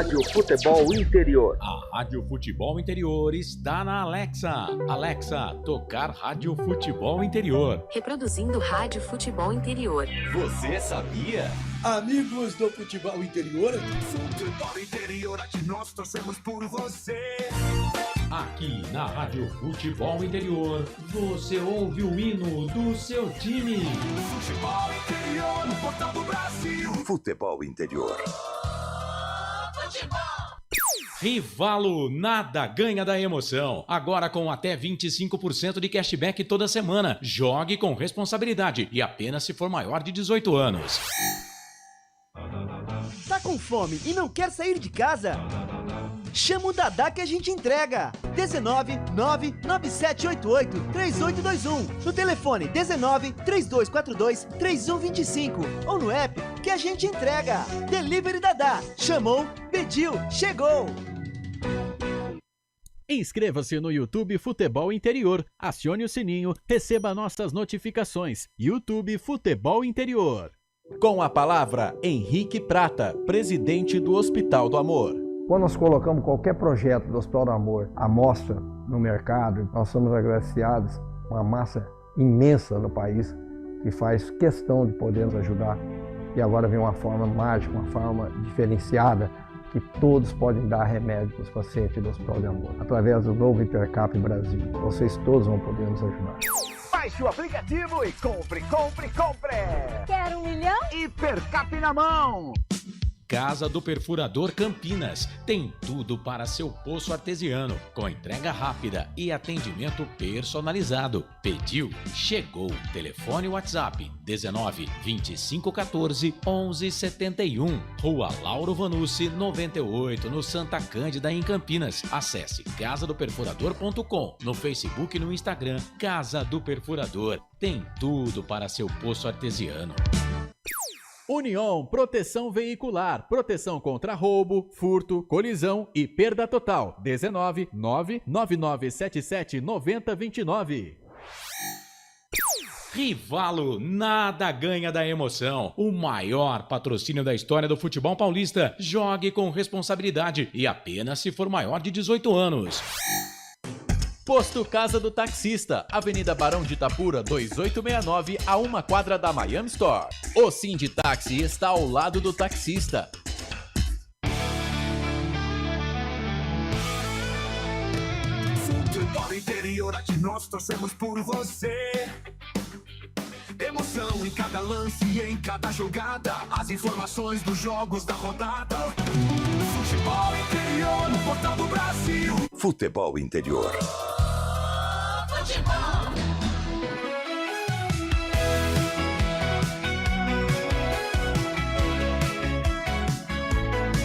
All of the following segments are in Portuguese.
Rádio Futebol Interior. A Rádio Futebol Interior está na Alexa. Alexa, tocar Rádio Futebol Interior. Reproduzindo Rádio Futebol Interior. Você sabia? Amigos do Futebol Interior. Futebol Interior, aqui nós torcemos por você. Aqui na Rádio Futebol Interior, você ouve o hino do seu time. Futebol Interior, no portal do Brasil. Futebol Interior. Rivalo, nada ganha da emoção. Agora com até 25% de cashback toda semana. Jogue com responsabilidade e apenas se for maior de 18 anos. Tá com fome e não quer sair de casa? Chama o Dadá que a gente entrega. 19 99788 3821. No telefone 19 3242 3125. Ou no app que a gente entrega. Delivery Dadá. Chamou, pediu, chegou. Inscreva-se no YouTube Futebol Interior. Acione o sininho, receba nossas notificações. YouTube Futebol Interior. Com a palavra, Henrique Prata, presidente do Hospital do Amor. Quando nós colocamos qualquer projeto do Hospital do Amor à mostra no mercado, nós somos agraciados com uma massa imensa no país que faz questão de poder nos ajudar. E agora vem uma forma mágica, uma forma diferenciada, que todos podem dar remédio para os pacientes do Hospital do Amor. Através do novo Hipercap Brasil, vocês todos vão poder nos ajudar. Baixe o aplicativo e compre! Quer 1 milhão? Hipercap na mão! Casa do Perfurador Campinas. Tem tudo para seu poço artesiano, com entrega rápida e atendimento personalizado. Pediu? Chegou. Telefone WhatsApp 19 25 14 11 71. Rua Lauro Vanucci 98, no Santa Cândida, em Campinas. Acesse casadoperfurador.com. No Facebook e no Instagram, Casa do Perfurador. Tem tudo para seu poço artesiano. União Proteção Veicular, proteção contra roubo, furto, colisão e perda total. 19 99977 9029. Rivalo, nada ganha da emoção. O maior patrocínio da história do futebol paulista. Jogue com responsabilidade e apenas se for maior de 18 anos. Posto Casa do Taxista, Avenida Barão de Itapura, 2869, a 1 quadra da Miami Store. O Sinditaxi está ao lado do taxista. Futebol Interior, aqui nós torcemos por você. Emoção em cada lance e em cada jogada. As informações dos jogos da rodada. Futebol Interior, no portal do Brasil. Futebol Interior.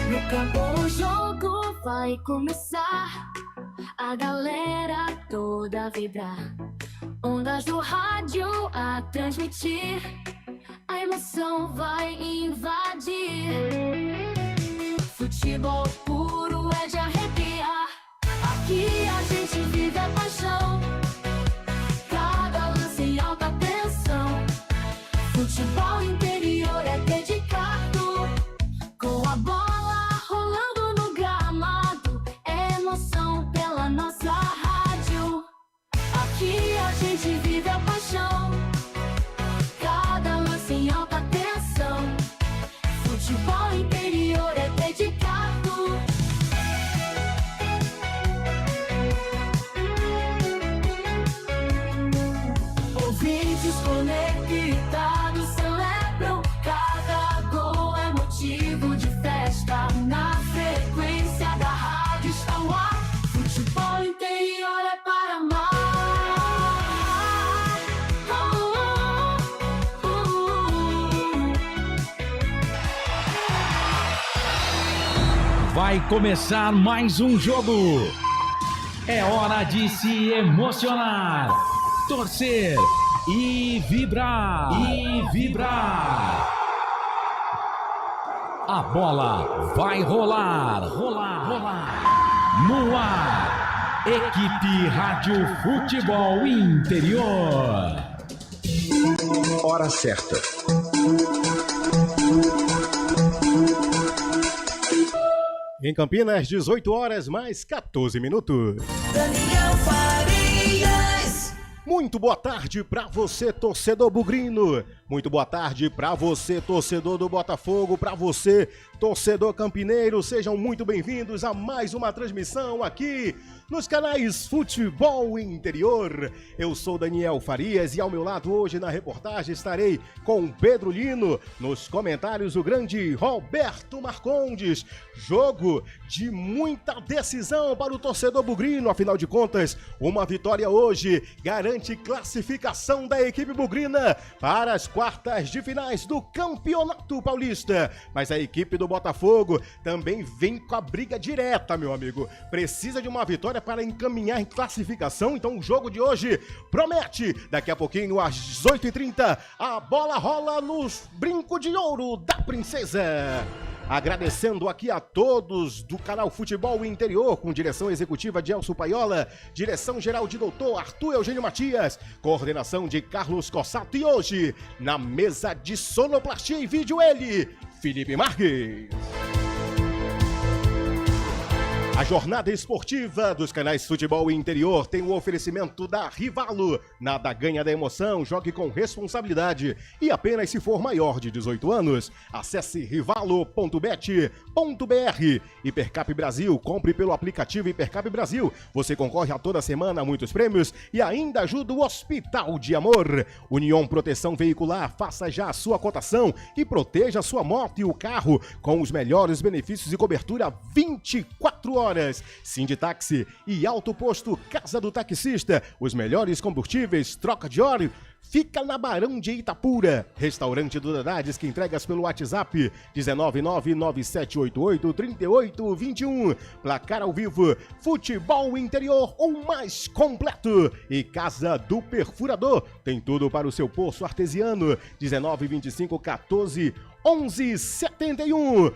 No campo o jogo vai começar, a galera toda vibrar, ondas do rádio a transmitir, a emoção vai invadir. Futebol puro é de arrepiar, aqui a gente vive a paixão. Futebol Interior é dedicado, com a bola rolando no gramado, é emoção pela nossa rádio. Aqui a gente vive a paixão, cada lance em alta tensão. Futebol Interior é dedicado. Ouvintes conectados celebram, cada gol é motivo de festa. Na frequência da rádio está o ar, Futebol Interior é para amar. Vai começar mais um jogo. É hora de se emocionar, torcer e vibrar. A bola vai rolar. No ar, Equipe Rádio Futebol Interior. Hora certa. Em Campinas, 18 horas mais 14 minutos. Daniel Farias. Muito boa tarde para você, torcedor bugrino. Muito boa tarde para você, torcedor do Botafogo, para você, torcedor campineiro. Sejam muito bem-vindos a mais uma transmissão aqui nos canais Futebol Interior. Eu sou Daniel Farias e ao meu lado hoje na reportagem estarei com Pedro Lino. Nos comentários o grande Roberto Marcondes. Jogo de muita decisão para o torcedor bugrino. Afinal de contas, uma vitória hoje garante classificação da equipe bugrina para as quartas de finais do Campeonato Paulista. Mas a equipe do Botafogo também vem com a briga direta, meu amigo. Precisa de uma vitória para encaminhar em classificação, então o jogo de hoje promete. Daqui a pouquinho, às 8h30, a bola rola nos Brinco de Ouro da Princesa. Agradecendo aqui a todos do canal Futebol Interior, com direção executiva de Elcio Paiola, direção geral de Dr. Arthur Eugênio Matias, coordenação de Carlos Cossato e hoje, na mesa de sonoplastia e vídeo ele, Felipe Marques. A jornada esportiva dos canais Futebol Interior tem o oferecimento da Rivalo. Nada ganha da emoção, jogue com responsabilidade e apenas se for maior de 18 anos. Acesse rivalo.bet.br. Hipercap Brasil, compre pelo aplicativo Hipercap Brasil. Você concorre a toda semana a muitos prêmios e ainda ajuda o Hospital de Amor. União Proteção Veicular, faça já a sua cotação e proteja a sua moto e o carro com os melhores benefícios e cobertura 24 horas. Sinditaxi e Alto Posto Casa do Taxista, os melhores combustíveis, troca de óleo, fica na Barão de Itapura. Restaurante do Dadades, que entregas pelo WhatsApp 19997883821. Placar ao vivo, Futebol Interior, o mais completo. E Casa do Perfurador, tem tudo para o seu poço artesiano. 1925141171.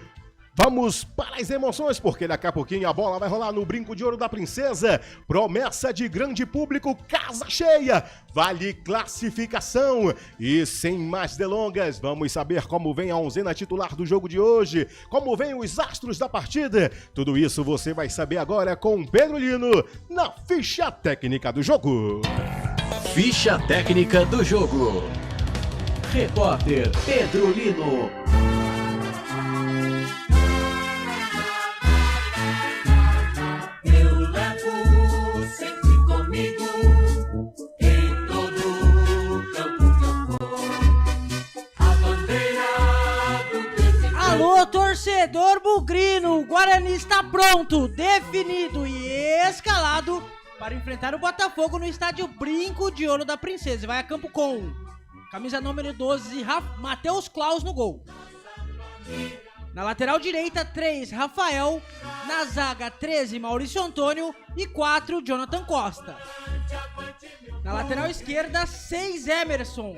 Vamos para as emoções, porque daqui a pouquinho a bola vai rolar no Brinco de Ouro da Princesa. Promessa de grande público, casa cheia, vale classificação. E sem mais delongas, vamos saber como vem a onzena titular do jogo de hoje, como vem os astros da partida. Tudo isso você vai saber agora com Pedro Lino, na ficha técnica do jogo. Ficha técnica do jogo. Repórter Pedro Lino. Torcedor bugrino, o Guarani está pronto, definido e escalado para enfrentar o Botafogo no estádio Brinco de Ouro da Princesa. Vai a campo com camisa número 12, Matheus Klaus no gol. Na lateral direita, 3, Rafael. Na zaga, 13, Maurício Antônio. E 4, Jonathan Costa. Na lateral esquerda, 6, Emerson.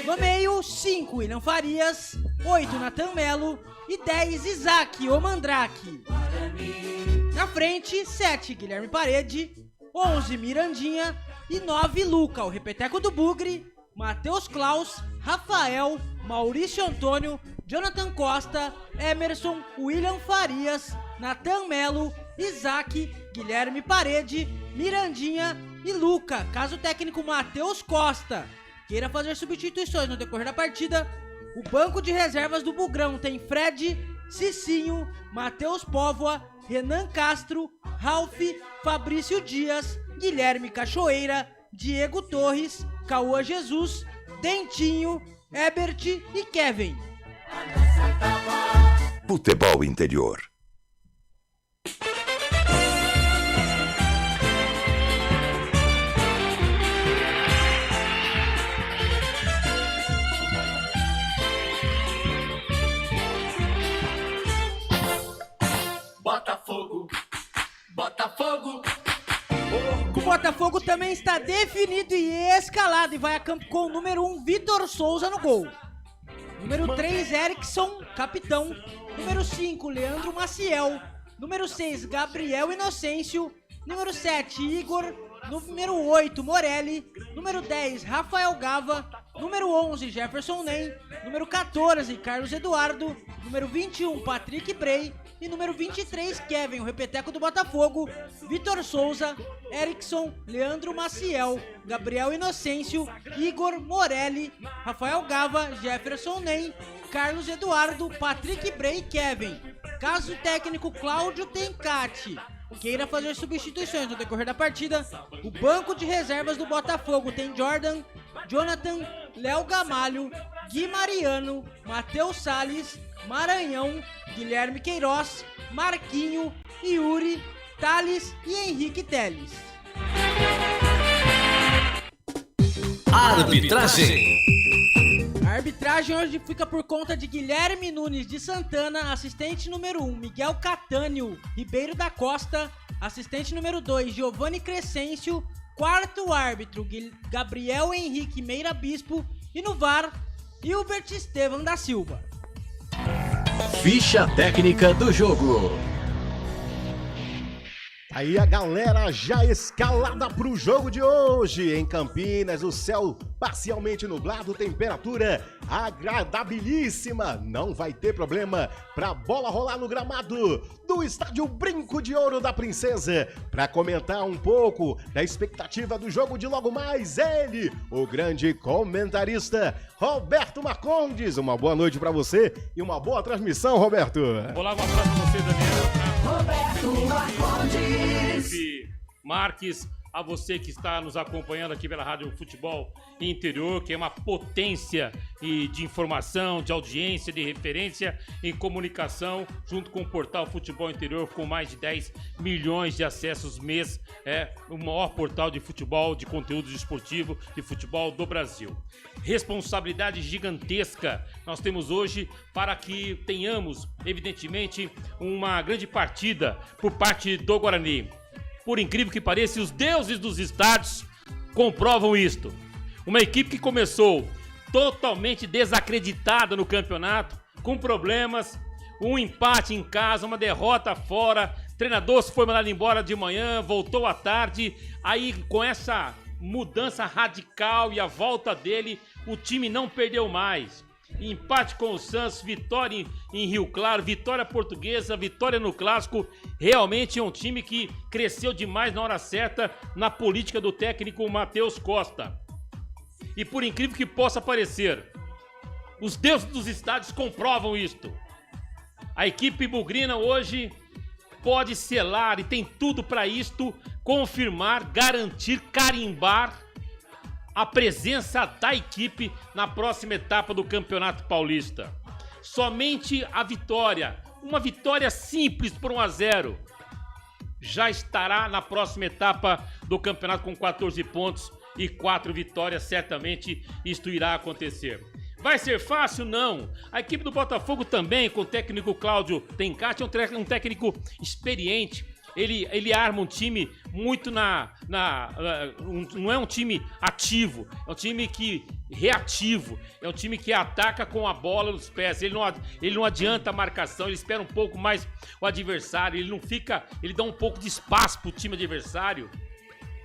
No meio, 5, William Farias, 8, Natan Melo e 10, Isaac, o Mandrake. Na frente, 7, Guilherme Parede, 11, Mirandinha e 9, Luca, o repeteco do Bugre, Matheus Klaus, Rafael, Maurício Antônio, Jonathan Costa, Emerson, William Farias, Natan Melo, Isaac, Guilherme Parede, Mirandinha e Luca, caso técnico Matheus Costa queira fazer substituições no decorrer da partida. O banco de reservas do Bugrão tem Fred, Cicinho, Matheus Póvoa, Renan Castro, Ralf, Fabrício Dias, Guilherme Cachoeira, Diego Torres, Cauã Jesus, Dentinho, Ebert e Kevin. Futebol Interior. Botafogo, Botafogo. O Botafogo também está definido e escalado e vai a campo com o número 1, Vitor Souza no gol. Número 3, Erickson, capitão. Número 5, Leandro Maciel. Número 6, Gabriel Inocêncio. Número 7, Igor. Número 8, Morelli. Número 10, Rafael Gava. Número 11, Jefferson Nem. Número 14, Carlos Eduardo. Número 21, Patrick Bray. E número 23, Kevin, o repeteco do Botafogo. Vitor Souza, Erickson, Leandro Maciel, Gabriel Inocêncio, Igor Morelli, Rafael Gava, Jefferson Nem, Carlos Eduardo, Patrick Bray e Kevin. Caso o técnico Cláudio Tencati queira fazer substituições no decorrer da partida, o banco de reservas do Botafogo tem Jordan, Jonathan, Léo Gamalho, Gui Mariano, Matheus Salles, Maranhão, Guilherme Queiroz, Marquinho, Yuri, Thales e Henrique Teles. Arbitragem. A arbitragem hoje fica por conta de Guilherme Nunes de Santana, assistente número 1, Miguel Catânio Ribeiro da Costa, assistente número 2, Giovanni Crescêncio, quarto árbitro, Gabriel Henrique Meira Bispo e no VAR, Hilbert Estevam da Silva. Ficha técnica do jogo. Aí a galera já escalada pro jogo de hoje. Em Campinas, o céu parcialmente nublado, temperatura agradabilíssima. Não vai ter problema pra bola rolar no gramado do estádio Brinco de Ouro da Princesa. Pra comentar um pouco da expectativa do jogo de logo mais, ele, o grande comentarista Roberto Marcondes. Uma boa noite pra você e uma boa transmissão, Roberto. Olá, um abraço pra você, Daniel. Roberto Marcondes. Marques, a você que está nos acompanhando aqui pela Rádio Futebol Interior, que é uma potência de informação, de audiência, de referência em comunicação, junto com o portal Futebol Interior, com mais de 10 milhões de acessos mês, é o maior portal de futebol, de conteúdo esportivo, de futebol do Brasil. Responsabilidade gigantesca nós temos hoje para que tenhamos, evidentemente, uma grande partida por parte do Guarani. Por incrível que pareça, os deuses dos estádios comprovam isto. Uma equipe que começou totalmente desacreditada no campeonato, com problemas, um empate em casa, uma derrota fora, treinador se foi mandado embora de manhã, voltou à tarde, aí com essa mudança radical e a volta dele, o time não perdeu mais. Empate com o Santos, vitória em Rio Claro, vitória portuguesa, vitória no Clássico. Realmente é um time que cresceu demais na hora certa na política do técnico Matheus Costa. E por incrível que possa parecer, os deuses dos estádios comprovam isto. A equipe bugrina hoje pode selar e tem tudo para isto, confirmar, garantir, carimbar a presença da equipe na próxima etapa do Campeonato Paulista. Somente a vitória, uma vitória simples por 1-0, já estará na próxima etapa do campeonato com 14 pontos e 4 vitórias, certamente isto irá acontecer. Vai ser fácil? Não. A equipe do Botafogo também, com o técnico Cláudio Tencati, é um técnico experiente. Ele arma um time muito não é um time ativo, é um time reativo, é um time que ataca com a bola nos pés. Ele não adianta a marcação, ele espera um pouco mais o adversário, ele dá um pouco de espaço pro time adversário.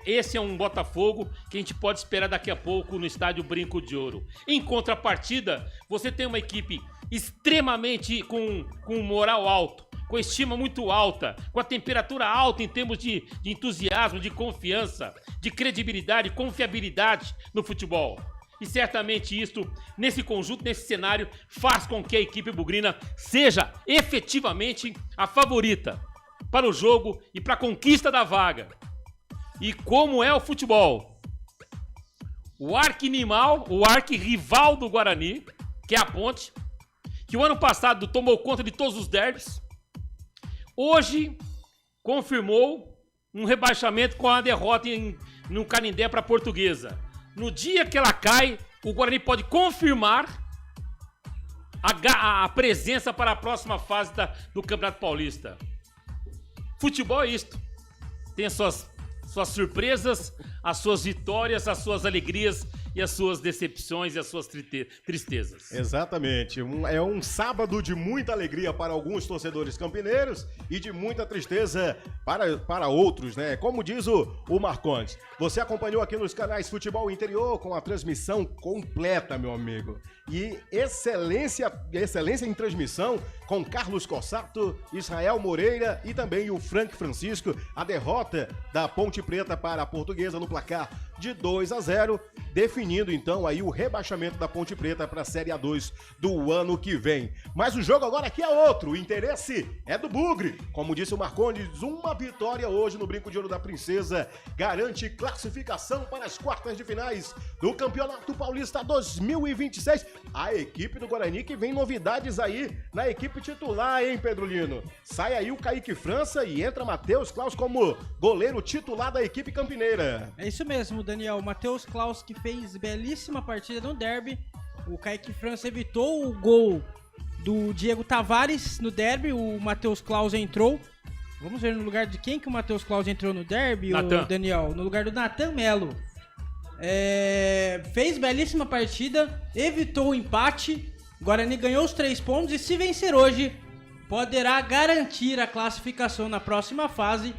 Esse é um Botafogo que a gente pode esperar daqui a pouco no estádio Brinco de Ouro. Em contrapartida, você tem uma equipe extremamente com moral alto, com estima muito alta, com a temperatura alta em termos de entusiasmo, de confiança, de credibilidade, confiabilidade no futebol. E certamente isso, nesse conjunto, nesse cenário, faz com que a equipe bugrina seja efetivamente a favorita para o jogo e para a conquista da vaga. E como é o futebol? O arqui-rival do Guarani, que é a Ponte, que o ano passado tomou conta de todos os derbys, hoje confirmou um rebaixamento com a derrota no Canindé para a Portuguesa. No dia que ela cai, o Guarani pode confirmar a presença para a próxima fase do Campeonato Paulista. Futebol é isto. Tem as suas surpresas, as suas vitórias, as suas alegrias e as suas decepções e as suas tristezas. Exatamente. É um sábado de muita alegria para alguns torcedores campineiros e de muita tristeza para outros, né? Como diz o Marcondes. Você acompanhou aqui nos canais Futebol Interior com a transmissão completa, meu amigo. E excelência em transmissão com Carlos Cossato, Israel Moreira e também o Frank Francisco. A derrota da Ponte Preta para a Portuguesa no placar de 2-0, definindo então aí o rebaixamento da Ponte Preta para a Série A2 do ano que vem. Mas o jogo agora aqui é outro, o interesse é do Bugre. Como disse o Marcondes, uma vitória hoje no Brinco de Ouro da Princesa garante classificação para as quartas de finais do Campeonato Paulista 2026. A equipe do Guarani que vem novidades aí na equipe titular, hein, Pedro Lino? Sai aí o Kaique França e entra Matheus Klaus como goleiro titular da equipe campineira. É isso mesmo, Daniel. O Matheus Klaus que fez belíssima partida no derby. O Kaique França evitou o gol do Diego Tavares no derby. O Matheus Klaus entrou. Vamos ver no lugar de quem que o Matheus Klaus entrou no derby, o Daniel? No lugar do Nathan Melo. Fez belíssima partida, evitou o empate. Guarani ganhou os 3 pontos e se vencer hoje, poderá garantir a classificação na próxima fase.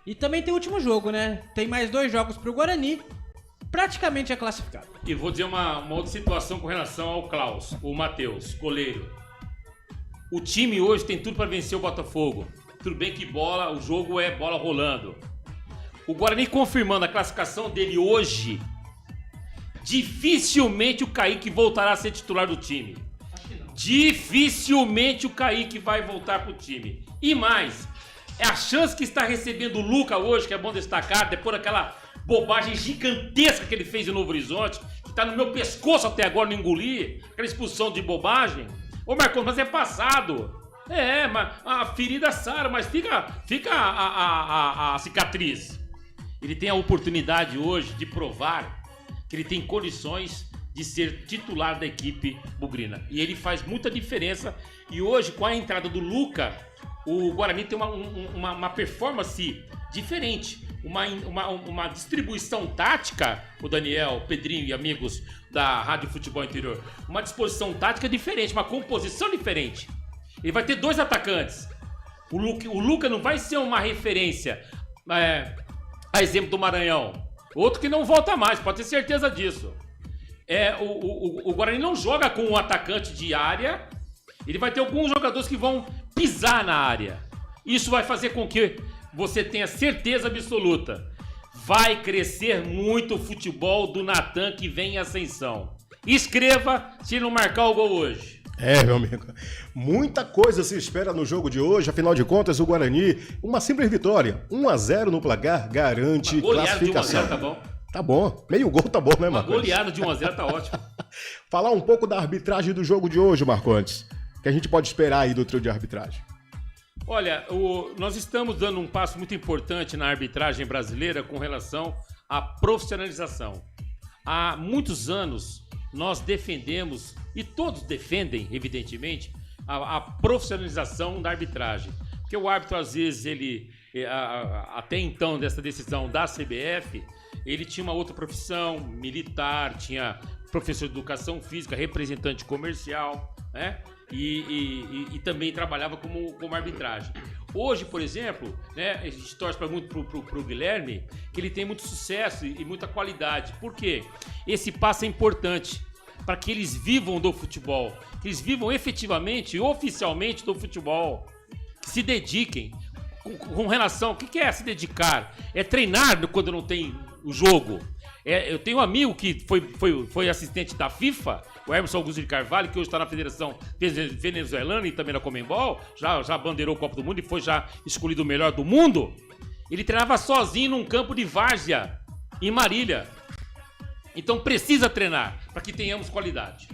E também tem o último jogo, né? Tem mais 2 jogos pro Guarani, praticamente é classificado. E vou dizer uma outra situação com relação ao Klaus, o Matheus, goleiro. O time hoje tem tudo para vencer o Botafogo. Tudo bem que o jogo é bola rolando. O Guarani confirmando a classificação dele hoje, dificilmente o Kaique voltará a ser titular do time. Dificilmente o Kaique vai voltar pro time. E mais, é a chance que está recebendo o Luca hoje, que é bom destacar, depois daquela bobagem gigantesca que ele fez em Novo Horizonte, que tá no meu pescoço até agora, não engoli, aquela expulsão de bobagem. Ô Marcos, mas é passado. Mas a ferida sara, mas fica a cicatriz. Ele tem a oportunidade hoje de provar que ele tem condições de ser titular da equipe bugrina. E ele faz muita diferença. E hoje, com a entrada do Luca, o Guarani tem uma performance diferente. Uma distribuição tática, o Daniel, o Pedrinho e amigos da Rádio Futebol Interior. Uma disposição tática diferente, uma composição diferente. Ele vai ter 2 atacantes. O Luca não vai ser uma referência, a exemplo do Maranhão. Outro que não volta mais, pode ter certeza disso. O Guarani não joga com um atacante de área. Ele vai ter alguns jogadores que vão pisar na área. Isso vai fazer com que você tenha certeza absoluta. Vai crescer muito o futebol do Natan que vem em ascensão. Escreva se não marcar o gol hoje. Meu amigo, muita coisa se espera no jogo de hoje, afinal de contas o Guarani, uma simples vitória, 1-0 no placar, garante classificação. De 1-0 tá bom. Tá bom, meio gol tá bom, né, Marcondes? Uma goleada de 1-0 tá ótimo. Falar um pouco da arbitragem do jogo de hoje, Marcondes, que a gente pode esperar aí do trio de arbitragem. Olha, nós estamos dando um passo muito importante na arbitragem brasileira com relação à profissionalização. Há muitos anos nós defendemos, e todos defendem, evidentemente, a profissionalização da arbitragem. Porque o árbitro, às vezes, até então, dessa decisão da CBF, ele tinha uma outra profissão, militar, tinha professor de educação física, representante comercial, né? E também trabalhava como arbitragem. Hoje, por exemplo, né, a gente torce muito pro Guilherme, que ele tem muito sucesso e muita qualidade. Por quê? Esse passo é importante para que eles vivam do futebol, que eles vivam efetivamente e oficialmente do futebol, que se dediquem com relação... O que é se dedicar? É treinar quando não tem o jogo. Eu tenho um amigo que foi assistente da FIFA, o Emerson Augusto de Carvalho, que hoje está na Federação Venezuelana e também na Conmebol, já bandeirou o Copa do Mundo e foi já escolhido o melhor do mundo. Ele treinava sozinho num campo de várzea, em Marília. Então precisa treinar para que tenhamos qualidade.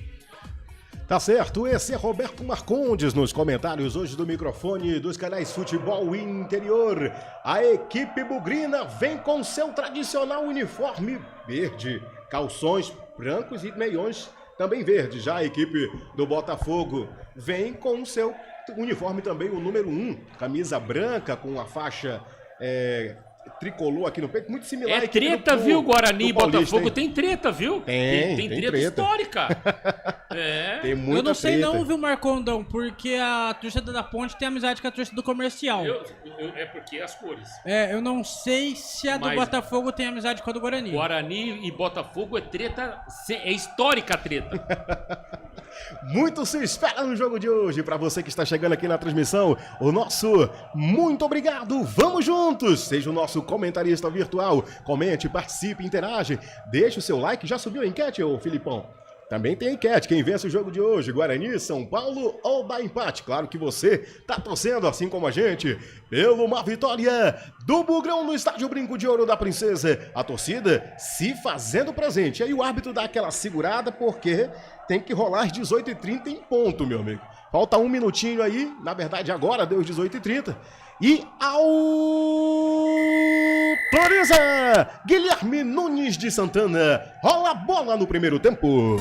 Tá certo, esse é Roberto Marcondes nos comentários hoje do microfone dos canais Futebol Interior. A equipe bugrina vem com seu tradicional uniforme verde, calções brancos e meiões também verdes. Já a equipe do Botafogo vem com seu uniforme também, o número 1, camisa branca com a faixa tricolor aqui no peito, muito similar. É treta, viu, Guarani e Botafogo? Tem treta, viu? Tem treta histórica. Tem muita Eu não sei treta. não, viu, Marcondão, porque a torcida da Ponte tem amizade com a torcida do Comercial. É porque as cores. Eu não sei se a do Botafogo tem amizade com a do Guarani. Guarani e Botafogo é treta, é histórica a treta. Muito se espera no jogo de hoje. Para você que está chegando aqui na transmissão, o nosso muito obrigado. Vamos juntos. Seja o nosso comentarista virtual. Comente, participe, interage. Deixe o seu like. Já subiu a enquete, ô Filipão? Também tem enquete. Quem vence o jogo de hoje? Guarani, São Paulo ou dá empate? Claro que você tá torcendo, assim como a gente, pela uma vitória do Bugrão no Estádio Brinco de Ouro da Princesa. A torcida se fazendo presente. Aí o árbitro dá aquela segurada porque tem que rolar às 18h30 em ponto, meu amigo. Falta um minutinho aí. Na verdade, agora deu às 18h30. E autoriza Guilherme Nunes de Santana. Rola a bola no primeiro tempo.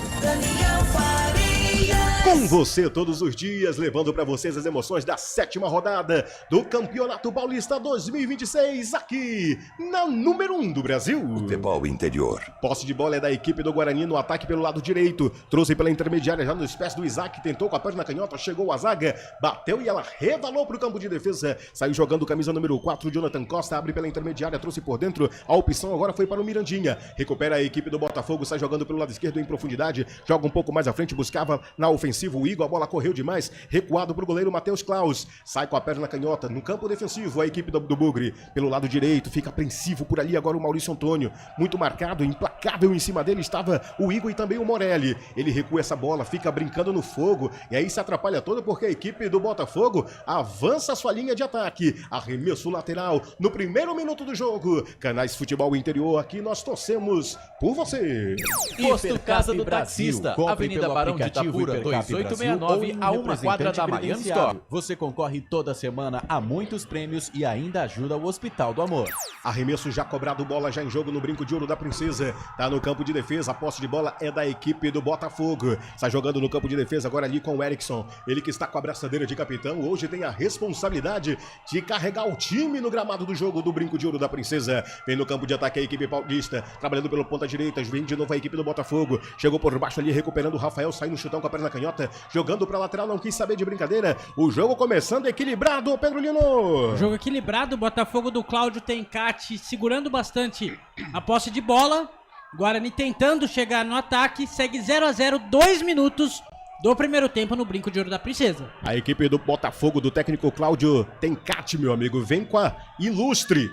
Com você todos os dias, levando para vocês as emoções da 7ª rodada do Campeonato Paulista 2026, aqui na número 1 do Brasil. Futebol Interior. Posse de bola é da equipe do Guarani no ataque pelo lado direito. Trouxe pela intermediária já nos pés do Isaac, tentou com a perna canhota, chegou a zaga, bateu e ela revalou para o campo de defesa. Saiu jogando camisa número 4, Jonathan Costa, abre pela intermediária, trouxe por dentro. A opção agora foi para o Mirandinha. Recupera a equipe do Botafogo, sai jogando pelo lado esquerdo em profundidade, joga um pouco mais à frente, buscava na ofensiva o Igor, a bola correu demais, recuado para o goleiro Matheus Klaus, sai com a perna canhota no campo defensivo, a equipe do Bugre pelo lado direito, fica apreensivo por ali agora o Maurício Antônio, muito marcado, implacável em cima dele estava o Igor e também o Morelli, ele recua essa bola, fica brincando no fogo e aí se atrapalha todo porque a equipe do Botafogo avança a sua linha de ataque, arremesso lateral no primeiro minuto do jogo. Canais Futebol Interior, aqui nós torcemos por você. Posto Casa do Taxista, Avenida Barão de Itapura, 2869, a uma quadra da Miami Store. Você concorre toda semana a muitos prêmios e ainda ajuda o Hospital do Amor. Arremesso já cobrado, bola já em jogo no Brinco de Ouro da Princesa. Tá no campo de defesa, a posse de bola é da equipe do Botafogo. Está jogando no campo de defesa agora ali com o Erickson. Ele que está com a braçadeira de capitão, hoje tem a responsabilidade de carregar o time no gramado do jogo do Brinco de Ouro da Princesa. Vem no campo de ataque a equipe paulista, trabalhando pelo ponta direita, vem de novo a equipe do Botafogo. Chegou por baixo ali, recuperando o Rafael, sai no chutão com a perna canhota, jogando pra lateral, não quis saber de brincadeira. O jogo começando equilibrado, Pedro Lino. Jogo equilibrado, o Botafogo do Cláudio Tencati segurando bastante a posse de bola. Guarani tentando chegar no ataque, segue 0-0, 2 minutos do primeiro tempo no Brinco de Ouro da Princesa. A equipe do Botafogo, do técnico Cláudio Tencati, meu amigo, vem com a ilustre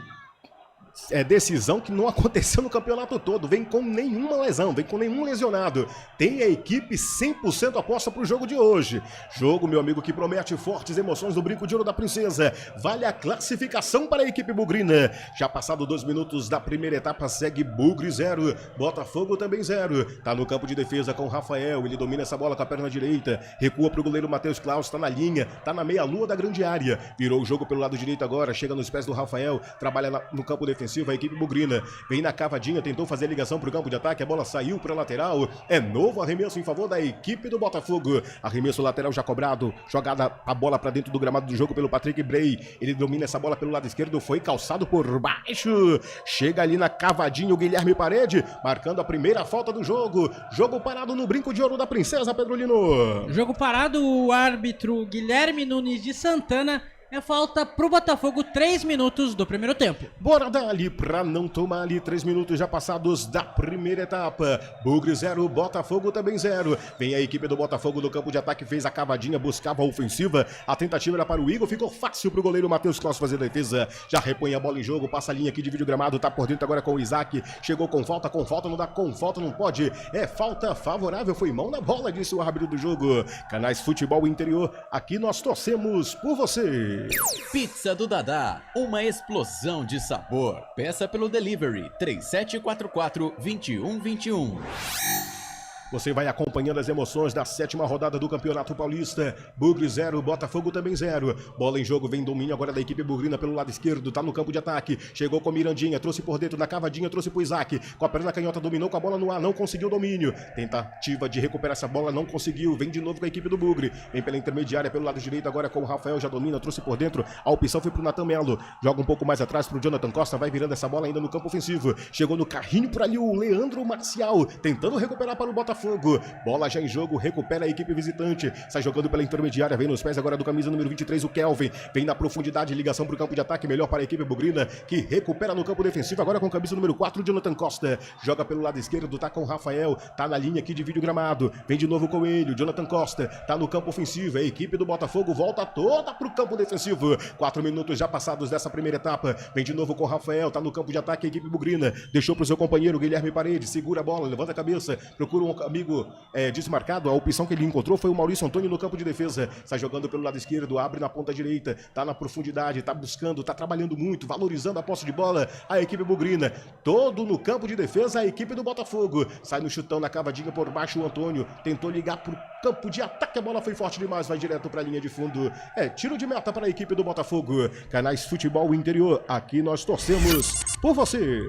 decisão que não aconteceu no campeonato todo, vem com nenhuma lesão, vem com nenhum lesionado, tem a equipe 100% aposta pro jogo de hoje, jogo, meu amigo, que promete fortes emoções no Brinco de Ouro da Princesa, vale a classificação para a equipe bugrina, já passado 2 minutos da primeira etapa, segue Bugre 0, Botafogo também 0, tá no campo de defesa com o Rafael, ele domina essa bola com a perna direita, recua pro goleiro Matheus Klaus, tá na linha, tá na meia-lua da grande área, virou o jogo pelo lado direito agora, chega nos pés do Rafael, trabalha no campo defensivo, a equipe bugrina, vem na cavadinha, tentou fazer a ligação pro campo de ataque, a bola saiu pra lateral, é novo arremesso em favor da equipe do Botafogo, arremesso lateral já cobrado, jogada a bola pra dentro do gramado do jogo pelo Patrick Bray, ele domina essa bola pelo lado esquerdo, foi calçado por baixo, chega ali na cavadinha o Guilherme Parede, marcando a primeira falta do jogo, jogo parado no Brinco de Ouro da Princesa, Pedro Lino. Jogo parado, o árbitro Guilherme Nunes de Santana. É falta pro Botafogo, 3 minutos do primeiro tempo. Bora dali pra não tomar ali 3 minutos já passados da primeira etapa. Bugre 0, Botafogo também 0. Vem a equipe do Botafogo do campo de ataque, fez a cavadinha, buscava a ofensiva. A tentativa era para o Igor, ficou fácil pro goleiro Matheus Klaus fazer a defesa. Já repõe a bola em jogo, passa a linha aqui, divide o gramado, tá por dentro agora com o Isaac. Chegou com falta não dá, com falta não pode. É falta favorável, foi mão na bola, disse o árbitro do jogo. Canais Futebol Interior, aqui nós torcemos por você. Pizza do Dadá, uma explosão de sabor. Peça pelo delivery 3744-2121. Você vai acompanhando as emoções da 7ª rodada do Campeonato Paulista. Bugre 0, Botafogo também 0. Bola em jogo, vem domínio agora da equipe bugrina pelo lado esquerdo, tá no campo de ataque. Chegou com Mirandinha, trouxe por dentro na cavadinha, trouxe pro Isaac. Com a perna canhota, dominou com a bola no ar, não conseguiu o domínio. Tentativa de recuperar essa bola, não conseguiu. Vem de novo com a equipe do Bugre. Vem pela intermediária, pelo lado direito agora com o Rafael, já domina, trouxe por dentro. A opção foi pro Natan Melo. Joga um pouco mais atrás pro Jonathan Costa, vai virando essa bola ainda no campo ofensivo. Chegou no carrinho por ali o Leandro Marcial, tentando recuperar para o Botafogo. Bola já em jogo, recupera a equipe visitante. Sai jogando pela intermediária, vem nos pés agora do camisa número 23, o Kelvin. Vem na profundidade, ligação pro campo de ataque, melhor para a equipe bugrina, que recupera no campo defensivo agora com camisa número 4, Jonathan Costa. Joga pelo lado esquerdo, tá com o Rafael, tá na linha aqui de vídeo gramado. Vem de novo com ele, o Jonathan Costa, tá no campo ofensivo. A equipe do Botafogo volta toda pro campo defensivo. 4 minutos já passados dessa primeira etapa. Vem de novo com o Rafael, tá no campo de ataque a equipe bugrina. Deixou pro seu companheiro Guilherme Paredes, segura a bola, levanta a cabeça, procura um amigo desmarcado. A opção que ele encontrou foi o Maurício Antônio no campo de defesa. Sai jogando pelo lado esquerdo, abre na ponta direita, tá na profundidade, tá buscando, tá trabalhando muito, valorizando a posse de bola. A equipe bugrina, todo no campo de defesa, a equipe do Botafogo. Sai no chutão na cavadinha por baixo o Antônio, tentou ligar pro campo de ataque, a bola foi forte demais, vai direto pra linha de fundo. Tiro de meta para a equipe do Botafogo. Canais Futebol Interior, aqui nós torcemos por você.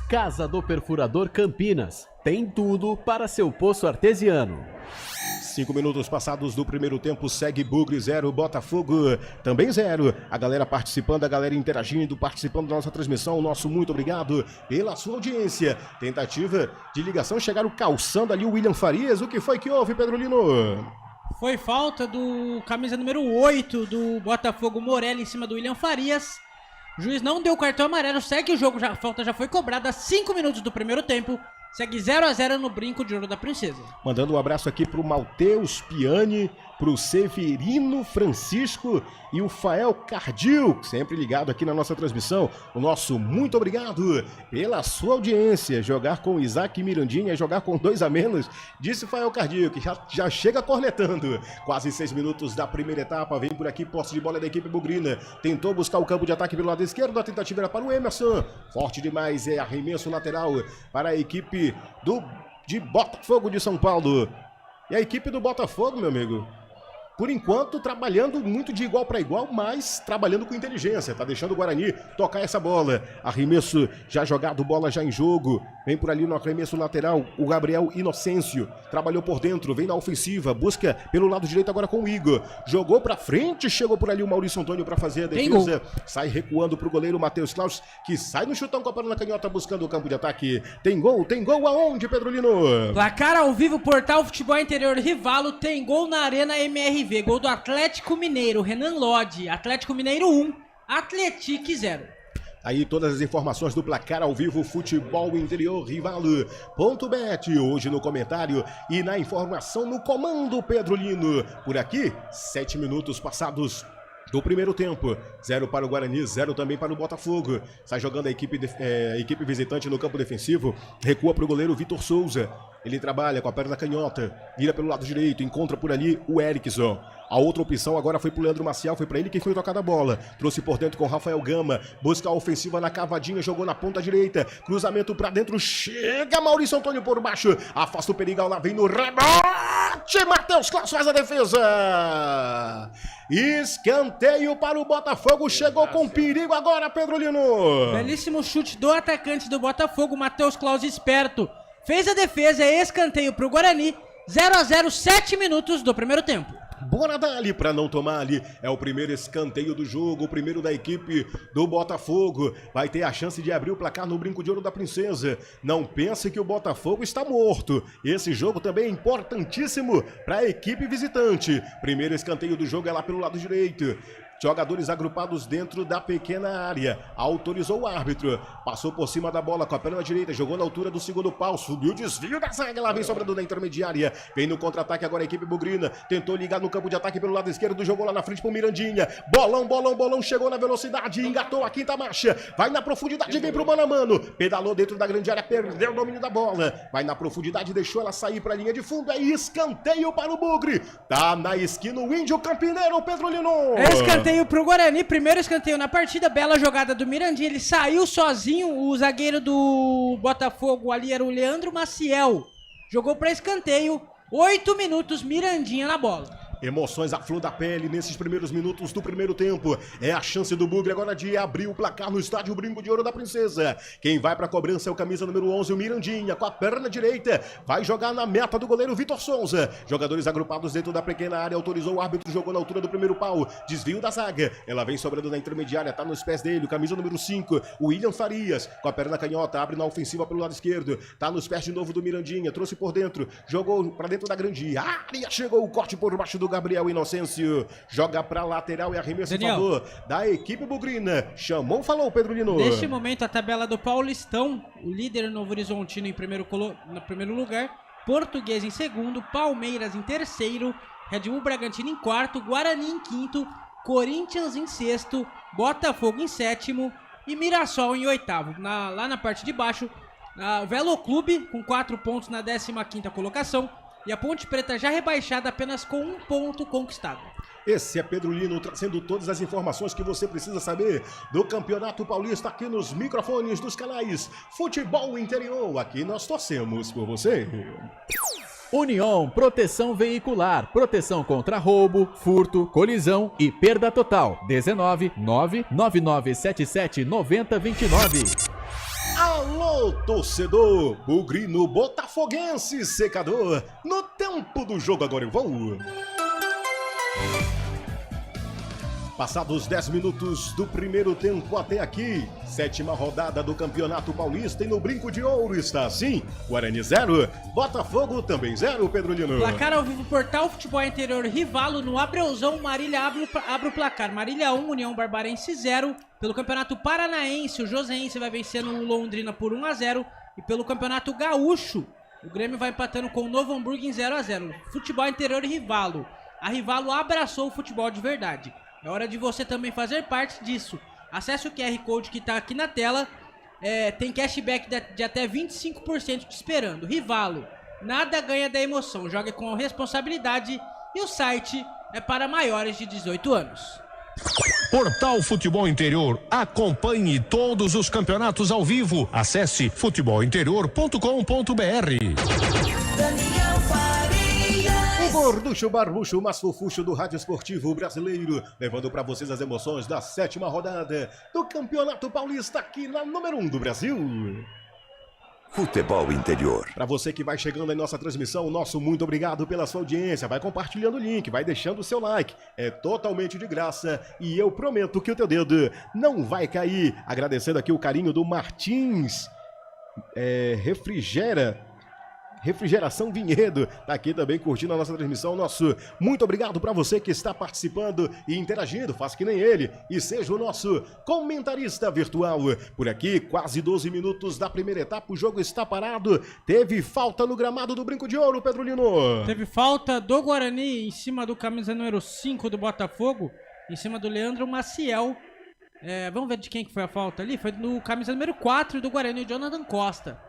Casa do Perfurador Campinas, tem tudo para seu poço artesiano. 5 minutos passados do primeiro tempo, segue Bugre 0, Botafogo também 0. A galera participando, a galera interagindo, participando da nossa transmissão. Nosso muito obrigado pela sua audiência. Tentativa de ligação, chegaram calçando ali o William Farias. O que foi que houve, Pedro Lino? Foi falta do camisa número 8 do Botafogo, Morelli, em cima do William Farias. O juiz não deu cartão amarelo, segue o jogo, a falta já foi cobrada. 5 minutos do primeiro tempo. Segue 0-0 no Brinco de Ouro da Princesa. Mandando um abraço aqui pro Malteus Piani, pro Severino Francisco e o Fael Cardil, sempre ligado aqui na nossa transmissão. O nosso muito obrigado pela sua audiência. Jogar com Isaac e Mirandinha é jogar com 2 a menos, disse Fael Cardil, que já chega cornetando. Quase 6 minutos da primeira etapa, vem por aqui, posse de bola da equipe bugrina. Tentou buscar o campo de ataque pelo lado esquerdo, a tentativa era para o Emerson. Forte demais, arremesso lateral para a equipe de Botafogo de São Paulo. E a equipe do Botafogo, meu amigo, por enquanto trabalhando muito de igual para igual, mas trabalhando com inteligência, tá deixando o Guarani tocar essa bola. Arremesso já jogado, bola já em jogo. Vem por ali no arremesso lateral o Gabriel Inocêncio, trabalhou por dentro, vem na ofensiva, busca pelo lado direito agora com o Igor. Jogou pra frente, chegou por ali o Maurício Antônio pra fazer a defesa. Sai recuando pro goleiro Matheus Klaus, que sai no chutão com a perna canhota buscando o campo de ataque. Tem gol aonde, Pedro Lino? Placar ao vivo, Portal Futebol Interior Rivalo, tem gol na Arena MRV. Gol do Atlético Mineiro, Renan Lodge. Atlético Mineiro 1, Atletique 0. Aí todas as informações do placar ao vivo, Futebol Interior Rivalo.bet. Hoje no comentário e na informação no comando, Pedro Lino. Por aqui, 7 minutos passados do primeiro tempo. 0 para o Guarani, 0 também para o Botafogo. Sai jogando a equipe visitante no campo defensivo. Recua para o goleiro Vitor Souza. Ele trabalha com a perna canhota, vira pelo lado direito, encontra por ali o Erickson. A outra opção agora foi pro Leandro Marcial, foi pra ele quem foi tocada a bola. Trouxe por dentro com o Rafael Gama, busca a ofensiva na cavadinha, jogou na ponta direita, cruzamento pra dentro, chega Maurício Antônio por baixo, afasta o Perigal, lá vem no rebote, Matheus Klaus faz a defesa. Escanteio para o Botafogo, chegou com perigo agora, Pedro Lino. Belíssimo chute do atacante do Botafogo, Matheus Klaus, esperto. Fez a defesa, escanteio pro Guarani, 0-0, 7 minutos do primeiro tempo. Bora dali para não tomar ali. É o primeiro escanteio do jogo, o primeiro da equipe do Botafogo. Vai ter a chance de abrir o placar no Brinco de Ouro da Princesa. Não pense que o Botafogo está morto. Esse jogo também é importantíssimo para a equipe visitante. Primeiro escanteio do jogo é lá pelo lado direito. Jogadores agrupados dentro da pequena área. Autorizou o árbitro. Passou por cima da bola com a perna direita. Jogou na altura do segundo pau. Subiu o desvio da zaga. Lá vem sobrando na intermediária. Vem no contra-ataque agora a equipe bugrina. Tentou ligar no campo de ataque pelo lado esquerdo. Jogou lá na frente pro Mirandinha. Bolão, bolão, bolão. Chegou na velocidade. Engatou a quinta marcha. Vai na profundidade. Vem pro mano a mano. Pedalou dentro da grande área. Perdeu o domínio da bola. Vai na profundidade. Deixou ela sair pra linha de fundo. É escanteio para o Bugre. Tá na esquina o Índio Campineiro. Pedro Lino. Escanteio pro Guarani, primeiro escanteio na partida, bela jogada do Mirandinha, ele saiu sozinho, o zagueiro do Botafogo ali era o Leandro Maciel, jogou pra escanteio, 8 minutos, Mirandinha na bola. Emoções à flor da pele nesses primeiros minutos do primeiro tempo. É a chance do Bugre agora de abrir o placar no estádio Brinco de Ouro da Princesa. Quem vai para a cobrança é o camisa número 11, o Mirandinha, com a perna direita. Vai jogar na meta do goleiro Vitor Souza. Jogadores agrupados dentro da pequena área. Autorizou o árbitro, jogou na altura do primeiro pau. Desvio da zaga. Ela vem sobrando na intermediária, tá nos pés dele. O camisa número 5, o William Farias, com a perna canhota. Abre na ofensiva pelo lado esquerdo. Tá nos pés de novo do Mirandinha. Trouxe por dentro. Jogou para dentro da grande área. Chegou o corte por baixo do Gabriel Inocêncio, joga pra lateral e arremesso em favor da equipe bugrina. Chamou, falou, Pedro Lino. Neste momento, a tabela do Paulistão, o líder Novo Horizontino em primeiro lugar, Português em segundo, Palmeiras em terceiro, Red Bull Bragantino em quarto, Guarani em quinto, Corinthians em sexto, Botafogo em sétimo e Mirassol em oitavo. Lá na parte de baixo, o Velo Clube com 4 pontos na 15ª colocação. E a Ponte Preta já rebaixada apenas com 1 ponto conquistado. Esse é Pedro Lino trazendo todas as informações que você precisa saber do Campeonato Paulista aqui nos microfones dos canais Futebol Interior. Aqui nós torcemos por você. União Proteção Veicular, proteção contra roubo, furto, colisão e perda total. 19 99977 9029. Alô, torcedor, bugrino botafoguense secador, no tempo do jogo agora eu vou. Passados 10 minutos do primeiro tempo até aqui, 7ª rodada do Campeonato Paulista e no Brinco de Ouro está assim, Guarani 0, Botafogo também 0, Pedro Lino. Placar ao vivo, Portal Futebol Interior, Rivalo no Abreuzão, Marília abre o placar, Marília 1, União Barbarense 0, pelo Campeonato Paranaense, o Joseense vai vencendo o Londrina por 1-0, e pelo Campeonato Gaúcho, o Grêmio vai empatando com o Novo Hamburgo em 0-0, Futebol Interior e Rivalo, a Rivalo abraçou o futebol de verdade. É hora de você também fazer parte disso. Acesse o QR Code que está aqui na tela. Tem cashback de até 25% te esperando. Rivalo, nada ganha da emoção. Jogue com responsabilidade. E o site é para maiores de 18 anos. Portal Futebol Interior. Acompanhe todos os campeonatos ao vivo. Acesse futebolinterior.com.br. Gorducho Barbucho, mais fofucho do Rádio Esportivo Brasileiro, levando para vocês as emoções da 7ª rodada do Campeonato Paulista aqui na número 1 do Brasil. Futebol Interior. Para você que vai chegando em nossa transmissão, nosso muito obrigado pela sua audiência. Vai compartilhando o link, vai deixando o seu like. É totalmente de graça e eu prometo que o teu dedo não vai cair. Agradecendo aqui o carinho do Martins Refrigeração Vinhedo, tá aqui também curtindo a nossa transmissão. Nosso muito obrigado para você que está participando e interagindo, faça que nem ele e seja o nosso comentarista virtual. Por aqui, quase 12 minutos da primeira etapa, o jogo está parado. Teve falta no gramado do Brinco de Ouro, Pedro Lino. Teve falta do Guarani em cima do camisa número 5 do Botafogo, em cima do Leandro Maciel. Vamos ver de quem que foi a falta ali? Foi no camisa número 4 do Guarani, o Jonathan Costa.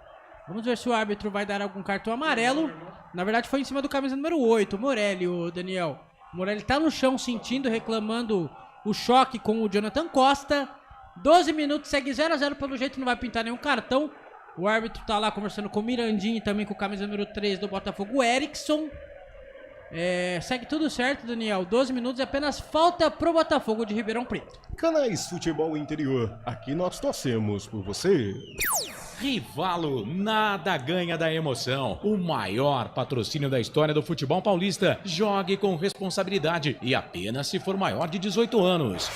Vamos ver se o árbitro vai dar algum cartão amarelo. Na verdade foi em cima do camisa número 8, o Morelli, o Daniel. O Morelli tá no chão sentindo, reclamando o choque com o Jonathan Costa. 12 minutos, segue 0-0, pelo jeito não vai pintar nenhum cartão. O árbitro tá lá conversando com o Mirandinho e também com o camisa número 3 do Botafogo, o Erickson. Segue tudo certo, Daniel. 12 minutos e apenas falta pro Botafogo de Ribeirão Preto. Canais Futebol Interior, aqui nós torcemos por você. Rivalo, nada ganha da emoção. O maior patrocínio da história do futebol paulista. Jogue com responsabilidade e apenas se for maior de 18 anos.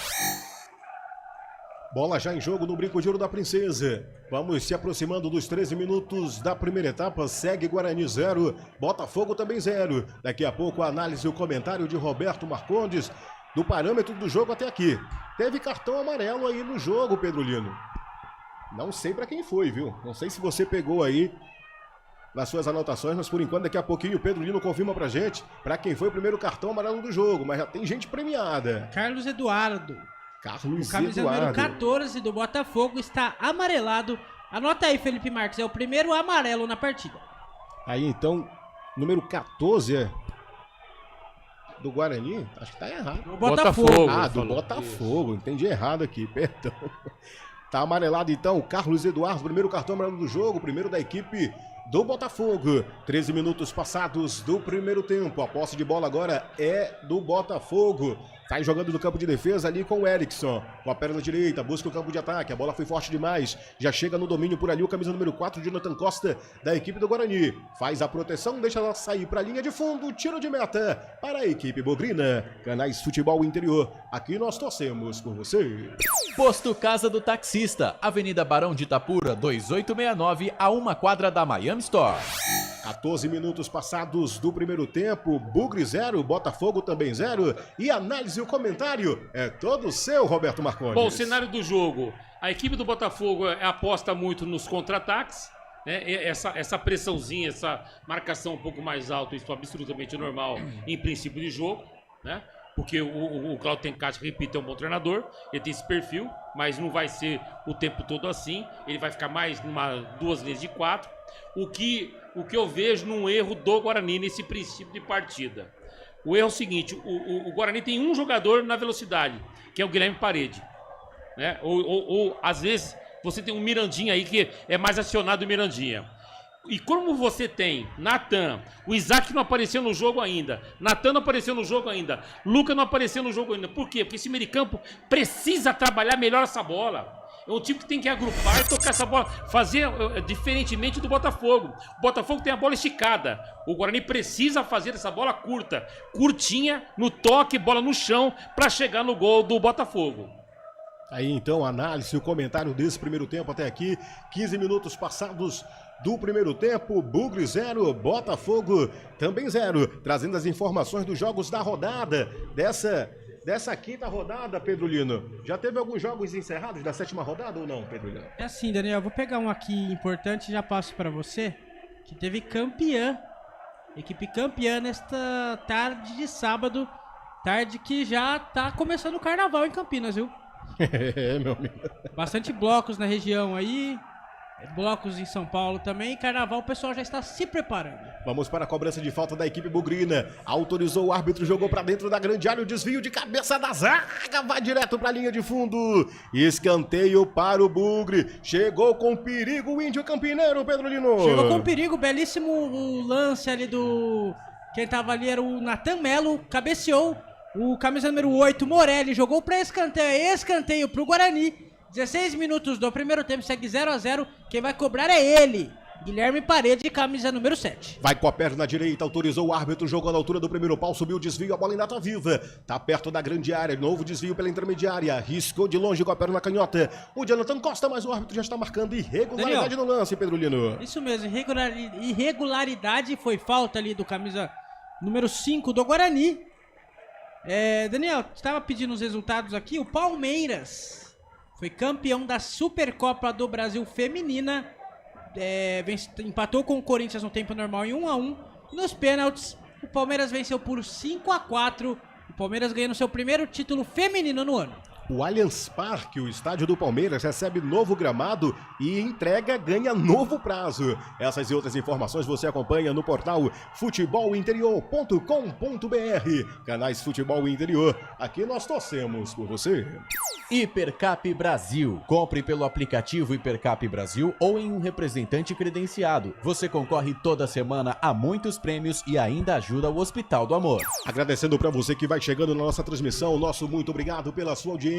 Bola já em jogo no Brinco de Ouro da Princesa. Vamos se aproximando dos 13 minutos da primeira etapa. Segue Guarani 0, Botafogo também 0. Daqui a pouco a análise e o comentário de Roberto Marcondes do parâmetro do jogo até aqui. Teve cartão amarelo aí no jogo, Pedro Lino. Não sei pra quem foi, viu? Não sei se você pegou aí nas suas anotações, mas por enquanto daqui a pouquinho o Pedro Lino confirma pra gente pra quem foi o primeiro cartão amarelo do jogo, mas já tem gente premiada. Carlos Eduardo. Carlos o camisa Eduardo. Número 14 do Botafogo está amarelado. Anota aí, Felipe Marques, é o primeiro amarelo na partida. Aí então, número 14 do Guarani? Acho que tá errado. Do Botafogo. Ah, do Botafogo. Entendi errado aqui, perdão. Tá amarelado então o Carlos Eduardo, primeiro cartão amarelo do jogo, primeiro da equipe do Botafogo. 13 minutos passados do primeiro tempo. A posse de bola agora é do Botafogo. Sai jogando no campo de defesa ali com o Erickson. Com a perna direita, busca o campo de ataque. A bola foi forte demais. Já chega no domínio por ali o camisa número 4, Jonathan Costa, da equipe do Guarani. Faz a proteção, deixa ela sair para a linha de fundo. Tiro de meta para a equipe bugrina. Canais Futebol Interior. Aqui nós torcemos por você. Posto Casa do Taxista. Avenida Barão de Itapura, 2869, a 1 quadra da Miami Store. 14 minutos passados do primeiro tempo. Bugre 0, Botafogo também 0. E análise e o comentário é todo seu, Roberto Marcondes. Bom, o cenário do jogo. A equipe do Botafogo aposta muito nos contra-ataques. Né? Essa pressãozinha, essa marcação um pouco mais alta, isso é absolutamente normal em princípio de jogo, né? Porque o Claudio Tencati, repito, é um bom treinador, ele tem esse perfil, mas não vai ser o tempo todo assim, ele vai ficar mais duas linhas de 4. O que eu vejo num erro do Guarani nesse princípio de partida. O erro é o seguinte, o Guarani tem um jogador na velocidade, que é o Guilherme Parede. Né? Ou às vezes você tem um Mirandinha aí que é mais acionado o Mirandinha. E como você tem Natan, o Isaac não apareceu no jogo ainda, Natan não apareceu no jogo ainda, Luca não apareceu no jogo ainda. Por quê? Porque esse meio de campo precisa trabalhar melhor essa bola. É um time que tem que agrupar e tocar essa bola, fazer diferentemente do Botafogo. O Botafogo tem a bola esticada, o Guarani precisa fazer essa bola curta, curtinha, no toque, bola no chão, para chegar no gol do Botafogo. Aí então, análise, o comentário desse primeiro tempo até aqui, 15 minutos passados do primeiro tempo, Bugre 0, Botafogo também 0, trazendo as informações dos jogos da rodada, dessa quinta rodada, Pedro Lino. Já teve alguns jogos encerrados da 7ª rodada ou não, Pedro Lino? É assim, Daniel, vou pegar um aqui importante e já passo para você, que teve equipe campeã nesta tarde de sábado, tarde que já tá começando o carnaval em Campinas, viu? É, meu amigo. Bastante blocos na região aí, blocos em São Paulo também. Carnaval, o pessoal já está se preparando. Vamos para a cobrança de falta da equipe bugrina. Autorizou o árbitro, jogou para dentro da grande área. O desvio de cabeça da zaga vai direto para a linha de fundo. Escanteio para o Bugre. Chegou com perigo o Índio Campineiro, Pedro Lino. Chegou com perigo, belíssimo o lance ali do... Quem tava ali era o Natan Melo, cabeceou. O camisa número 8, Morelli, jogou para escanteio para o Guarani. 16 minutos do primeiro tempo, segue 0-0. Quem vai cobrar é ele, Guilherme Parede, camisa número 7. Vai com a perna direita, autorizou o árbitro, jogou na altura do primeiro pau, subiu o desvio, a bola ainda tá viva. Tá perto da grande área, novo desvio pela intermediária, riscou de longe com a perna canhota. O Jonathan Costa, mas o árbitro já está marcando irregularidade no lance, Pedro Lino. Isso mesmo, irregularidade, foi falta ali do camisa número 5 do Guarani. Daniel, estava pedindo os resultados aqui, o Palmeiras foi campeão da Supercopa do Brasil Feminina, empatou com o Corinthians no tempo normal em 1-1. Nos pênaltis, o Palmeiras venceu por 5-4. O Palmeiras ganhando seu primeiro título feminino no ano. O Allianz Parque, o estádio do Palmeiras, recebe novo gramado e ganha novo prazo. Essas e outras informações você acompanha no portal futebolinterior.com.br. Canais Futebol Interior. Aqui nós torcemos por você. Hipercap Brasil. Compre pelo aplicativo Hipercap Brasil ou em um representante credenciado. Você concorre toda semana a muitos prêmios e ainda ajuda o Hospital do Amor. Agradecendo para você que vai chegando na nossa transmissão, nosso muito obrigado pela sua audiência.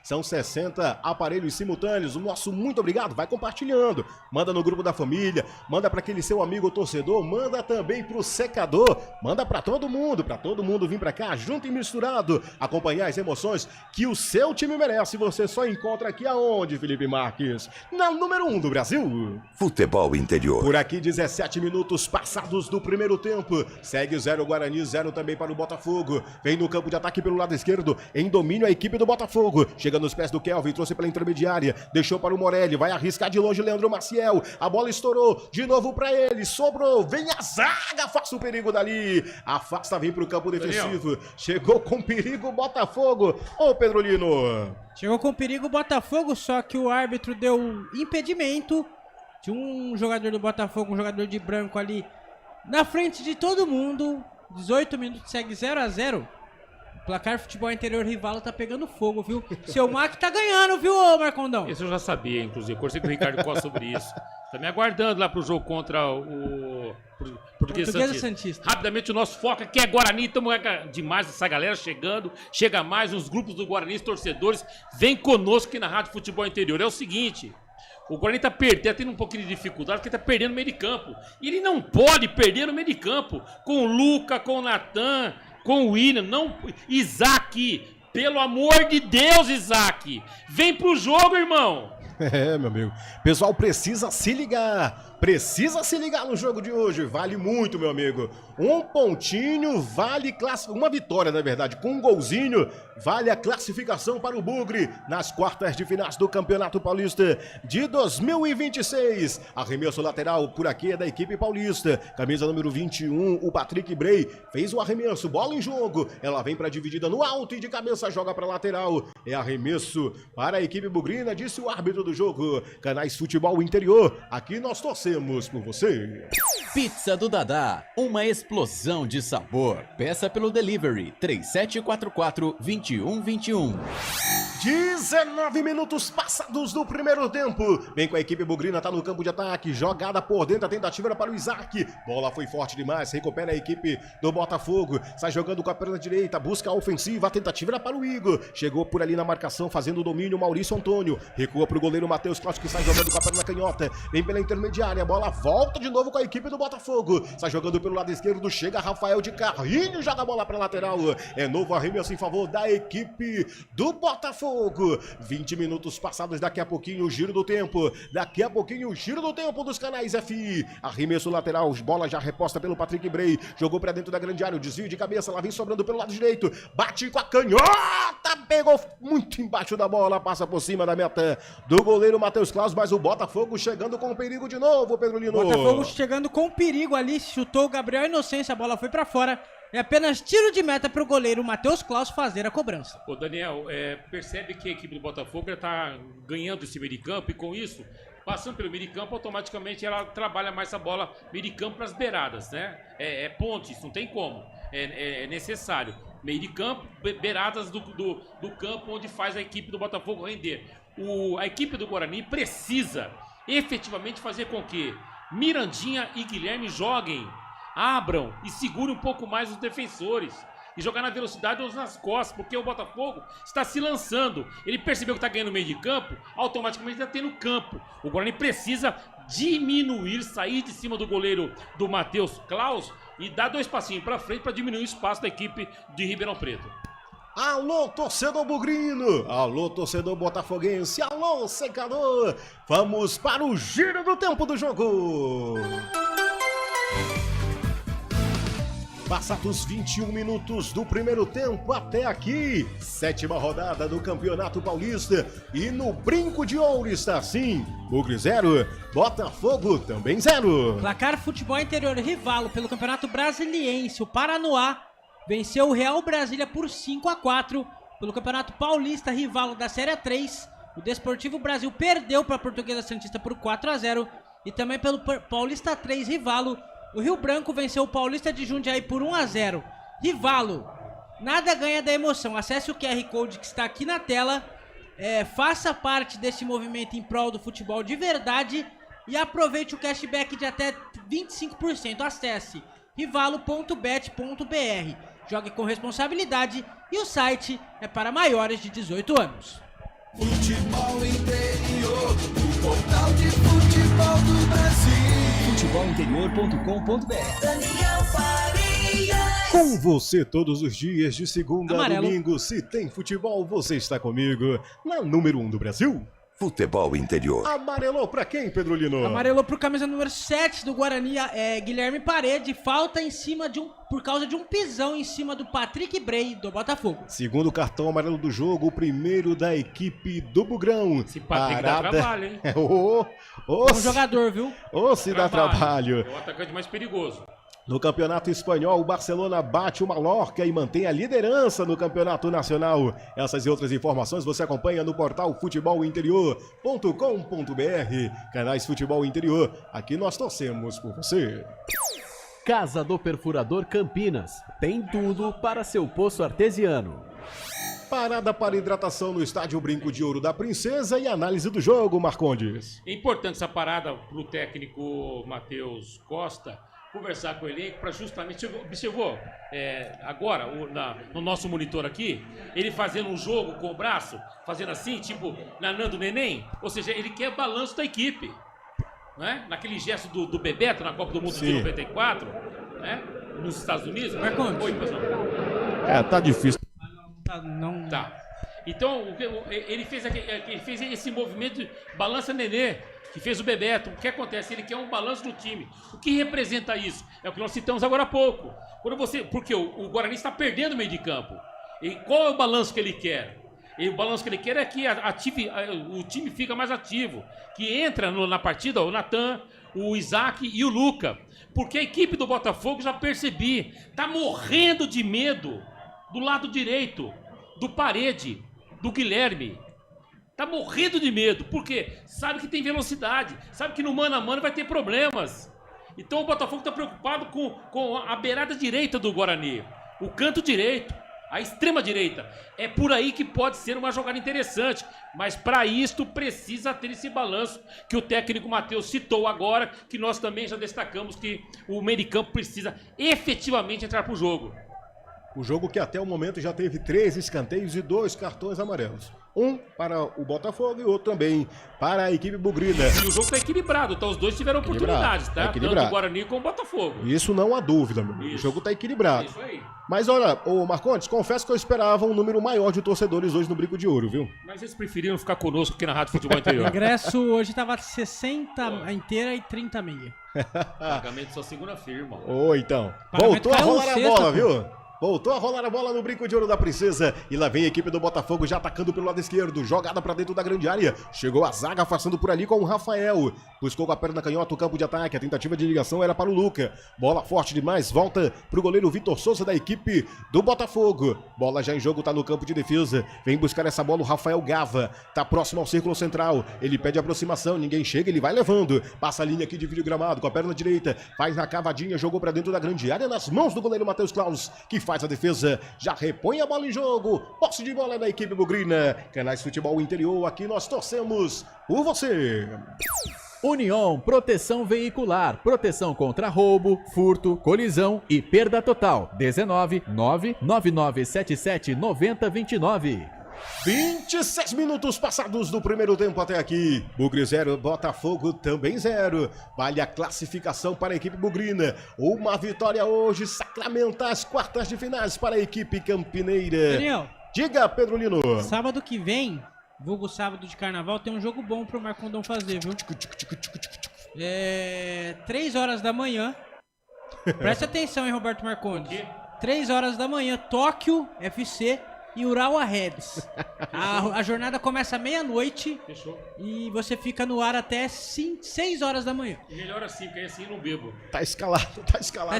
São 60 aparelhos simultâneos. O nosso muito obrigado. Vai compartilhando. Manda no grupo da família. Manda para aquele seu amigo torcedor. Manda também pro secador. Manda para todo mundo vir para cá, junto e misturado. Acompanhar as emoções que o seu time merece. Você só encontra aqui aonde, Felipe Marques? Na número 1 do Brasil. Futebol Interior. Por aqui, 17 minutos passados do primeiro tempo. Segue 0 Guarani, 0 também para o Botafogo. Vem no campo de ataque pelo lado esquerdo. Em domínio a equipe do Botafogo. Chega nos pés do Kelvin, trouxe pela intermediária, deixou para o Morelli, vai arriscar de longe o Leandro Maciel, a bola estourou, de novo para ele, sobrou, vem a zaga, afasta o perigo dali, afasta, vem para o campo defensivo, Daniel. Chegou com perigo o Botafogo, ô Pedro Lino. Chegou com perigo o Botafogo, só que o árbitro deu impedimento de um jogador do Botafogo, um jogador de branco ali, na frente de todo mundo. 18 minutos, segue 0-0. Placar Futebol Interior Rivalo tá pegando fogo, viu? Seu Mac tá ganhando, viu, ô Marcondão? Isso eu já sabia, inclusive. Conversei com o Ricardo Costa sobre isso. Tá me aguardando lá pro jogo contra o Portuguesa Santista. Rapidamente o nosso foco aqui é Guarani. Estamos demais essa galera chegando. Chega mais nos grupos do Guarani, os torcedores. Vem conosco aqui na Rádio Futebol Interior. É o seguinte... O Guarani tá tendo um pouquinho de dificuldade porque tá perdendo no meio de campo. E ele não pode perder no meio de campo. Com o Luca, com o Natan, com o William. Não... Isaac, pelo amor de Deus, Isaac. Vem pro jogo, irmão. Meu amigo. Pessoal, precisa se ligar. Precisa se ligar no jogo de hoje. Vale muito, meu amigo. Um pontinho vale uma vitória, na verdade, com um golzinho, vale a classificação para o Bugre nas quartas de finais do Campeonato Paulista de 2026. Arremesso lateral por aqui é da equipe paulista. Camisa número 21, o Patrick Bray fez o arremesso. Bola em jogo. Ela vem para dividida no alto e de cabeça joga para lateral. É arremesso para a equipe bugrina, disse o árbitro do jogo. Canais Futebol Interior. Aqui nós torcemos por você. Pizza do Dadá, uma explosão de sabor. Peça pelo delivery 3744-2121. 19 minutos passados do primeiro tempo. Vem com a equipe bugrina, tá no campo de ataque. Jogada por dentro, a tentativa era para o Isaac. Bola foi forte demais, recupera a equipe do Botafogo. Sai jogando com a perna direita, busca a ofensiva, a tentativa era para o Igor. Chegou por ali na marcação, fazendo o domínio, Maurício Antônio. Recua para o goleiro Matheus Cláudio, que sai jogando com a perna canhota. Vem pela intermediária, a bola volta de novo com a equipe do Botafogo. Sai jogando pelo lado esquerdo, chega Rafael de Carrinho, joga a bola para lateral. É novo arremesso em favor da equipe do Botafogo. 20 minutos passados, daqui a pouquinho o giro do tempo. Daqui a pouquinho o giro do tempo dos canais FI. Arremesso lateral, bola já reposta pelo Patrick Bray. Jogou pra dentro da grande área, o desvio de cabeça, lá vem sobrando pelo lado direito. Bate com a canhota, pegou muito embaixo da bola, passa por cima da meta do goleiro Matheus Claus, mas o Botafogo chegando com perigo de novo, Pedro Lino. Botafogo chegando com perigo ali, chutou o Gabriel Inocência, a bola foi pra fora. É apenas tiro de meta para o goleiro Matheus Claus fazer a cobrança. Ô Daniel, percebe que a equipe do Botafogo está ganhando esse meio de campo e com isso, passando pelo meio de campo, automaticamente ela trabalha mais essa bola meio de campo para as beiradas, né? É ponte, isso não tem como. É necessário. Meio de campo, beiradas do campo onde faz a equipe do Botafogo render. A equipe do Guarani precisa efetivamente fazer com que Mirandinha e Guilherme joguem, abram e segurem um pouco mais os defensores e jogar na velocidade ou nas costas, porque o Botafogo está se lançando. Ele percebeu que está ganhando meio de campo, automaticamente está tendo campo. O Guarani precisa diminuir, sair de cima do goleiro do Matheus Claus e dar 2 passinhos para frente para diminuir o espaço da equipe de Ribeirão Preto. Alô, torcedor bugrino! Alô, torcedor botafoguense! Alô, secador! Vamos para o giro do tempo do jogo! Passados 21 minutos do primeiro tempo até aqui, 7ª rodada do Campeonato Paulista e no brinco de ouro está assim, Bugre 0, Botafogo também 0. Placar Futebol Interior Rivalo pelo Campeonato Brasiliense, o Paranoá venceu o Real Brasília por 5-4. Pelo Campeonato Paulista Rivalo da Série 3, o Desportivo Brasil perdeu para a Portuguesa Santista por 4-0 e também pelo Paulista 3 Rivalo, o Rio Branco venceu o Paulista de Jundiaí por 1-0. Rivalo, nada ganha da emoção. Acesse o QR Code que está aqui na tela. Faça parte desse movimento em prol do futebol de verdade e aproveite o cashback de até 25%. Acesse rivalo.bet.br. Jogue com responsabilidade e o site é para maiores de 18 anos. Futebol Interior, o portal de futebol do Brasil. futebolinterior.com.br. Daniel Farias. Com você todos os dias, de segunda Amarelo. a domingo. Se tem futebol, você está comigo na número 1 do Brasil. Futebol Interior. Amarelou pra quem, Pedro Lino? Amarelou pro camisa número 7 do Guarani, Guilherme Parede. Falta em cima por causa de um pisão em cima do Patrick Bray do Botafogo. Segundo cartão amarelo do jogo, o primeiro da equipe do Bugrão. Esse Patrick dá trabalho, hein? Bom jogador, viu? Se dá trabalho. É o atacante mais perigoso. No Campeonato Espanhol, o Barcelona bate o Mallorca e mantém a liderança no Campeonato Nacional. Essas e outras informações você acompanha no portal futebolinterior.com.br. Canais Futebol Interior, aqui nós torcemos por você. Casa do Perfurador Campinas. Tem tudo para seu poço artesiano. Parada para hidratação no estádio Brinco de Ouro da Princesa e análise do jogo, Marcondes. É importante essa parada para o técnico Matheus Costa conversar com o elenco para justamente... Observou agora no nosso monitor aqui, ele fazendo um jogo com o braço, fazendo assim, tipo nanando o neném, ou seja, ele quer balanço da equipe. Né? Naquele gesto do Bebeto na Copa do Mundo de 94, né? Nos Estados Unidos. Oi, pessoal. Tá difícil. Não. Tá. Então, ele fez esse movimento de balança nenê, que fez o Bebeto. O que acontece? Ele quer um balanço do time. O que representa isso? É o que nós citamos agora há pouco. Porque o Guarani está perdendo o meio de campo. E qual é o balanço que ele quer? E o balanço que ele quer é que o time fica mais ativo. Que entra na partida o Natan, o Isaac e o Luca. Porque a equipe do Botafogo, já percebi, tá morrendo de medo do lado direito, do Parede, do Guilherme. Tá morrendo de medo, porque sabe que tem velocidade, sabe que no mano a mano vai ter problemas. Então o Botafogo tá preocupado com a beirada direita do Guarani, o canto direito, a extrema direita. É por aí que pode ser uma jogada interessante, mas para isto precisa ter esse balanço que o técnico Matheus citou agora, que nós também já destacamos que o meio de campo precisa efetivamente entrar pro jogo. O jogo que até o momento já teve 3 escanteios e 2 cartões amarelos. Um para o Botafogo e outro também para a equipe bugrina. E o jogo está equilibrado, então os dois tiveram oportunidades, tá? Tanto o Guarani como o Botafogo. Isso não há dúvida, meu amigo. O jogo está equilibrado. Isso aí. Mas olha, ô Marcondes, confesso que eu esperava um número maior de torcedores hoje no Brinco de Ouro, viu? Mas eles preferiram ficar conosco aqui na Rádio Futebol Interior. O ingresso hoje estava 60 inteira e 30 meia. Pagamento só segunda-feira, irmão. Então. Voltou a rolar a bola, viu? Voltou a rolar a bola no Brinco de Ouro da Princesa. E lá vem a equipe do Botafogo já atacando pelo lado esquerdo. Jogada pra dentro da grande área. Chegou a zaga afastando por ali com o Rafael. Buscou com a perna canhota o campo de ataque. A tentativa de ligação era para o Luca. Bola forte demais. Volta pro goleiro Vitor Souza da equipe do Botafogo. Bola já em jogo, tá no campo de defesa. Vem buscar essa bola o Rafael Gava. Tá próximo ao círculo central. Ele pede aproximação. Ninguém chega, ele vai levando. Passa a linha aqui de vídeo gramado com a perna direita. Faz na cavadinha. Jogou pra dentro da grande área nas mãos do goleiro Matheus Claus, que faz a defesa, já repõe a bola em jogo, posse de bola da equipe bugrina. Canais Futebol Interior, aqui nós torcemos por você. União Proteção Veicular, proteção contra roubo, furto, colisão e perda total. 19 99977 9029. 26 minutos passados do primeiro tempo até aqui. Bugre 0, Botafogo também 0. Vale a classificação para a equipe bugrina. Uma vitória hoje sacramenta as quartas de finais para a equipe campineira. Daniel. Diga, Pedro Lino. Sábado que vem, vulgo sábado de carnaval, tem um jogo bom pro Marcondão fazer, viu? 3 horas da manhã. Presta atenção, hein, Roberto Marcondes. 3 horas da manhã, Tóquio FC e Urawa Reds. A jornada começa à meia-noite. Fechou. E você fica no ar até 6 horas da manhã. E melhor assim, porque aí assim eu não bebo. Tá escalado.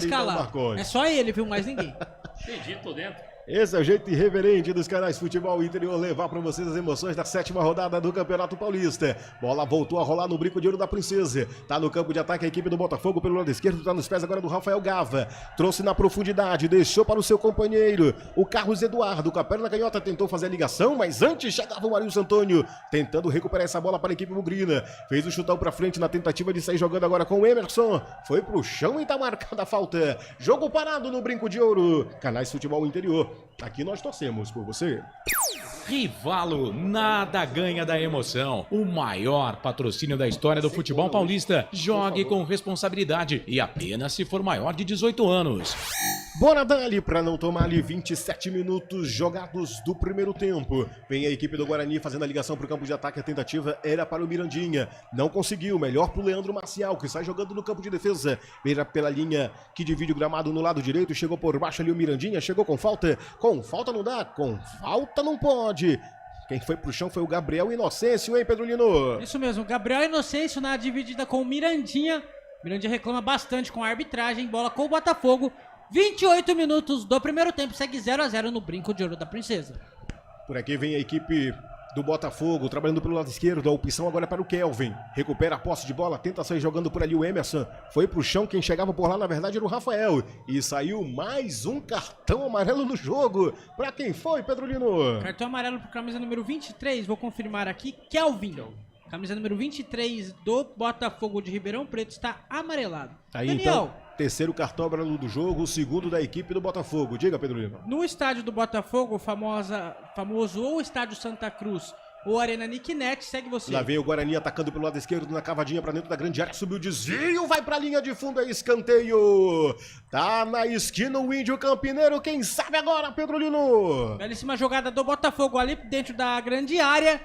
Então, Marcondes. É só ele, viu? Mais ninguém. Entendi, tô dentro. Esse é o jeito irreverente dos canais Futebol Interior levar para vocês as emoções da 7ª rodada do Campeonato Paulista. Bola voltou a rolar no Brinco de Ouro da Princesa. Tá no campo de ataque a equipe do Botafogo pelo lado esquerdo, tá nos pés agora do Rafael Gava. Trouxe na profundidade, deixou para o seu companheiro, o Carlos Eduardo, com a perna canhota, tentou fazer a ligação, mas antes chegava o Marilson Antônio, tentando recuperar essa bola para a equipe bugrina. Fez o chutão para frente na tentativa de sair jogando agora com o Emerson. Foi pro chão e tá marcada a falta. Jogo parado no Brinco de Ouro. Canais Futebol Interior. Aqui nós torcemos por você. Rivalo, nada ganha da emoção. O maior patrocínio da história do futebol paulista. Jogue com responsabilidade e apenas se for maior de 18 anos. Bora dali para não tomar ali 27 minutos jogados do primeiro tempo. Vem a equipe do Guarani fazendo a ligação para o campo de ataque. A tentativa era para o Mirandinha. Não conseguiu. Melhor para o Leandro Marcial, que sai jogando no campo de defesa. Veio pela linha que divide o gramado no lado direito. Chegou por baixo ali o Mirandinha. Chegou com falta. Com falta não dá. Com falta não pode. Quem foi pro chão foi o Gabriel Inocêncio, hein, Pedro Lino? Isso mesmo. Gabriel Inocêncio na dividida com o Mirandinha. Mirandinha reclama bastante com a arbitragem. Bola com o Botafogo. 28 minutos do primeiro tempo, segue 0-0 no Brinco de Ouro da Princesa. Por aqui vem a equipe do Botafogo, trabalhando pelo lado esquerdo, a opção agora é para o Kelvin, recupera a posse de bola, tenta sair jogando por ali o Emerson, foi pro chão, quem chegava por lá na verdade era o Rafael, e saiu mais um cartão amarelo no jogo, para quem foi, Pedro Lino? Cartão amarelo pro camisa número 23, vou confirmar aqui, Kelvin. Camisa número 23 do Botafogo de Ribeirão Preto está amarelado. Aí Daniel, então, terceiro cartão amarelo do jogo, o segundo da equipe do Botafogo. Diga, Pedro Lino. no estádio do Botafogo, famoso ou estádio Santa Cruz ou Arena Nicknet, segue você. Lá vem o Guarani atacando pelo lado esquerdo, na cavadinha pra dentro da grande área, subiu o desvio, vai pra linha de fundo, é escanteio. Tá na esquina o Índio Campineiro, quem sabe agora, Pedro Lino? Belíssima jogada do Botafogo ali dentro da grande área.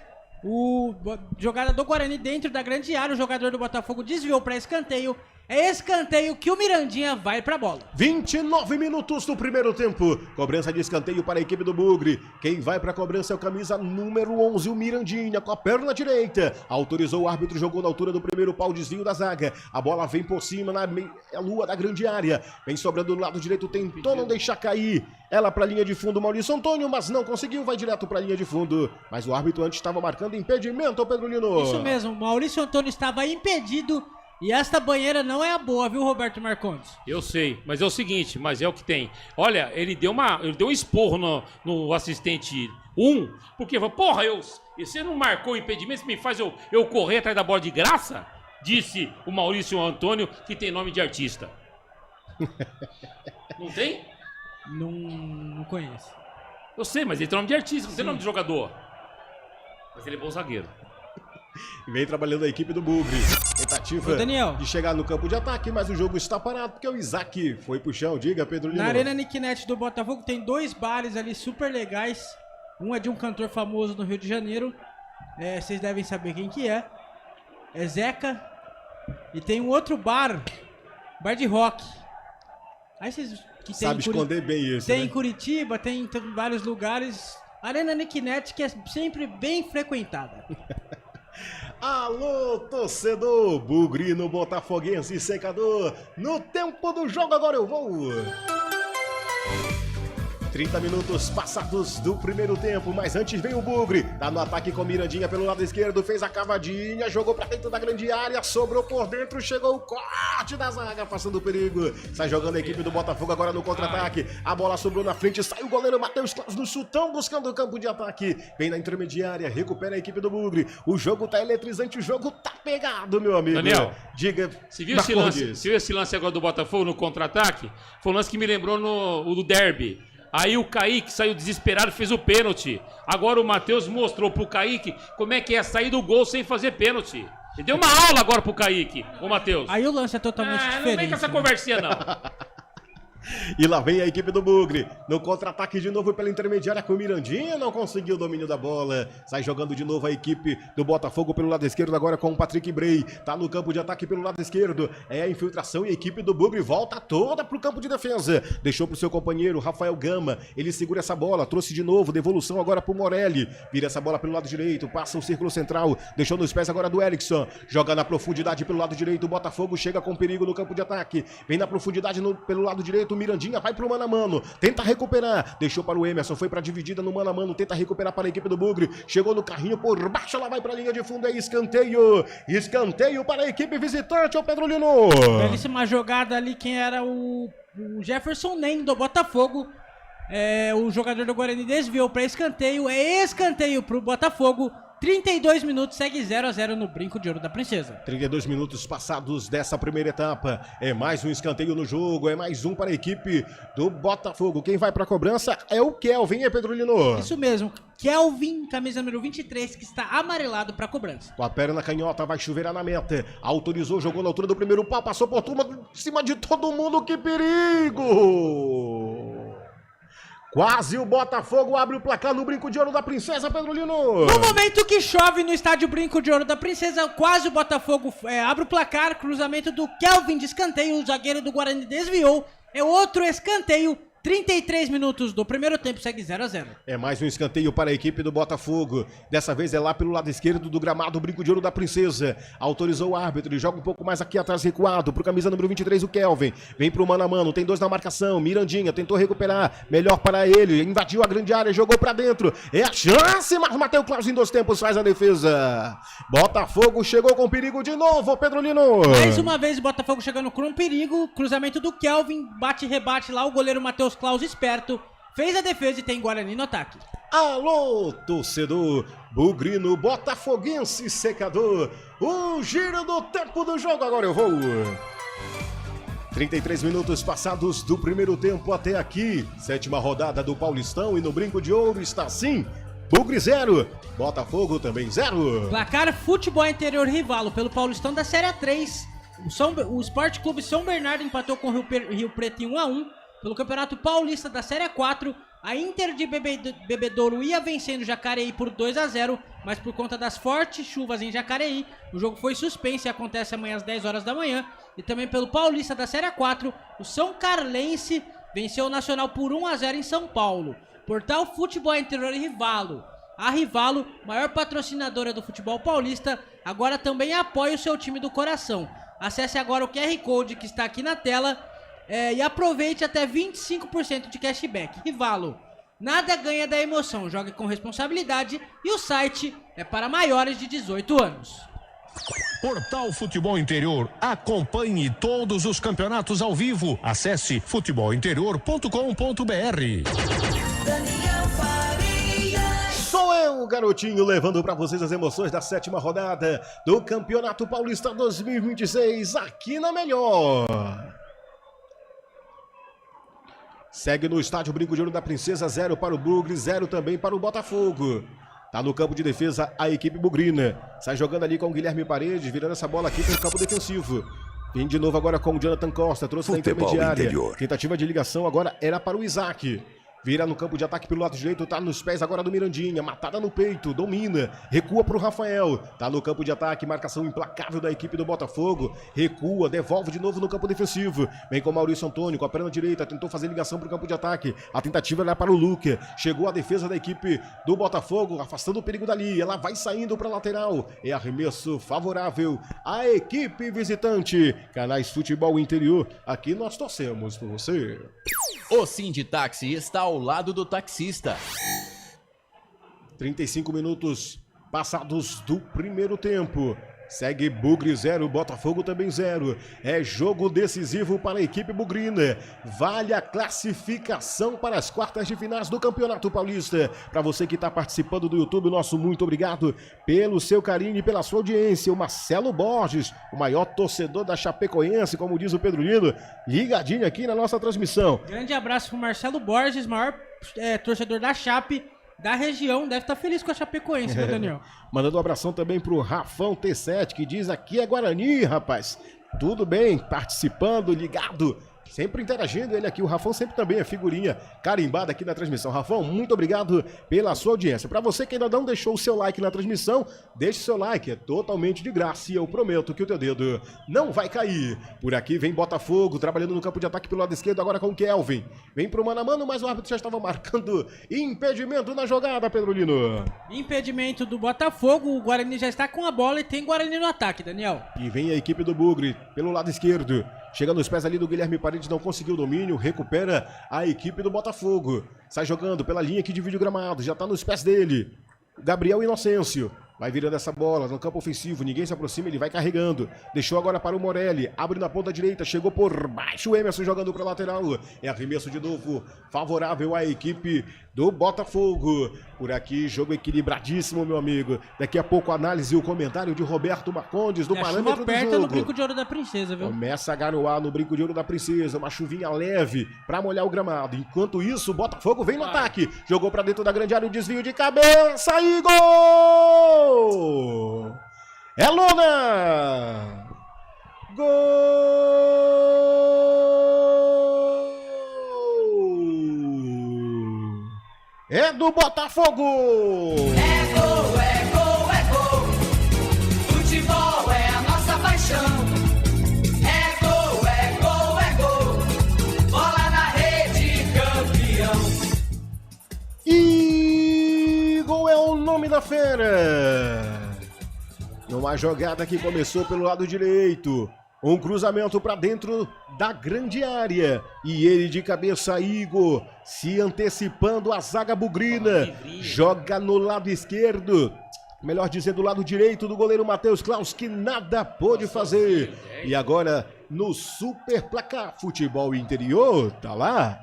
Jogada do Guarani dentro da grande área, o jogador do Botafogo desviou para escanteio. É escanteio que o Mirandinha vai pra bola. 29 minutos do primeiro tempo. Cobrança de escanteio para a equipe do Bugre. Quem vai para a cobrança é o camisa número 11, o Mirandinha, com a perna direita. Autorizou o árbitro, jogou na altura do primeiro pau, desvio da zaga. A bola vem por cima na lua da grande área. Vem sobrando do lado direito, tentou não deixar cair. Ela para a linha de fundo, Maurício Antônio, mas não conseguiu, vai direto para a linha de fundo. Mas o árbitro antes estava marcando impedimento, Pedro Lino. Isso mesmo, Maurício Antônio estava impedido. E esta banheira não é a boa, viu, Roberto Marcondes? Eu sei, mas é o seguinte, mas é o que tem. Olha, ele deu um esporro no assistente 1, porque falou, porra, você não marcou o impedimento, você me faz eu correr atrás da bola de graça? Disse o Maurício Antônio, que tem nome de artista. Não tem? Não conheço. Eu sei, mas ele tem nome de artista, não tem nome de jogador. Mas ele é bom zagueiro. Vem trabalhando a equipe do Bugre. Tentativa de chegar no campo de ataque, mas o jogo está parado porque o Isaac foi pro chão. Diga, Pedro Lino. Na Arena Nicknet do Botafogo tem 2 bares ali super legais. Um é de um cantor famoso no Rio de Janeiro. Vocês devem saber quem que é. É Zeca. E tem um outro bar de rock. Aí vocês que sabe esconder bem isso, tem né? Em Curitiba, tem em vários lugares. Arena Nicknet que é sempre bem frequentada. Alô, torcedor bugrino, botafoguense e secador. No tempo do jogo agora eu vou. 30 minutos passados do primeiro tempo, mas antes vem o Bugre, tá no ataque com Mirandinha pelo lado esquerdo, fez a cavadinha, jogou pra dentro da grande área, sobrou por dentro, chegou o corte da zaga, passando o perigo, sai jogando a equipe do Botafogo agora no contra-ataque, a bola sobrou na frente, sai o goleiro Matheus Claus no chutão, buscando o campo de ataque, vem na intermediária, recupera a equipe do Bugre, o jogo tá eletrizante, o jogo tá pegado, meu amigo. Daniel, diga, você viu esse lance agora do Botafogo no contra-ataque? Foi um lance que me lembrou no derby. Aí o Kaique saiu desesperado e fez o pênalti. Agora o Matheus mostrou pro Kaique como é que é sair do gol sem fazer pênalti. Ele deu uma aula agora pro Kaique, o Matheus. Aí o lance é totalmente diferente. Não vem com essa conversinha, não. E lá vem a equipe do Bugre, no contra-ataque de novo pela intermediária com o Mirandinha, não conseguiu o domínio da bola, sai jogando de novo a equipe do Botafogo pelo lado esquerdo agora com o Patrick Bray, tá no campo de ataque pelo lado esquerdo, é a infiltração e a equipe do Bugre volta toda pro campo de defesa, deixou pro seu companheiro Rafael Gama, ele segura essa bola, trouxe de novo, devolução agora pro Morelli, vira essa bola pelo lado direito, passa o círculo central, deixou nos pés agora do Erickson, joga na profundidade pelo lado direito, o Botafogo chega com perigo no campo de ataque, vem na profundidade pelo lado direito, o Mirandinha vai pro mano a mano, tenta recuperar, deixou para o Emerson, foi pra dividida no mano a mano, tenta recuperar para a equipe do Bugre, chegou no carrinho por baixo, ela vai pra linha de fundo, é escanteio para a equipe visitante, o Pedro Lino. Belíssima jogada ali, quem era o Jefferson Nem do Botafogo, o jogador do Guarani desviou para escanteio, é escanteio pro Botafogo. 32 minutos, segue 0-0 no Brinco de Ouro da Princesa. 32 minutos passados dessa primeira etapa. É mais um escanteio no jogo, é mais um para a equipe do Botafogo. Quem vai para a cobrança é o Kelvin, Pedro Lino? Isso mesmo, Kelvin, camisa número 23, que está amarelado para a cobrança. Com a perna canhota, vai chuveirar na meta. Autorizou, jogou na altura do primeiro pau, passou por turma, em cima de todo mundo, que perigo! Quase o Botafogo abre o placar no Brinco de Ouro da Princesa, Pedro Lino. No momento que chove no estádio Brinco de Ouro da Princesa, quase o Botafogo abre o placar. Cruzamento do Kelvin de escanteio, o zagueiro do Guarani desviou. É outro escanteio 33 minutos do primeiro tempo, segue 0-0. É mais um escanteio para a equipe do Botafogo. Dessa vez é lá pelo lado esquerdo do gramado, o Brinco de Ouro da Princesa. Autorizou o árbitro, ele joga um pouco mais aqui atrás, recuado, pro camisa número 23, o Kelvin. Vem pro mano a mano, tem 2 na marcação. Mirandinha tentou recuperar, melhor para ele. Invadiu a grande área, jogou para dentro. É a chance, mas Matheus Claus em 2 tempos faz a defesa. Botafogo chegou com perigo de novo, Pedro Lino. Mais uma vez o Botafogo chegando com um perigo. Cruzamento do Kelvin, bate e rebate lá, o goleiro Matheus Claus esperto, fez a defesa e tem Guarani no ataque. Alô, torcedor bugrino, botafoguense, secador. O giro do tempo do jogo, agora eu vou. 33 minutos passados do primeiro tempo até aqui. 7ª rodada do Paulistão e no Brinco de Ouro está assim. Bugre 0, Botafogo também 0. Placar Futebol Interior Rivalo pelo Paulistão da Série 3. O Sport Clube São Bernardo empatou com o Rio Preto em 1-1. Pelo Campeonato Paulista da Série 4, a Inter de Bebedouro ia vencendo Jacareí por 2-0, mas por conta das fortes chuvas em Jacareí, o jogo foi suspenso e acontece amanhã às 10 horas da manhã. E também pelo Paulista da Série 4, o São Carlense venceu o Nacional por 1-0 em São Paulo. Portal Futebol Interior Rivalo. A Rivalo, maior patrocinadora do futebol paulista, agora também apoia o seu time do coração. Acesse agora o QR Code que está aqui na tela. E aproveite até 25% de cashback. Rivalo, nada ganha da emoção, jogue com responsabilidade e o site é para maiores de 18 anos. Portal Futebol Interior, acompanhe todos os campeonatos ao vivo. Acesse futebolinterior.com.br. Sou eu, garotinho, levando para vocês as emoções da 7ª rodada do Campeonato Paulista 2026 aqui na Melhor. Segue no estádio Brinco de Ouro da Princesa, 0 para o Bugre, 0 também para o Botafogo. Tá no campo de defesa a equipe bugrina. Sai jogando ali com o Guilherme Paredes, virando essa bola aqui para o campo defensivo. Vem de novo agora com o Jonathan Costa, trouxe na intermediária. Tentativa de ligação agora era para o Isaac. Vira no campo de ataque pelo lado direito, tá nos pés agora do Mirandinha, matada no peito, domina, recua pro Rafael, tá no campo de ataque, marcação implacável da equipe do Botafogo, recua, devolve de novo no campo defensivo, vem com o Maurício Antônio, com a perna direita, tentou fazer ligação pro campo de ataque, a tentativa era para o Luca, chegou a defesa da equipe do Botafogo, afastando o perigo dali, ela vai saindo pra lateral, é arremesso favorável à equipe visitante. Canais Futebol Interior, aqui nós torcemos por você. O Sinditáxi está ao lado do taxista. 35 minutos passados do primeiro tempo. Segue Bugre 0, Botafogo também 0. É jogo decisivo para a equipe bugrina. Vale a classificação para as quartas de finais do Campeonato Paulista. Para você que está participando do YouTube, nosso muito obrigado pelo seu carinho e pela sua audiência. O Marcelo Borges, o maior torcedor da Chapecoense, como diz o Pedro Lino, ligadinho aqui na nossa transmissão. Grande abraço para o Marcelo Borges, maior torcedor da Chape. Da região, deve estar feliz com a Chapecoense, né, Daniel? Mandando um abração também pro Rafão T7, que diz aqui é Guarani, rapaz. Tudo bem, participando, ligado, sempre interagindo. Ele aqui, o Rafão, sempre também é figurinha carimbada aqui na transmissão. Rafão, muito obrigado pela sua audiência. Para você que ainda não deixou o seu like na transmissão, deixe seu like, é totalmente de graça e eu prometo que o teu dedo não vai cair. Por aqui vem Botafogo, trabalhando no campo de ataque pelo lado esquerdo, agora com o Kelvin. Vem pro mano a mano, mas o árbitro já estava marcando impedimento na jogada, Pedro Lino. Impedimento do Botafogo, o Guarani já está com a bola e tem Guarani no ataque, Daniel. E vem a equipe do Bugre pelo lado esquerdo. Chega nos pés ali do Guilherme Paredes, não conseguiu o domínio, recupera a equipe do Botafogo. Sai jogando pela linha que divide o gramado, já tá nos pés dele. Gabriel Inocêncio. Vai virando essa bola no campo ofensivo, ninguém se aproxima, ele vai carregando. Deixou agora para o Morelli, abre na ponta direita, chegou por baixo, o Emerson jogando para a lateral. É arremesso de novo, favorável à equipe do Botafogo. Por aqui, jogo equilibradíssimo, meu amigo. Daqui a pouco, análise e o comentário de Roberto Marcondes do parâmetro do jogo. No Brinco de Ouro da Princesa, viu? Começa a garoar no Brinco de Ouro da Princesa, uma chuvinha leve para molhar o gramado. Enquanto isso, o Botafogo vem no ataque. Jogou para dentro da grande área, o desvio de cabeça e gol! É Lona! Gol! É do Botafogo! É gol, é gol, é gol. Futebol é a nossa paixão. É gol, é gol, é gol. Bola na rede, campeão. Nome da fera. Numa jogada que começou pelo lado direito. Um cruzamento para dentro da grande área. E ele de cabeça, Igor, se antecipando a zaga bugrina. Joga no lado esquerdo. Melhor dizendo, do lado direito do goleiro Matheus Klaus, que nada pôde fazer. E agora, no super placar futebol interior, tá lá.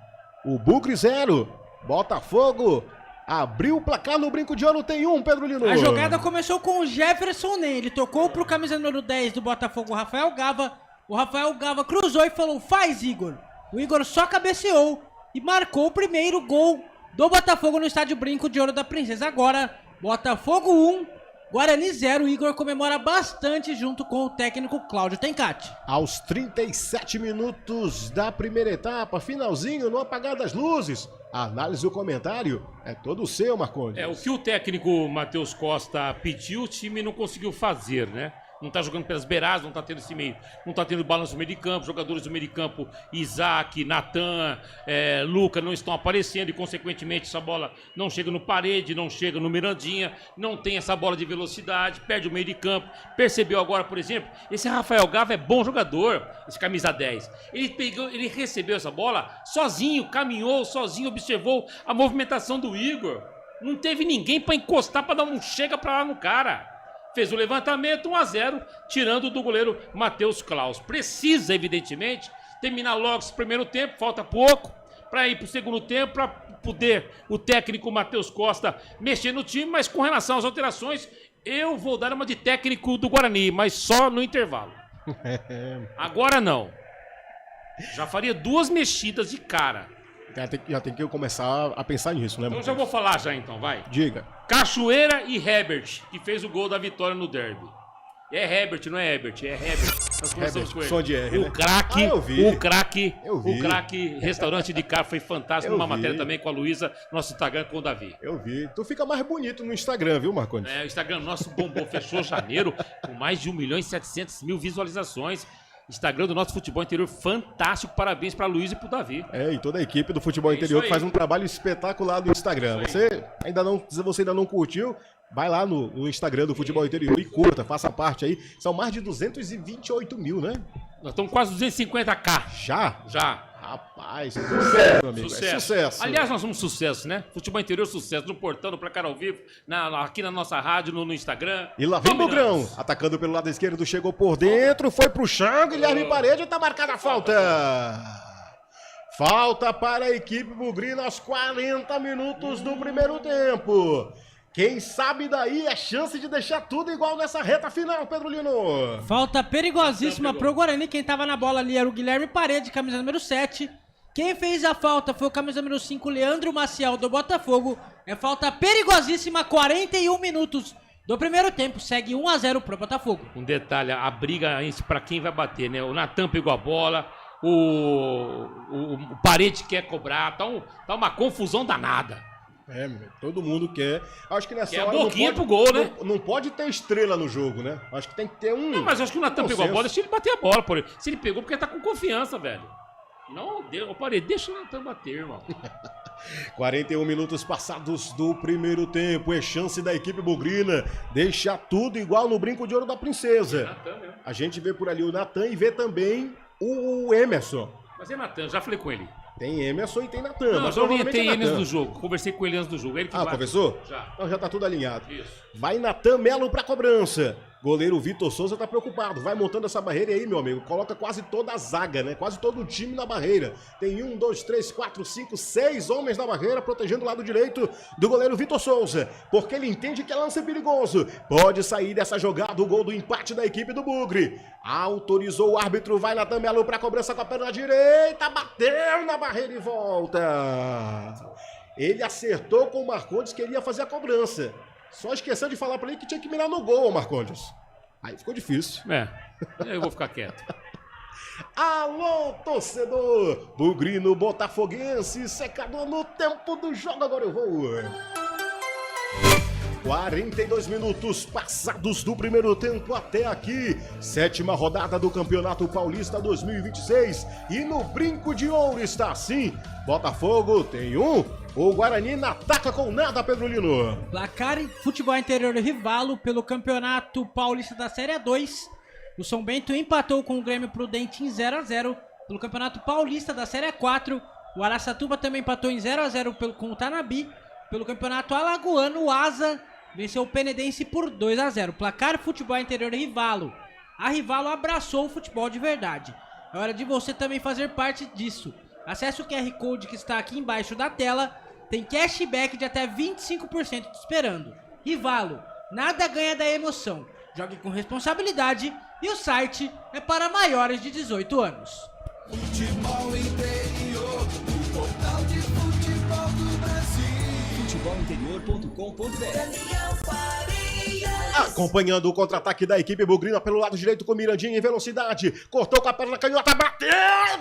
O Bugre 0. Botafogo abriu o placar no Brinco de Ouro, tem um, Pedro Lino. A jogada começou com o Jefferson Ney. Ele tocou pro camisa número 10 do Botafogo, o Rafael Gava. O Rafael Gava cruzou e falou, faz, Igor. O Igor só cabeceou e marcou o primeiro gol do Botafogo no estádio Brinco de Ouro da Princesa. Agora, Botafogo 1, Guarani 0. O Igor comemora bastante junto com o técnico Cláudio Tencati. Aos 37 minutos da primeira etapa, finalzinho, no apagar das luzes. A análise e o comentário é todo seu, Marcondes. O que o técnico Matheus Costa pediu, o time não conseguiu fazer, né? Não tá jogando pelas beiradas, não tá tendo esse meio, não tá tendo balanço no meio de campo, jogadores do meio de campo, Isaac, Natan, Luca não estão aparecendo e consequentemente essa bola não chega no Parede, não chega no Mirandinha, não tem essa bola de velocidade, perde o meio de campo. Percebeu agora, por exemplo, esse Rafael Gava é bom jogador, esse camisa 10. Ele recebeu essa bola sozinho, caminhou sozinho, observou a movimentação do Igor. Não teve ninguém pra encostar, pra dar um chega pra lá no cara. Fez o levantamento 1-0, tirando do goleiro Matheus Klaus. Precisa, evidentemente, terminar logo esse primeiro tempo, falta pouco, para ir para o segundo tempo, para poder o técnico Matheus Costa mexer no time, mas com relação às alterações, eu vou dar uma de técnico do Guarani, mas só no intervalo. Agora não. Já faria 2 mexidas de cara. Já tem que começar a pensar nisso, né? Então já vou falar já então, vai. Diga. Cachoeira e Herbert, que fez o gol da vitória no derby. É Herbert, não é Herbert, é Herbert. Nós começamos com ele. Som de R, o né? craque, Eu vi. o craque restaurante de carro foi fantástico, numa matéria também com a Luísa, nosso Instagram com o Davi. Eu vi. Tu fica mais bonito no Instagram, viu, Marcondes? O Instagram nosso bombou, fechou janeiro com mais de 1.700.000 visualizações. Instagram do nosso futebol interior fantástico, parabéns pra Luiz e pro Davi. E toda a equipe do futebol interior que faz um trabalho espetacular no Instagram. Se você ainda não curtiu, vai lá no Instagram do futebol interior e curta, faça parte aí. São mais de 228 mil, né? Nós estamos quase 250k. Já. Rapaz, sucesso, meu amigo. Sucesso. É sucesso. Aliás, nós somos sucesso, né? Futebol interior, sucesso. No portão, no placar ao vivo, aqui na nossa rádio, no Instagram. E lá vem o Bugrão, atacando pelo lado esquerdo, chegou por dentro, foi pro chão, Guilherme Parede, tá marcada a falta. Falta para a equipe bugrina aos 40 minutos do primeiro tempo. Quem sabe daí é chance de deixar tudo igual nessa reta final, Pedro Lino. Falta perigosíssima pro Guarani. Quem tava na bola ali era o Guilherme Parede, camisa número 7. Quem fez a falta foi o camisa número 5, Leandro Maciel, do Botafogo. É falta perigosíssima, 41 minutos do primeiro tempo. Segue 1-0 pro Botafogo. Um detalhe, a briga pra quem vai bater, né? O Natan pegou a bola, o Parede quer cobrar, tá uma confusão danada. Todo mundo quer. Acho que nessa hora boquinha pro gol, né? Não pode ter estrela no jogo, né? Acho que tem que ter um. Não, mas acho que o Natan pegou a bola, deixa ele bater a bola, por exemplo. Se ele pegou, porque ele tá com confiança, velho. Não, Parede, deixa o Natan bater, irmão. 41 minutos passados do primeiro tempo. É chance da equipe bugrina deixar tudo igual no Brinco de Ouro da Princesa. A gente vê por ali o Natan e vê também o Emerson. Mas é Natan, já falei com ele. Tem Emerson e tem Natan. Não, mas eu orientei ele antes do jogo. Conversei com ele antes do jogo. Ele que conversou? Já. Então já tá tudo alinhado. Isso. Vai Natan Melo pra cobrança. Goleiro Vitor Souza tá preocupado. Vai montando essa barreira aí, meu amigo. Coloca quase toda a zaga, né? Quase todo o time na barreira. Tem 1, 2, 3, 4, 5, 6 homens na barreira, protegendo o lado direito do goleiro Vitor Souza. Porque ele entende que é lance perigoso. Pode sair dessa jogada o gol do empate da equipe do Bugre. Autorizou o árbitro. Vai Natan Melo pra cobrança com a perna direita. Bateu na barreira e volta. Ele acertou com o Marcondes que ele ia fazer a cobrança. Só esqueceu de falar pra ele que tinha que mirar no gol, Marcondes. Aí ficou difícil. Eu vou ficar quieto. Alô, torcedor! Bugrino Botafoguense, secador no tempo do jogo, agora eu vou. 42 minutos passados do primeiro tempo até aqui. 7ª rodada do Campeonato Paulista 2026. E no Brinco de Ouro está assim. Botafogo tem um. O Guarani não ataca com nada, Pedro Lino. Placar em Futebol Interior Rivalo pelo Campeonato Paulista da Série 2. O São Bento empatou com o Grêmio Prudente em 0-0. Pelo Campeonato Paulista da Série 4. O Araçatuba também empatou em 0-0 com o Tanabi. Pelo Campeonato Alagoano, o Asa venceu o Penedense por 2-0. Placar Futebol Interior Rivalo. A Rivalo abraçou o futebol de verdade. É hora de você também fazer parte disso. Acesse o QR Code que está aqui embaixo da tela. Tem cashback de até 25% te esperando. Rivalo, nada ganha da emoção. Jogue com responsabilidade e o site é para maiores de 18 anos. Futebol Interior, o portal de futebol do Brasil. Futebolinterior.com.br. Acompanhando o contra-ataque da equipe bugrina pelo lado direito com Mirandinha em velocidade. Cortou com a perna canhota, bateu,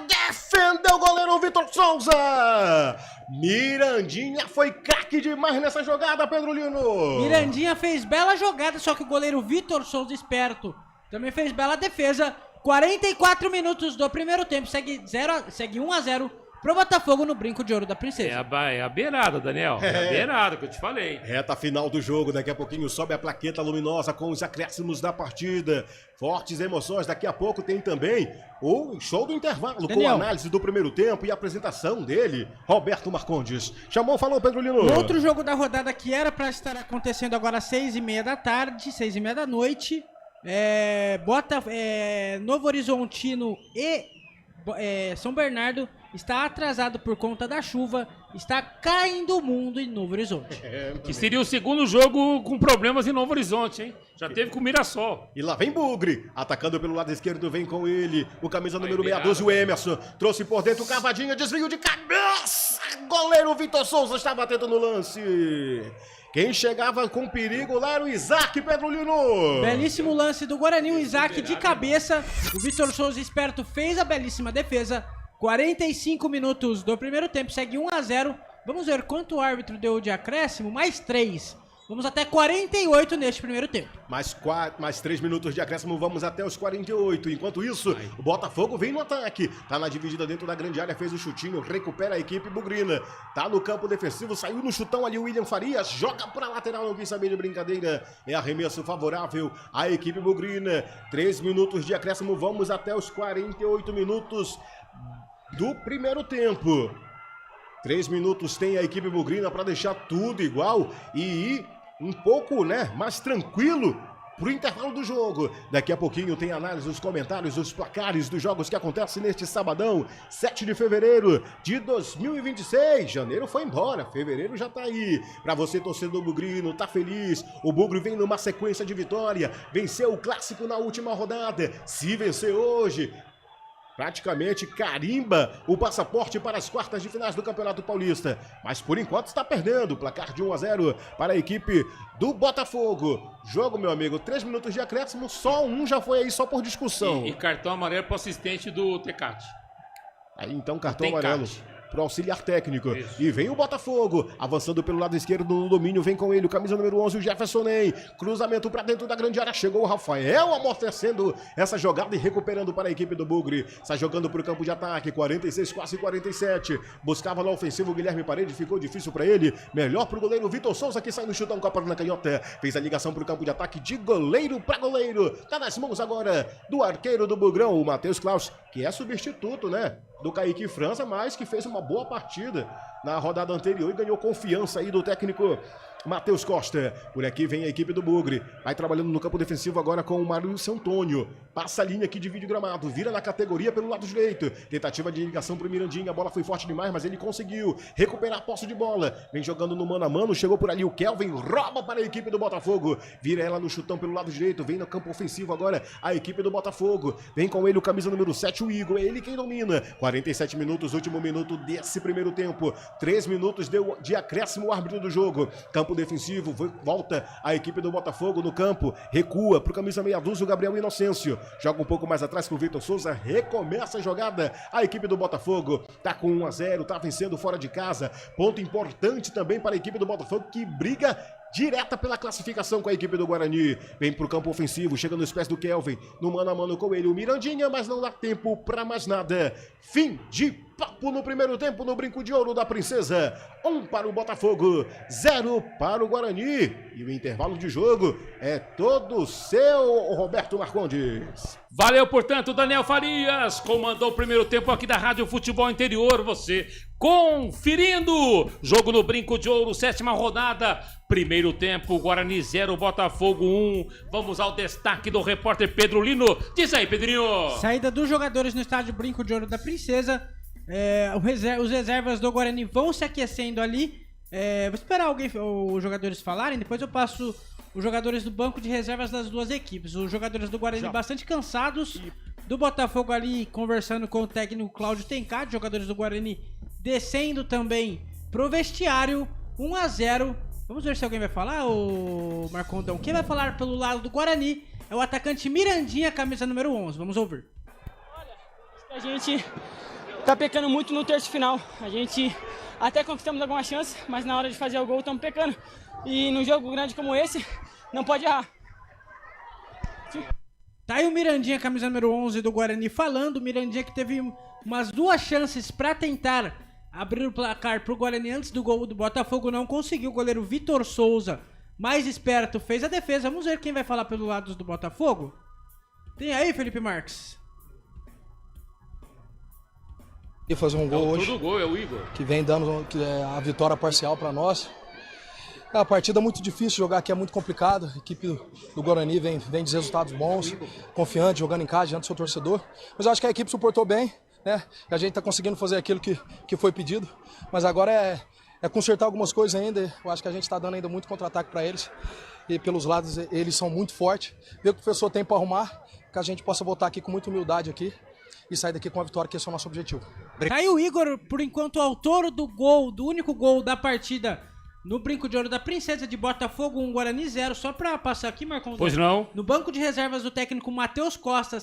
defendeu o goleiro Vitor Souza. Mirandinha foi craque demais nessa jogada, Pedro Lino. Mirandinha fez bela jogada, só que o goleiro Vitor Souza, esperto, também fez bela defesa. 44 minutos do primeiro tempo, segue 1-0 pro Botafogo no Brinco de Ouro da Princesa. É a beirada, Daniel. É a beirada que eu te falei. Reta final do jogo, daqui a pouquinho sobe a plaqueta luminosa com os acréscimos da partida. Fortes emoções, daqui a pouco tem também o show do intervalo, Daniel, com análise do primeiro tempo e apresentação dele, Roberto Marcondes. Chamou, falou, Pedro Lino. O outro jogo da rodada que era para estar acontecendo agora às 6h30 da tarde, 6h30 da noite, Novo Horizontino e São Bernardo está atrasado por conta da chuva, está caindo o mundo em Novo Horizonte. Que seria o segundo jogo com problemas em Novo Horizonte, hein? Já teve com o Mirassol. E lá vem Bugre, atacando pelo lado esquerdo, vem com ele, o camisa número 62, o Emerson, trouxe por dentro, cavadinha, desvio de cabeça, goleiro Vitor Souza estava atento no lance. Quem chegava com perigo lá era o Isaac, Pedro Lino. Belíssimo lance do Guarani, o Isaac de cabeça, o Vitor Souza esperto fez a belíssima defesa. 45 minutos do primeiro tempo, segue 1-0. Vamos ver quanto o árbitro deu de acréscimo, mais 3. Vamos até 48 neste primeiro tempo. Mais 3 minutos de acréscimo, vamos até os 48. Enquanto isso, o Botafogo vem no ataque. Tá na dividida dentro da grande área, fez o chutinho, recupera a equipe bugrina. Tá no campo defensivo, saiu no chutão ali o William Farias, joga pra lateral, não quis saber de brincadeira. É arremesso favorável à equipe bugrina. 3 minutos de acréscimo, vamos até os 48 minutos do primeiro tempo. 3 minutos tem a equipe bugrina para deixar tudo igual e ir um pouco, mais tranquilo pro intervalo do jogo. Daqui a pouquinho tem análise, os comentários, os placares dos jogos que acontecem neste sabadão, 7 de fevereiro de 2026. Janeiro foi embora, fevereiro já tá aí. Pra você, torcedor bugrino, tá feliz? O Bugre vem numa sequência de vitória, venceu o clássico na última rodada. Se vencer hoje, praticamente carimba o passaporte para as quartas de finais do Campeonato Paulista. Mas por enquanto está perdendo. Placar de 1-0 para a equipe do Botafogo. Jogo, meu amigo, 3 minutos de acréscimo, só um já foi aí só por discussão. E cartão amarelo para o assistente do Tecate. Aí então cartão amarelo pro auxiliar técnico. Isso. E vem o Botafogo, avançando pelo lado esquerdo no domínio, vem com ele, o camisa número 11, o Jefferson Ney. Cruzamento para dentro da grande área, chegou o Rafael amortecendo essa jogada e recuperando para a equipe do Bugre. Está jogando para o campo de ataque, 46, quase 47. Buscava no ofensivo o Guilherme Parede, ficou difícil para ele. Melhor para o goleiro Vitor Souza, que sai no chutão com a perna canhota. Fez a ligação para o campo de ataque de goleiro para goleiro. Tá nas mãos agora do arqueiro do Bugrão, o Matheus Klaus, que é substituto, do Kaique França, mas que fez uma boa partida na rodada anterior e ganhou confiança aí do técnico Matheus Costa. Por aqui vem a equipe do Bugre, vai trabalhando no campo defensivo agora com o Maurício Antônio. Passa a linha aqui, divide o gramado, vira na categoria pelo lado direito. Tentativa de ligação pro Mirandinha, a bola foi forte demais, mas ele conseguiu recuperar a posse de bola. Vem jogando no mano a mano, chegou por ali o Kelvin, rouba para a equipe do Botafogo. Vira ela no chutão pelo lado direito, vem no campo ofensivo agora a equipe do Botafogo. Vem com ele o camisa número 7, o Igor, é ele quem domina. 47 minutos, último minuto desse primeiro tempo. 3 minutos deu de acréscimo o árbitro do jogo. Campo defensivo, volta a equipe do Botafogo no campo, recua pro camisa meia dúzia o Gabriel Inocêncio, joga um pouco mais atrás com o Vitor Souza, recomeça a jogada, a equipe do Botafogo tá com 1-0, tá vencendo fora de casa, ponto importante também para a equipe do Botafogo que briga direta pela classificação com a equipe do Guarani. Vem pro campo ofensivo, chega nos pés do Kelvin, no mano a mano com ele, o Mirandinha, mas não dá tempo pra mais nada. Fim de papo no primeiro tempo no Brinco de Ouro da Princesa. 1 para o Botafogo, 0 para o Guarani. E o intervalo de jogo é todo seu, Roberto Marcondes. Valeu, portanto, Daniel Farias comandou o primeiro tempo aqui da Rádio Futebol Interior. Você conferindo. Jogo no Brinco de Ouro, 7ª rodada. Primeiro tempo, Guarani 0, Botafogo 1. Vamos ao destaque do repórter Pedro Lino. Diz aí, Pedrinho. Saída dos jogadores no estádio Brinco de Ouro da Princesa. Os reservas do Guarani vão se aquecendo ali. Vou esperar os jogadores falarem, depois eu passo os jogadores do banco de reservas das duas equipes. Os jogadores do Guarani bastante cansados, do Botafogo ali conversando com o técnico Cláudio Tencati, jogadores do Guarani descendo também pro vestiário. 1-0. Vamos ver se alguém vai falar, o Marcondão. Quem vai falar pelo lado do Guarani é o atacante Mirandinha, camisa número 11. Vamos ouvir. Olha, a gente tá pecando muito no terço final. A gente até conquistamos algumas chances, mas na hora de fazer o gol estamos pecando. E num jogo grande como esse, não pode errar. Tá aí o Mirandinha, camisa número 11 do Guarani falando. O Mirandinha que teve umas 2 chances para tentar abrir o placar pro Guarani antes do gol do Botafogo, não conseguiu. O goleiro Vitor Souza, mais esperto, fez a defesa. Vamos ver quem vai falar pelo lado do Botafogo. Tem aí, Felipe Marques. E fazer um gol hoje. Todo gol é o Igor. Que vem dando a vitória parcial para nós. É uma partida muito difícil, jogar aqui é muito complicado. A equipe do Guarani vem de resultados bons, confiante, jogando em casa diante do seu torcedor. Mas eu acho que a equipe suportou bem, né? E a gente está conseguindo fazer aquilo que foi pedido. Mas agora é consertar algumas coisas ainda. Eu acho que a gente está dando ainda muito contra-ataque para eles. E pelos lados eles são muito fortes. Ver o que o professor tem para arrumar, que a gente possa voltar aqui com muita humildade aqui e sair daqui com a vitória, que esse é o nosso objetivo. Tá aí o Igor, por enquanto, autor do gol, do único gol da partida no Brinco de Ouro da Princesa, de Botafogo 1, Guarani 0. Só pra passar aqui, Marcão. Pois não. No banco de reservas do técnico Matheus Costa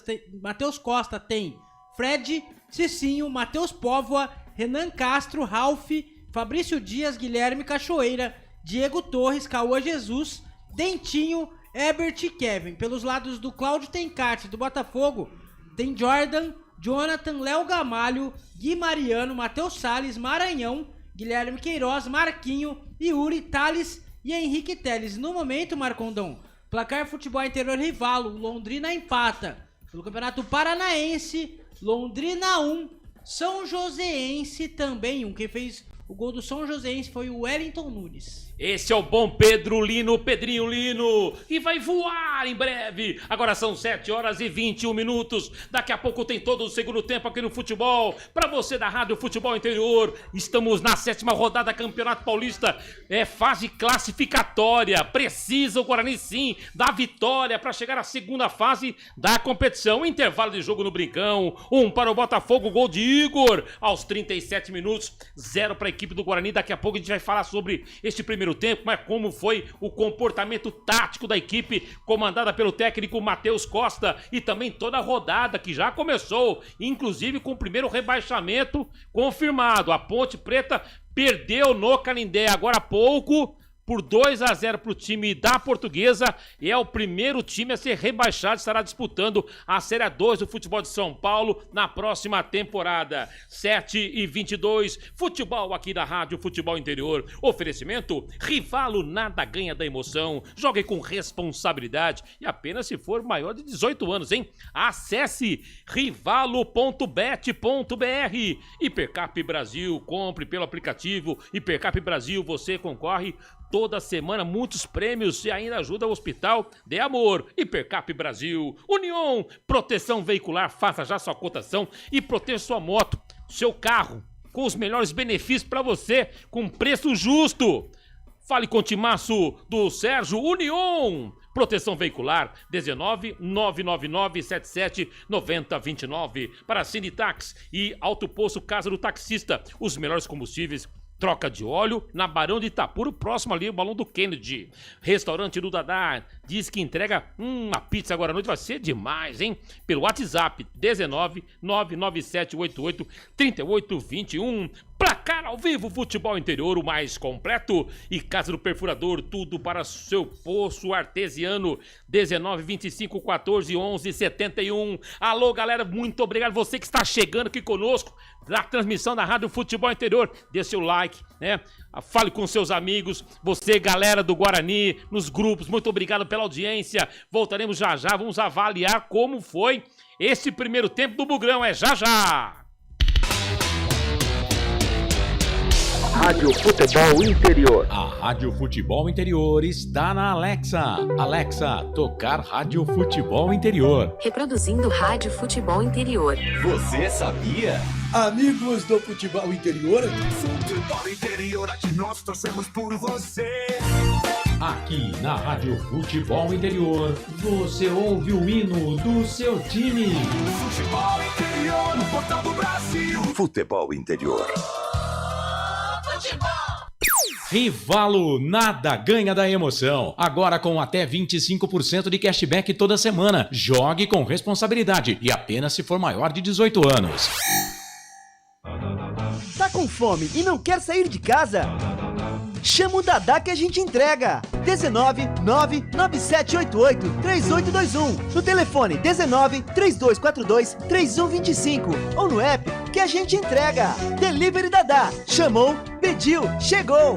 tem Fred, Cicinho, Matheus Póvoa, Renan Castro, Ralf, Fabrício Dias, Guilherme Cachoeira, Diego Torres, Cauã Jesus, Dentinho, Herbert e Kevin. Pelos lados do Cláudio Tencati, do Botafogo, tem Jordan, Jonathan, Léo Gamalho, Gui Mariano, Matheus Salles, Maranhão, Guilherme Queiroz, Marquinho, Yuri, Thales e Henrique Teles. No momento, Marcondão, placar Futebol Interior Rivalo, Londrina empata. Pelo Campeonato Paranaense, Londrina 1, São Joséense também 1. Quem fez o gol do São Joséense foi o Wellington Nunes. Esse é o bom Pedro Lino, Pedrinho Lino, e vai voar em breve. Agora são 7h21. Daqui a pouco tem todo o segundo tempo aqui no futebol. Para você da Rádio Futebol Interior, estamos na 7ª rodada Campeonato Paulista. É fase classificatória. Precisa o Guarani sim da vitória para chegar à segunda fase da competição. Intervalo de jogo no Brincão. 1 para o Botafogo, gol de Igor aos 37 minutos. 0 para a equipe do Guarani. Daqui a pouco a gente vai falar sobre este primeiro tempo, mas como foi o comportamento tático da equipe comandada pelo técnico Matheus Costa, e também toda a rodada que já começou, inclusive com o primeiro rebaixamento confirmado. A Ponte Preta perdeu no Canindé agora há pouco por 2-0 para o time da Portuguesa, e é o primeiro time a ser rebaixado, estará disputando a Série 2 do futebol de São Paulo na próxima temporada. 7h22, futebol aqui da Rádio Futebol Interior. Oferecimento, Rivalo, nada ganha da emoção. Jogue com responsabilidade e apenas se for maior de 18 anos, hein? Acesse rivalo.bet.br. Hipercap Brasil, compre pelo aplicativo Hipercap Brasil, você concorre toda semana muitos prêmios e ainda ajuda o Hospital de Amor. Hipercap Brasil. União, proteção veicular, faça já sua cotação e proteja sua moto, seu carro, com os melhores benefícios para você, com preço justo. Fale com o timaço do Sérgio. União, proteção veicular, 19 999 77 90 29. Para Cinetax e Auto Posto Casa do Taxista, os melhores combustíveis. Troca de óleo na Barão de Itapuro, próximo ali o Balão do Kennedy. Restaurante do Dadá diz que entrega uma pizza agora à noite, vai ser demais, hein? Pelo WhatsApp 19 99788 3821. Placar ao vivo, futebol interior, o mais completo. E Casa do Perfurador, tudo para seu poço artesiano. 19 25 14 11 71. Alô, galera, muito obrigado. Você que está chegando aqui conosco na transmissão da Rádio Futebol Interior. Dê seu like, né? Fale com seus amigos. Você, galera do Guarani, nos grupos, muito obrigado pela audiência. Voltaremos já já. Vamos avaliar como foi esse primeiro tempo do Bugrão. É já já. Rádio Futebol Interior. A Rádio Futebol Interior está na Alexa. Alexa, tocar Rádio Futebol Interior. Reproduzindo Rádio Futebol Interior. Você sabia? Amigos do Futebol Interior. Futebol Interior, aqui nós torcemos por você. Aqui na Rádio Futebol Interior, você ouve o hino do seu time. Futebol Interior, no portal do Brasil. Futebol Interior. Rivalo, nada ganha da emoção. Agora com até 25% de cashback toda semana. Jogue com responsabilidade e apenas se for maior de 18 anos. Tá com fome e não quer sair de casa? Chama o Dadá que a gente entrega. 19 99788 3821. No telefone 19 3242 3125. Ou no app que a gente entrega. Delivery Dadá. Chamou, pediu, chegou.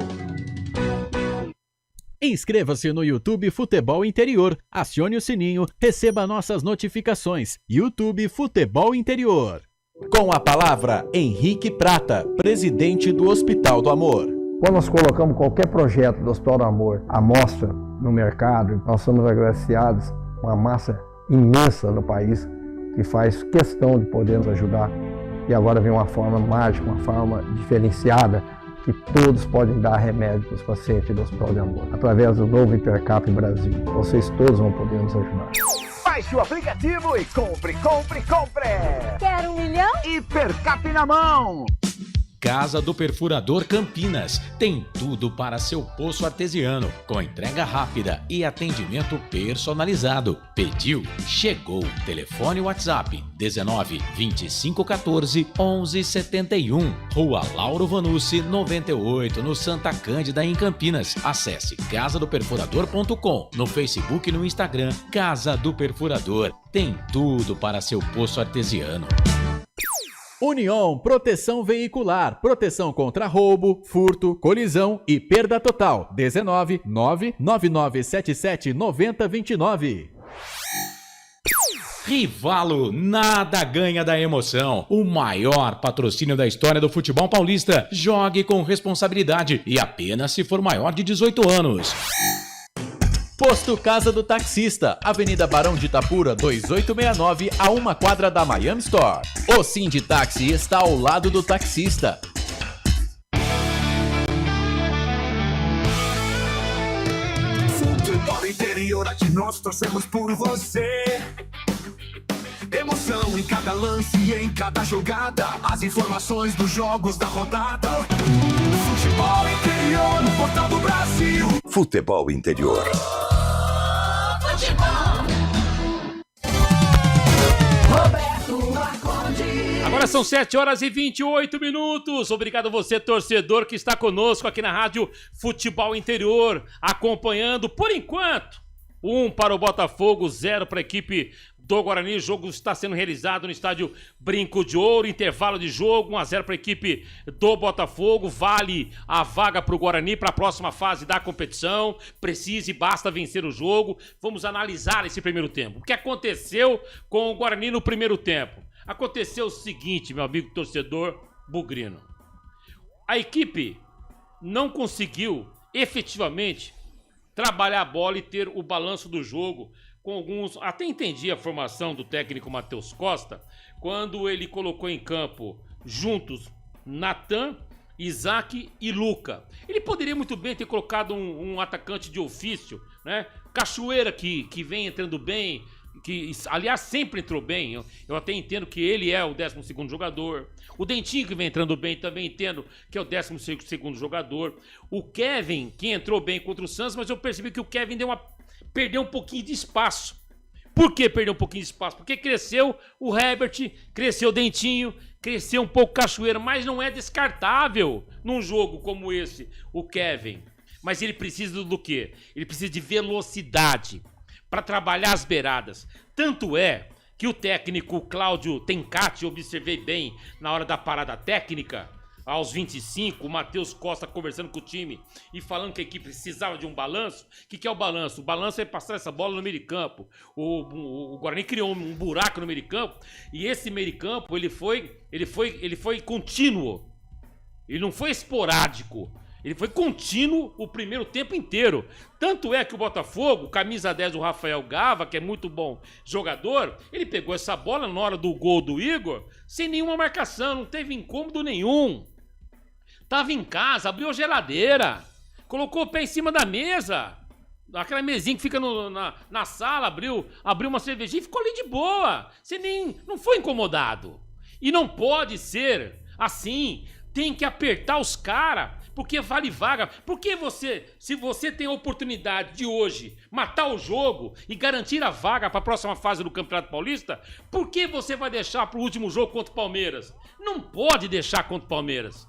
Inscreva-se no YouTube Futebol Interior. Acione o sininho, receba nossas notificações. YouTube Futebol Interior. Com a palavra, Henrique Prata, presidente do Hospital do Amor. Quando nós colocamos qualquer projeto do Hospital do Amor à mostra no mercado, nós somos agraciados uma massa imensa no país que faz questão de poder nos ajudar. E agora vem uma forma mágica, uma forma diferenciada, que todos podem dar remédio para os pacientes do Hospital do Amor. Através do novo Hipercap Brasil. Vocês todos vão poder nos ajudar. Baixe o aplicativo e compre. Quero 1 milhão? Hipercap na mão. Casa do Perfurador Campinas. Tem tudo para seu poço artesiano, com entrega rápida e atendimento personalizado. Pediu, chegou. Telefone WhatsApp 19 25 14 11 71. Rua Lauro Vanucci 98, no Santa Cândida, em Campinas. Acesse casadoperfurador.com. No Facebook e no Instagram, Casa do Perfurador. Tem tudo para seu poço artesiano. União Proteção Veicular, proteção contra roubo, furto, colisão e perda total. 19 99977 9029. Rivalo, nada ganha da emoção. O maior patrocínio da história do futebol paulista. Jogue com responsabilidade e apenas se for maior de 18 anos. Posto Casa do Taxista, Avenida Barão de Itapura, 2869, a 1 quadra da Miami Store. O Sinditaxi está ao lado do taxista. Futebol Interior, aqui nós torcemos por você. Emoção em cada lance e em cada jogada. As informações dos jogos da rodada. Futebol Interior, no portal do Brasil. Futebol Interior. Agora são 7 horas e 28 minutos. Obrigado você, torcedor, que está conosco aqui na Rádio Futebol Interior, acompanhando, por enquanto, 1 para o Botafogo, 0 para a equipe do Guarani. O jogo está sendo realizado no estádio Brinco de Ouro. Intervalo de jogo, 1-0 para a equipe do Botafogo. Vale a vaga para o Guarani para a próxima fase da competição. Precisa e basta vencer o jogo. Vamos analisar esse primeiro tempo. O que aconteceu com o Guarani no primeiro tempo? Aconteceu o seguinte, meu amigo torcedor bugrino. A equipe não conseguiu efetivamente trabalhar a bola e ter o balanço do jogo com alguns... Até entendi a formação do técnico Matheus Costa quando ele colocou em campo juntos Natan, Isaac e Luca. Ele poderia muito bem ter colocado um atacante de ofício, né? Cachoeira que vem entrando bem, que aliás sempre entrou bem. Eu até entendo que ele é o 12º jogador. O Dentinho, que vem entrando bem, também entendo que é o 12º jogador. O Kevin, que entrou bem contra o Santos, mas eu percebi que o Kevin perdeu um pouquinho de espaço. Por que perdeu um pouquinho de espaço? Porque cresceu o Herbert, cresceu o Dentinho, crescer um pouco Cachoeira, mas não é descartável num jogo como esse, o Kevin. Mas ele precisa do quê? Ele precisa de velocidade para trabalhar as beiradas. Tanto é que o técnico Cláudio Tencati, observei bem na hora da parada técnica, aos 25, o Matheus Costa conversando com o time e falando que a equipe precisava de um balanço. O que é o balanço? O balanço é passar essa bola no meio de campo. O Guarani criou um buraco no meio de campo e esse meio de campo ele foi contínuo. Ele não foi esporádico. Ele foi contínuo o primeiro tempo inteiro. Tanto é que o Botafogo, camisa 10 do Rafael Gava, que é muito bom jogador, ele pegou essa bola na hora do gol do Igor sem nenhuma marcação, não teve incômodo nenhum. Tava em casa, abriu a geladeira, colocou o pé em cima da mesa, aquela mesinha que fica na sala, abriu uma cervejinha e ficou ali de boa. Não foi incomodado. E não pode ser assim. Tem que apertar os caras, porque vale vaga. Porque se você tem a oportunidade de hoje matar o jogo e garantir a vaga para a próxima fase do Campeonato Paulista, por que você vai deixar para o último jogo contra o Palmeiras? Não pode deixar contra o Palmeiras.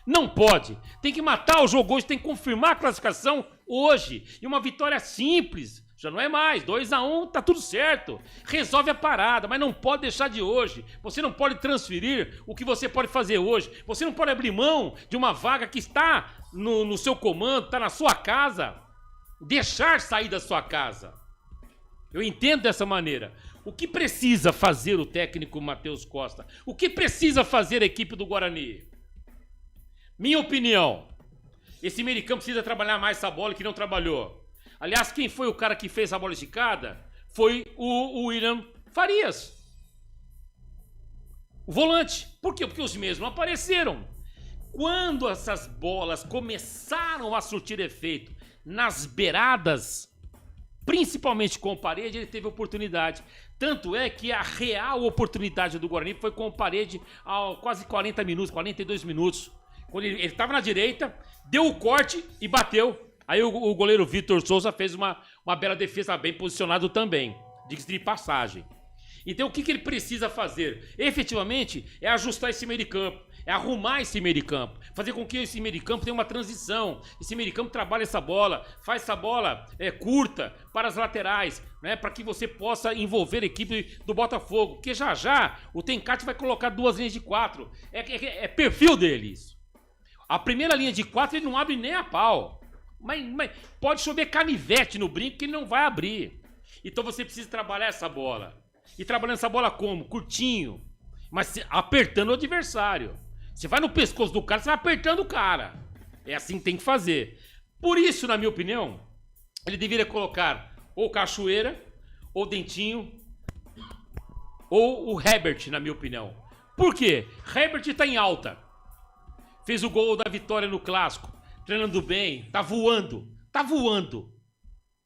Não pode. Tem que matar o jogo hoje, tem que confirmar a classificação hoje. E uma vitória simples. Já não é mais, 2-1, tá tudo certo. Resolve a parada, mas não pode deixar de hoje. Você não pode transferir o que você pode fazer hoje. Você não pode abrir mão de uma vaga que está no seu comando, está na sua casa. Deixar sair da sua casa. Eu entendo dessa maneira. O que precisa fazer o técnico Matheus Costa? O que precisa fazer a equipe do Guarani? Minha opinião, esse meio de campo precisa trabalhar mais essa bola que não trabalhou. Aliás, quem foi o cara que fez a bola esticada? Foi o William Farias. O volante. Por quê? Porque os mesmos não apareceram. Quando essas bolas começaram a surtir efeito nas beiradas, principalmente com o Parede, ele teve oportunidade. Tanto é que a real oportunidade do Guarani foi com o Parede há quase 40 minutos, 42 minutos. Quando ele estava na direita, deu o corte e bateu. Aí o goleiro Vitor Souza fez uma bela defesa, bem posicionado também, diga-se de passagem. Então o que ele precisa fazer? Efetivamente é ajustar esse meio de campo, é arrumar esse meio de campo, fazer com que esse meio de campo tenha uma transição, esse meio de campo trabalhe essa bola, faz essa bola curta para as laterais, né, para que você possa envolver a equipe do Botafogo, porque já o Tencati vai colocar 2 linhas de 4, é perfil dele isso. A primeira linha de 4 ele não abre nem a pau. Mas pode chover canivete no brinco que ele não vai abrir. Então você precisa trabalhar essa bola. E trabalhando essa bola como? Curtinho. Mas apertando o adversário. Você vai no pescoço do cara, você vai apertando o cara. É assim que tem que fazer. Por isso, na minha opinião, ele deveria colocar ou Cachoeira, ou Dentinho, ou o Herbert, na minha opinião. Por quê? Herbert tá em alta. Fez o gol da vitória no Clássico. Treinando bem, tá voando.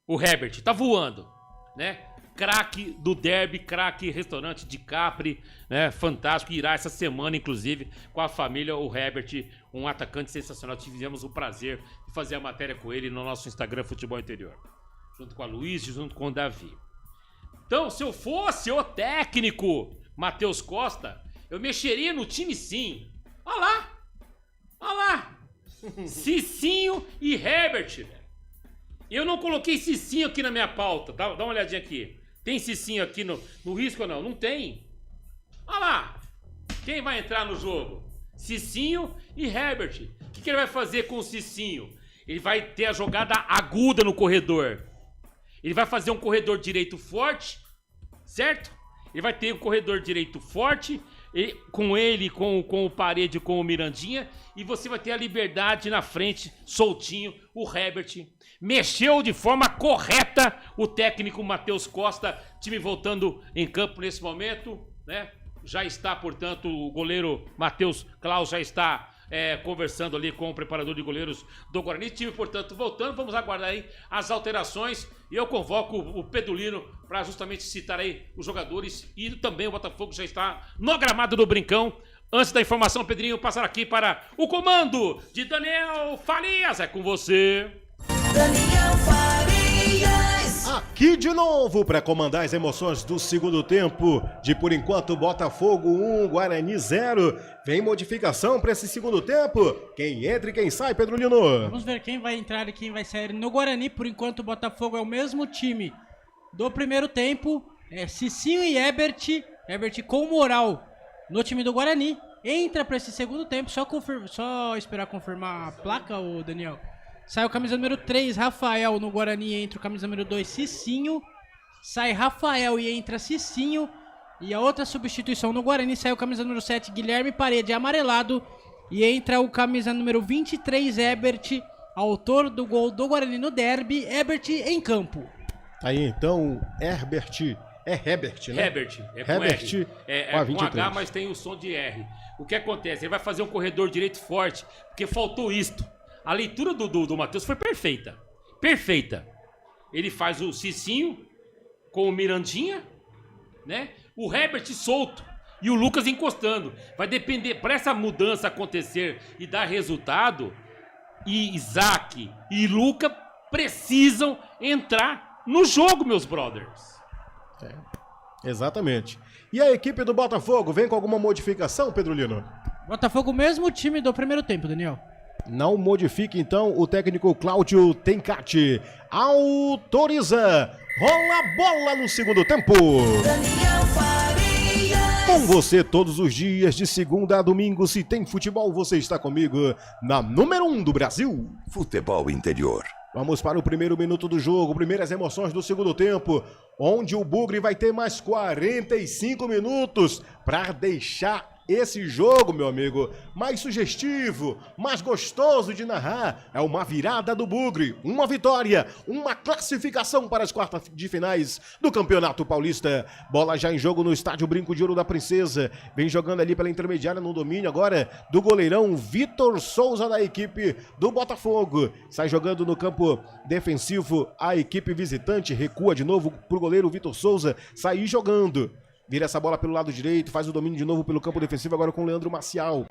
O Herbert, tá voando, né? Craque do derby, craque restaurante de Capri, né? Fantástico, irá essa semana, inclusive, com a família, o Herbert, um atacante sensacional. Tivemos o prazer de fazer a matéria com ele no nosso Instagram Futebol Interior, junto com a Luiz e junto com o Davi. Então, se eu fosse o técnico Matheus Costa, eu mexeria no time sim. Olha lá. Cicinho e Herbert. Eu não coloquei Cicinho aqui na minha pauta. Dá uma olhadinha aqui. Tem Cicinho aqui no risco ou não? Não tem. Olha lá. Quem vai entrar no jogo? Cicinho e Herbert. O que ele vai fazer com o Cicinho? Ele vai ter a jogada aguda no corredor. Ele vai fazer um corredor direito forte, certo? Ele vai ter um corredor direito forte, com o Parede, com o Mirandinha, e você vai ter a liberdade na frente, soltinho, o Herbert. Mexeu de forma correta o técnico Matheus Costa, time voltando em campo nesse momento, né? Já está, portanto, o goleiro Matheus Klaus já está conversando ali com o preparador de goleiros do Guarani. Time, portanto, voltando. Vamos aguardar aí as alterações. E eu convoco o Pedulino para justamente citar aí os jogadores. E também o Botafogo já está no gramado do Brincão. Antes da informação, Pedrinho, passar aqui para o comando de Daniel Farias. É com você. Daniel Farias. aqui de novo para comandar as emoções do segundo tempo de, por enquanto, Botafogo 1, Guarani 0. Vem modificação para esse segundo tempo. Quem entra e quem sai, Pedro Lino? Vamos ver quem vai entrar e quem vai sair. No Guarani, por enquanto, o Botafogo é o mesmo time do primeiro tempo. Cicinho e Herbert com moral no time do Guarani. Entra para esse segundo tempo, só esperar confirmar a placa, ô Daniel. Sai o camisa número 3, Rafael no Guarani, entra o camisa número 2, Cicinho. Sai Rafael e entra Cicinho. E a outra substituição no Guarani, sai o camisa número 7, Guilherme Parede, amarelado. E entra o camisa número 23, Herbert, autor do gol do Guarani no derby, Herbert em campo. Aí então, Herbert. É Herbert, né? Herbert, com Herbert, R. É com H, mas tem o som de R. O que acontece? Ele vai fazer um corredor direito forte, porque faltou isto. A leitura do Matheus foi perfeita. Perfeita. Ele faz o Cicinho com o Mirandinha, né? O Herbert solto e o Lucas encostando. Vai depender, para essa mudança acontecer e dar resultado, e Isaac e Luca precisam entrar no jogo, meus brothers. Exatamente. E a equipe do Botafogo vem com alguma modificação, Pedro Lino? Botafogo, mesmo time do primeiro tempo, Daniel. Não modifique então o técnico Cláudio Tencati. Autoriza. Rola a bola no segundo tempo. Com você todos os dias, de segunda a domingo. Se tem futebol, você está comigo na número 1 do Brasil. Futebol Interior. Vamos para o primeiro minuto do jogo, primeiras emoções do segundo tempo, onde o Bugre vai ter mais 45 minutos para deixar esse jogo, meu amigo, mais sugestivo, mais gostoso de narrar. É uma virada do Bugre, uma vitória, uma classificação para as quartas de finais do Campeonato Paulista. Bola já em jogo no estádio Brinco de Ouro da Princesa. Vem jogando ali pela intermediária no domínio agora do goleirão Vitor Souza da equipe do Botafogo. Sai jogando no campo defensivo a equipe visitante, recua de novo pro goleiro Vitor Souza sair jogando. Vira essa bola pelo lado direito, faz o domínio de novo pelo campo defensivo agora com o Leandro Maciel.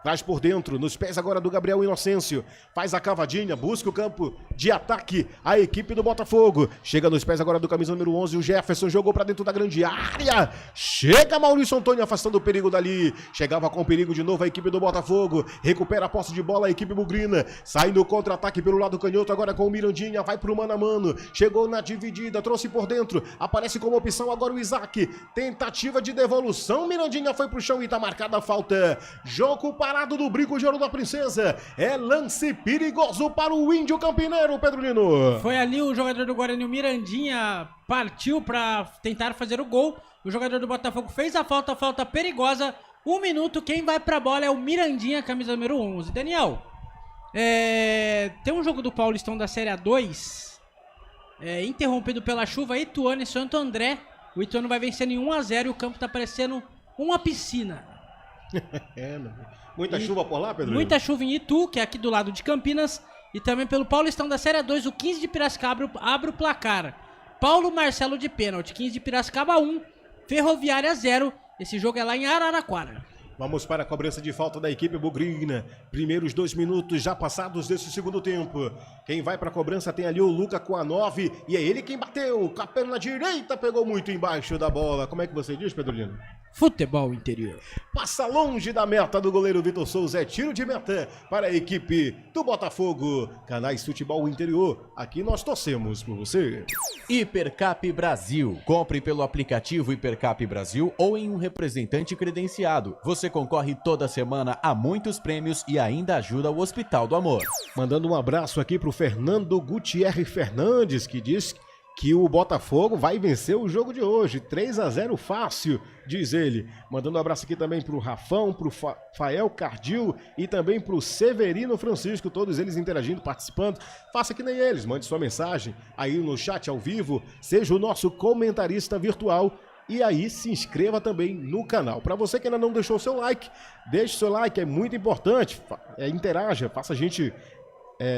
Traz por dentro, nos pés agora do Gabriel Inocêncio. Faz a cavadinha, busca o campo de ataque, a equipe do Botafogo. Chega nos pés agora do camisa número 11, o Jefferson jogou pra dentro da grande área. Chega Maurício Antônio afastando o perigo dali. Chegava com perigo de novo a equipe do Botafogo. Recupera a posse de bola a equipe bugrina. Sai no contra-ataque pelo lado canhoto agora com o Mirandinha. Vai pro mano a mano. Chegou na dividida, trouxe por dentro. Aparece como opção agora o Isaac. Tentativa de devolução. Mirandinha foi pro chão e tá marcada a falta. Jogo parado do Brinco de Ouro da Princesa. É lance perigoso para o Índio Campineiro, Pedro Lino. Foi ali o jogador do Guarani, o Mirandinha, partiu para tentar fazer o gol. O jogador do Botafogo fez a falta perigosa. 1 minuto, quem vai pra bola é o Mirandinha, camisa número 11. Daniel, tem um jogo do Paulistão da Série A2, interrompido pela chuva, Ituano e Santo André. O Ituano vai vencendo em 1-0 e o campo tá parecendo uma piscina. Muita chuva por lá, Pedro? Muita chuva em Itu, que é aqui do lado de Campinas. E também pelo Paulistão da Série 2, o 15 de Piracicaba abre o placar. Paulo Marcelo de pênalti, 15 de Piracicaba 1, Ferroviária 0. Esse jogo é lá em Araraquara. Vamos para a cobrança de falta da equipe bugrina. Primeiros 2 minutos já passados desse segundo tempo. Quem vai para a cobrança tem ali o Luca com a 9. E é ele quem bateu. Com a perna direita pegou muito embaixo da bola. Como é que você diz, Pedro Lino? Futebol Interior. Passa longe da meta do goleiro Vitor Souza. É tiro de meta para a equipe do Botafogo. Canais Futebol Interior. Aqui nós torcemos por você. Hipercap Brasil. Compre pelo aplicativo Hipercap Brasil ou em um representante credenciado. Você concorre toda semana a muitos prêmios e ainda ajuda o Hospital do Amor. Mandando um abraço aqui pro Fernando Gutierrez Fernandes, que diz que o Botafogo vai vencer o jogo de hoje. 3-0 fácil, diz ele. Mandando um abraço aqui também pro Rafão, pro Fael Cardil e também pro Severino Francisco, todos eles interagindo, participando. Faça que nem eles, mande sua mensagem aí no chat ao vivo, seja o nosso comentarista virtual. E aí se inscreva também no canal. Para você que ainda não deixou o seu like, deixe o seu like, é muito importante. Interaja, faça a gente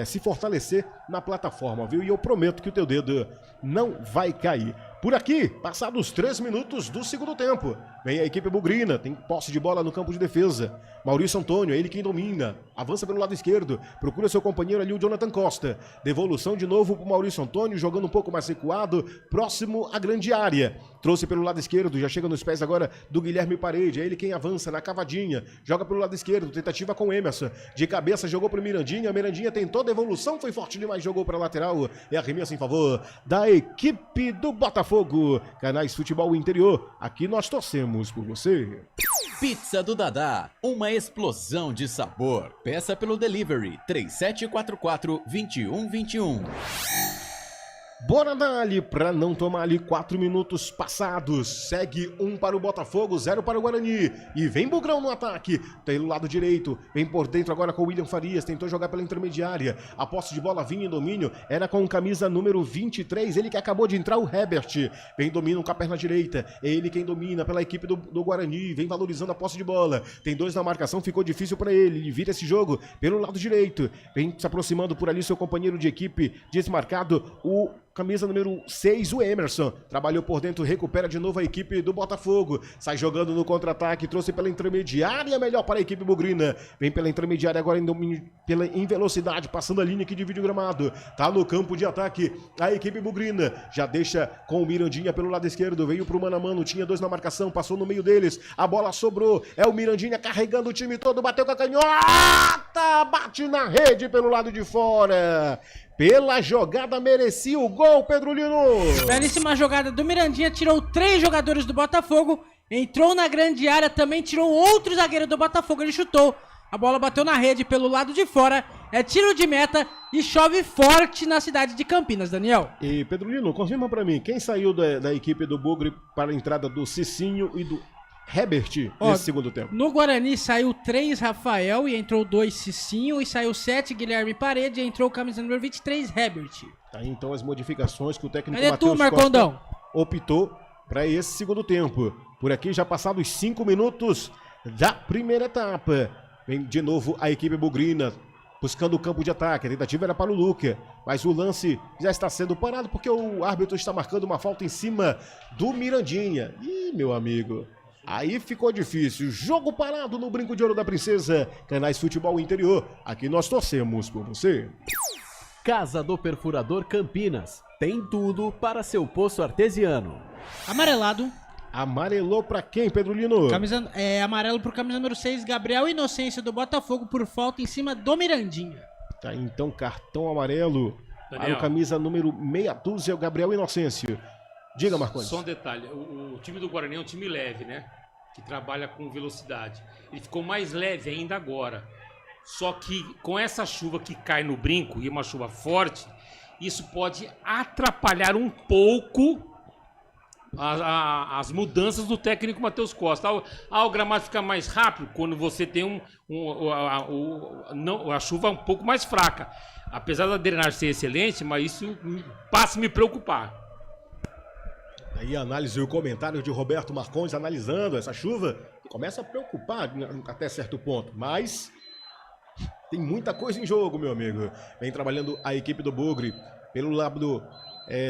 se fortalecer na plataforma, viu? E eu prometo que o teu dedo não vai cair. Por aqui, passados 3 minutos do segundo tempo, vem a equipe bugrina, tem posse de bola no campo de defesa. Maurício Antônio, ele quem domina, avança pelo lado esquerdo, procura seu companheiro ali, o Jonathan Costa. Devolução de novo pro Maurício Antônio, jogando um pouco mais recuado, próximo à grande área. Trouxe pelo lado esquerdo, já chega nos pés agora do Guilherme Parede, é ele quem avança na cavadinha, joga pelo lado esquerdo, tentativa com o Emerson. De cabeça jogou pro Mirandinha, Mirandinha tentou devolução, foi forte demais, jogou para lateral, é arremesso em favor da equipe do Botafogo. Canais Futebol Interior, aqui nós torcemos por você. Pizza do Dadá, uma explosão de sabor. Peça pelo delivery 3744-2121. Bora dali, pra não tomar ali 4 minutos passados. Segue 1 para o Botafogo, 0 para o Guarani. E vem Bugrão no ataque. Pelo lado direito, vem por dentro agora com o William Farias. Tentou jogar pela intermediária. A posse de bola vinha em domínio. Era com camisa número 23. Ele que acabou de entrar, o Herbert. Vem domínio com a perna direita. É ele quem domina pela equipe do Guarani. Vem valorizando a posse de bola. Tem 2 na marcação, ficou difícil para ele. Ele vira esse jogo pelo lado direito. Vem se aproximando por ali seu companheiro de equipe desmarcado, o camisa número 6, o Emerson. Trabalhou por dentro, recupera de novo a equipe do Botafogo. Sai jogando no contra-ataque, trouxe pela intermediária, melhor para a equipe bugrina. Vem pela intermediária agora em velocidade, passando a linha que divide o gramado. Tá no campo de ataque a equipe bugrina. Já deixa com o Mirandinha pelo lado esquerdo. Veio pro mano a mano, tinha 2 na marcação, passou no meio deles. A bola sobrou. É o Mirandinha carregando o time todo, bateu com a canhota, bate na rede pelo lado de fora. Pela jogada merecia o gol, Pedro Lino. Belíssima jogada do Mirandinha, tirou 3 jogadores do Botafogo, entrou na grande área, também tirou outro zagueiro do Botafogo, ele chutou. A bola bateu na rede pelo lado de fora, é tiro de meta e chove forte na cidade de Campinas, Daniel. E Pedro Lino, confirma pra mim, quem saiu da equipe do Bugre para a entrada do Cicinho e do Herbert nesse segundo tempo? No Guarani saiu 3 Rafael e entrou 2 Cicinho, e saiu 7 Guilherme Parede e entrou o camisa número 23 Herbert. Tá, então as modificações que o técnico Matheus Costa optou para esse segundo tempo. Por aqui já passados 5 minutos da primeira etapa. Vem de novo a equipe bugrina buscando o campo de ataque. A tentativa era para o Luca, mas o lance já está sendo parado porque o árbitro está marcando uma falta em cima do Mirandinha. Ih, meu amigo, aí ficou difícil. Jogo parado no Brinco de Ouro da Princesa. Canais Futebol Interior, aqui nós torcemos por você. Casa do Perfurador Campinas, tem tudo para seu poço artesiano. Amarelado. Amarelou pra quem, Pedro Lino? Amarelo pro camisa número 6, Gabriel Inocêncio do Botafogo, por falta em cima do Mirandinha. Tá, então cartão amarelo para o camisa número meia dúzia, o Gabriel Inocêncio. Diga, Marconi. Só um detalhe, o time do Guarani é um time leve, né? Que trabalha com velocidade. Ele ficou mais leve ainda agora. Só que com essa chuva que cai no Brinco, e uma chuva forte, isso pode atrapalhar um pouco as mudanças do técnico Matheus Costa. O gramado fica mais rápido quando você tem a chuva um pouco mais fraca. Apesar da drenagem ser excelente, mas isso passa a me preocupar. Aí a análise e o comentário de Roberto Marcondes analisando essa chuva, começa a preocupar até certo ponto, mas tem muita coisa em jogo, meu amigo. Vem trabalhando a equipe do Bugre pelo lado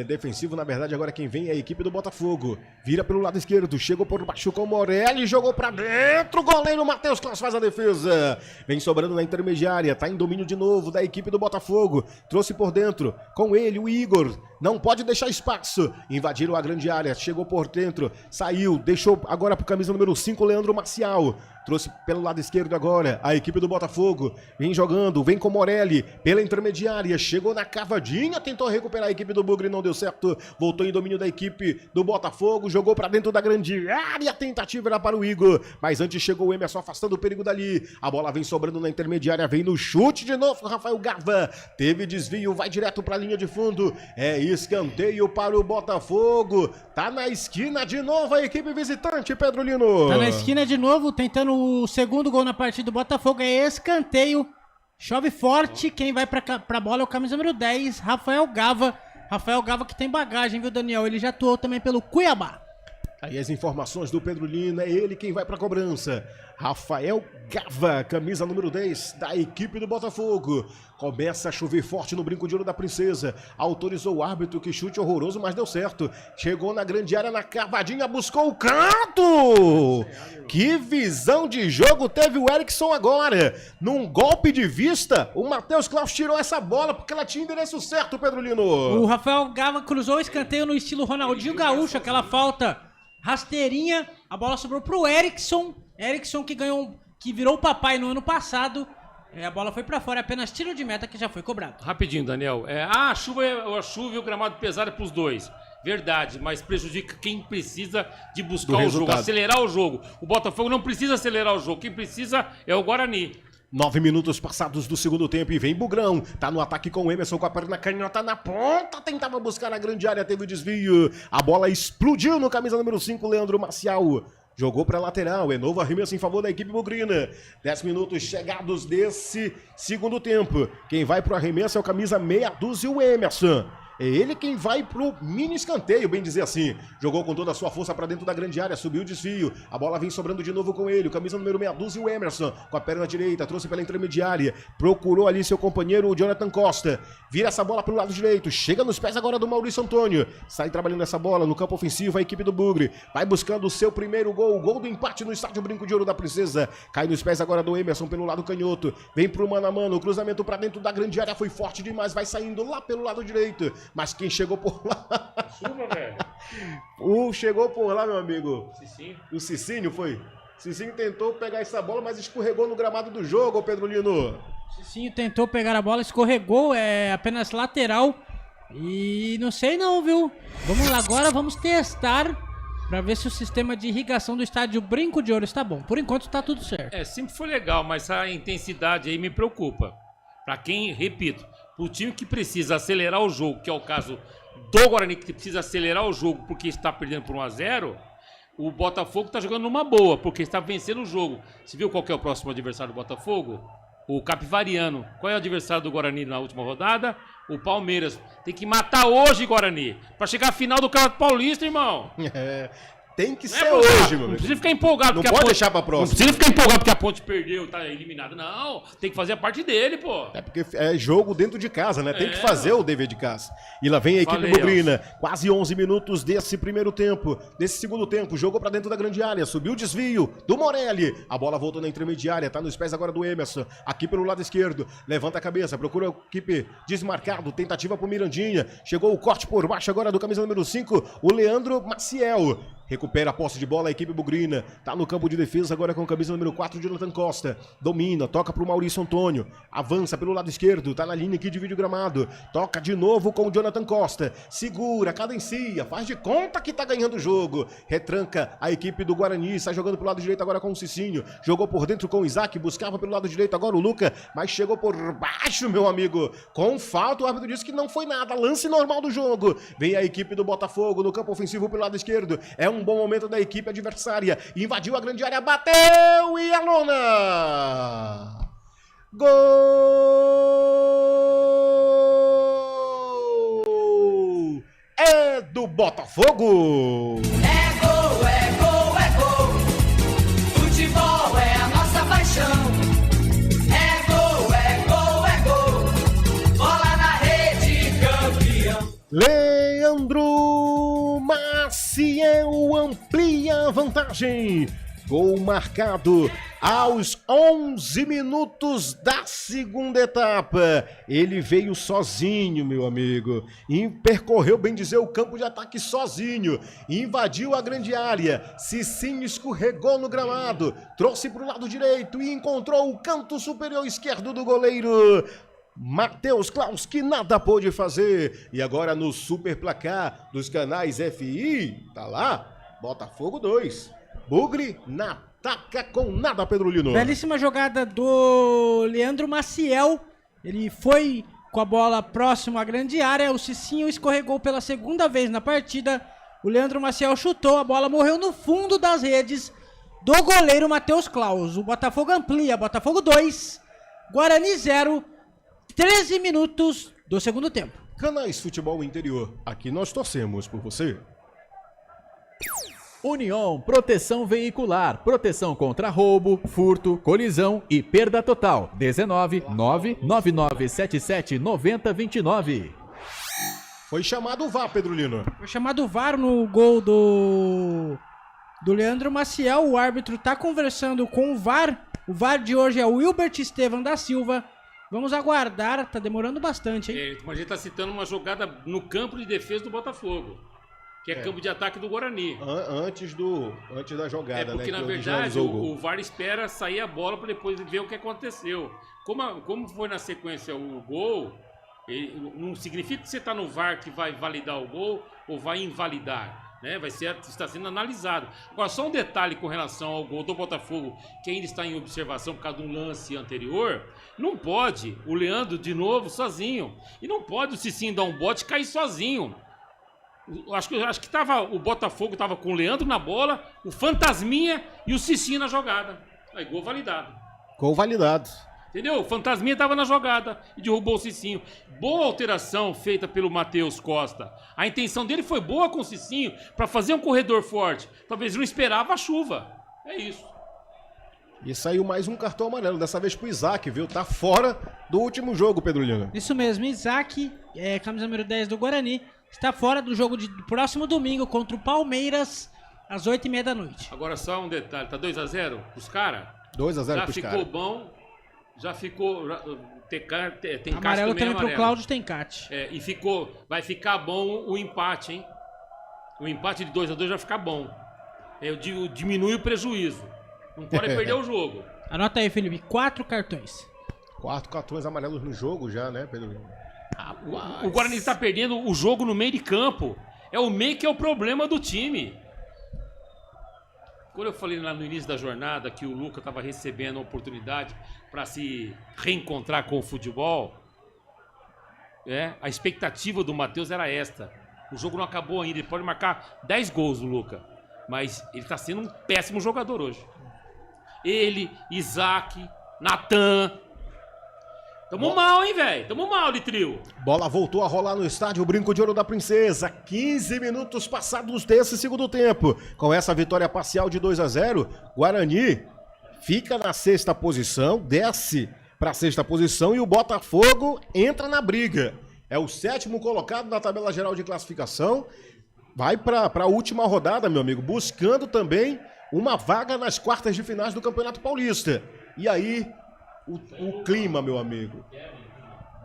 defensivo, na verdade agora quem vem é a equipe do Botafogo. Vira pelo lado esquerdo, chegou por baixo com o Morelli, jogou pra dentro, goleiro Matheus Claus faz a defesa. Vem sobrando na intermediária, tá em domínio de novo da equipe do Botafogo. Trouxe por dentro, com ele o Igor, não pode deixar espaço. Invadiram a grande área, chegou por dentro, saiu, deixou agora pro camisa número 5, Leandro Marcial. Trouxe pelo lado esquerdo agora a equipe do Botafogo. Vem jogando, vem com Morelli pela intermediária. Chegou na cavadinha, tentou recuperar a equipe do Bugre, não deu certo. Voltou em domínio da equipe do Botafogo. Jogou pra dentro da grande área. A tentativa era para o Igor. Mas antes chegou o Emerson afastando o perigo dali. A bola vem sobrando na intermediária. Vem no chute de novo. Rafael Gava teve desvio, vai direto pra linha de fundo. É escanteio para o Botafogo. Tá na esquina de novo a equipe visitante, Pedro Lino. Tá na esquina de novo, tentando o segundo gol na partida do Botafogo. É escanteio, chove forte. Quem vai pra bola é o camisa número 10, Rafael Gava. Rafael Gava que tem bagagem, viu, Daniel? Ele já atuou também pelo Cuiabá. Aí as informações do Pedro Lino, é ele quem vai para a cobrança. Rafael Gava, camisa número 10 da equipe do Botafogo. Começa a chover forte no brinco de ouro da Princesa. Autorizou o árbitro, que chute horroroso, mas deu certo. Chegou na grande área, na cavadinha, buscou o canto. Que visão de jogo teve o Erickson agora. Num golpe de vista, o Matheus Klaus tirou essa bola porque ela tinha endereço certo, Pedro Lino. O Rafael Gava cruzou o escanteio no estilo Ronaldinho Gaúcho, aquela falta rasteirinha. A bola sobrou pro Erickson. Erickson que virou o papai no ano passado. A bola foi pra fora, apenas tiro de meta que já foi cobrado. Rapidinho, Daniel. A chuva e o gramado pesado é pros dois. Verdade, mas prejudica quem precisa de buscar o jogo, acelerar o jogo. O Botafogo não precisa acelerar o jogo, quem precisa é o Guarani. 9 minutos passados do segundo tempo e vem Bugrão. Tá no ataque com o Emerson, com a perna canhota na ponta. Tentava buscar na grande área, teve o desvio. A bola explodiu no camisa número 5, Leandro Marcial. Jogou para lateral, é novo arremesso em favor da equipe bugrina. 10 minutos chegados desse segundo tempo. Quem vai pro arremesso é o camisa meia dúzia, o Emerson. É ele quem vai pro mini escanteio, bem dizer assim. Jogou com toda a sua força para dentro da grande área, subiu o desvio. A bola vem sobrando de novo com ele. O camisa número meia dúzia, o Emerson. Com a perna direita, trouxe pela intermediária. Procurou ali seu companheiro, o Jonathan Costa. Vira essa bola pro lado direito. Chega nos pés agora do Maurício Antônio. Sai trabalhando essa bola no campo ofensivo, a equipe do Bugre. Vai buscando o seu primeiro gol. O gol do empate no estádio Brinco de Ouro da Princesa. Cai nos pés agora do Emerson pelo lado canhoto. Vem pro mano a mano. O cruzamento para dentro da grande área foi forte demais. Vai saindo lá pelo lado direito. Mas quem chegou por lá... Chuva, velho. Chegou por lá, meu amigo. Cicinho. O Cicinho foi? Cicinho tentou pegar essa bola, mas escorregou no gramado do jogo, Pedro Lino. Cicinho tentou pegar a bola, escorregou, é apenas lateral. E não sei não, viu? Vamos lá, agora vamos testar pra ver se o sistema de irrigação do estádio Brinco de Ouro está bom. Por enquanto tá tudo certo. Sempre foi legal, mas a intensidade aí me preocupa. Pra quem, repito, pro time que precisa acelerar o jogo, que é o caso do Guarani, que precisa acelerar o jogo porque está perdendo por 1-0, o Botafogo está jogando numa boa, porque está vencendo o jogo. Você viu qual que é o próximo adversário do Botafogo? O Capivariano. Qual é o adversário do Guarani na última rodada? O Palmeiras. Tem que matar hoje, Guarani, para chegar à final do Campeonato Paulista, irmão. Tem que ser hoje, meu amigo. Não precisa ficar empolgado. Não pode deixar pra próxima. Não precisa ficar empolgado porque a Ponte perdeu, tá eliminado. Não, tem que fazer a parte dele, pô. É porque é jogo dentro de casa, né? Tem que fazer o dever de casa. E lá vem a equipe bugrina. Quase 11 minutos desse primeiro tempo. Desse segundo tempo, jogou pra dentro da grande área. Subiu o desvio do Morelli. A bola voltou na intermediária. Tá nos pés agora do Emerson. Aqui pelo lado esquerdo. Levanta a cabeça. Procura a equipe desmarcado. Tentativa pro Mirandinha. Chegou o corte por baixo agora do camisa número 5. O Leandro Maciel. Recupera a posse de bola a equipe bugrina. Tá no campo de defesa agora com a camisa número 4, Jonathan Costa. Domina, toca pro Maurício Antônio. Avança pelo lado esquerdo, tá na linha que divide o gramado. Toca de novo com o Jonathan Costa. Segura, cadencia, faz de conta que tá ganhando o jogo. Retranca a equipe do Guarani. Sai jogando pro lado direito agora com o Cicinho. Jogou por dentro com o Isaac, buscava pelo lado direito agora o Luca, mas chegou por baixo, meu amigo. Com falta, o árbitro disse que não foi nada. Lance normal do jogo. Vem a equipe do Botafogo no campo ofensivo pelo lado esquerdo. É um bom momento da equipe adversária. Invadiu a grande área, bateu e a lona! Gol! É do Botafogo! É gol, é gol, é gol. Futebol é a nossa paixão. É gol, é gol, é gol. Bola na rede, campeão. Leandro Maciel amplia a vantagem. Gol marcado aos 11 minutos da segunda etapa. Ele veio sozinho, meu amigo. E percorreu, bem dizer, o campo de ataque sozinho. Invadiu a grande área. Cicinho escorregou no gramado. Trouxe para o lado direito e encontrou o canto superior esquerdo do goleiro Matheus Klaus, que nada pôde fazer. E agora no super placar dos canais FI, tá lá, Botafogo 2. Bugre na taca com nada, Pedro Lino. Belíssima jogada do Leandro Maciel. Ele foi com a bola próximo à grande área. O Cicinho escorregou pela segunda vez na partida. O Leandro Maciel chutou, a bola morreu no fundo das redes do goleiro Matheus Klaus. O Botafogo amplia, Botafogo 2, Guarani 0, 13 minutos do segundo tempo. Canais Futebol Interior, aqui nós torcemos por você. União Proteção Veicular, proteção contra roubo, furto, colisão e perda total. 19 99977 9029. Foi chamado o VAR, Pedro Lino. Foi chamado o VAR no gol do Leandro Maciel. O árbitro tá conversando com o VAR. O VAR de hoje é o Wilbert Estevam da Silva. Vamos aguardar, tá demorando bastante, hein? Mas a gente tá citando uma jogada no campo de defesa do Botafogo, que é campo de ataque do Guarani. Antes da jogada, porque, né? na verdade, o VAR espera sair a bola para depois ver o que aconteceu. Como foi na sequência o gol, não significa que você tá no VAR que vai validar o gol ou vai invalidar. Né? Está sendo analisado. Agora, só um detalhe com relação ao gol do Botafogo, que ainda está em observação por causa de um lance anterior. Não pode o Leandro de novo sozinho. E não pode o Cicinho dar um bote e cair sozinho. Acho que o Botafogo estava com o Leandro na bola, o Fantasminha e o Cicinho na jogada. Aí, gol validado. Gol validado. Entendeu? O Fantasminha estava na jogada e derrubou o Cicinho. Boa alteração feita pelo Matheus Costa. A intenção dele foi boa com o Cicinho para fazer um corredor forte. Talvez não esperava a chuva. É isso. E saiu mais um cartão amarelo, dessa vez pro Isaac, viu? Tá fora do último jogo, Pedro Lino. Isso mesmo, Isaac, camisa número 10 do Guarani, está fora do jogo do próximo domingo contra o Palmeiras, às 8h30 da noite. Agora só um detalhe, tá 2-0 pros caras? 2-0 pros caras. Já ficou bom. Já ficou. Tem amarelo também pro Cláudio Tencati. E vai ficar bom o empate, hein? O empate de 2-2 vai ficar bom. Diminui o prejuízo. Não pode perder o jogo. Anota aí, Felipe. 4 cartões. 4 cartões amarelos no jogo já, né, Pedro? O Guarani está perdendo o jogo no meio de campo. É o meio que é o problema do time. Quando eu falei lá no início da jornada que o Luca estava recebendo a oportunidade para se reencontrar com o futebol, a expectativa do Matheus era esta. O jogo não acabou ainda, ele pode marcar 10 gols, o Luca, mas ele está sendo um péssimo jogador hoje. Ele, Isaac, Natan. Tamo mal, hein, velho? Tamo mal de trio. Bola voltou a rolar no estádio Brinco de Ouro da Princesa. 15 minutos passados desse segundo tempo. Com essa vitória parcial de 2-0, Guarani fica na 6ª posição, desce para a 6ª posição e o Botafogo entra na briga. É o 7º colocado na tabela geral de classificação. Vai para a última rodada, meu amigo, buscando também uma vaga nas quartas de finais do Campeonato Paulista. E aí, o clima, meu amigo,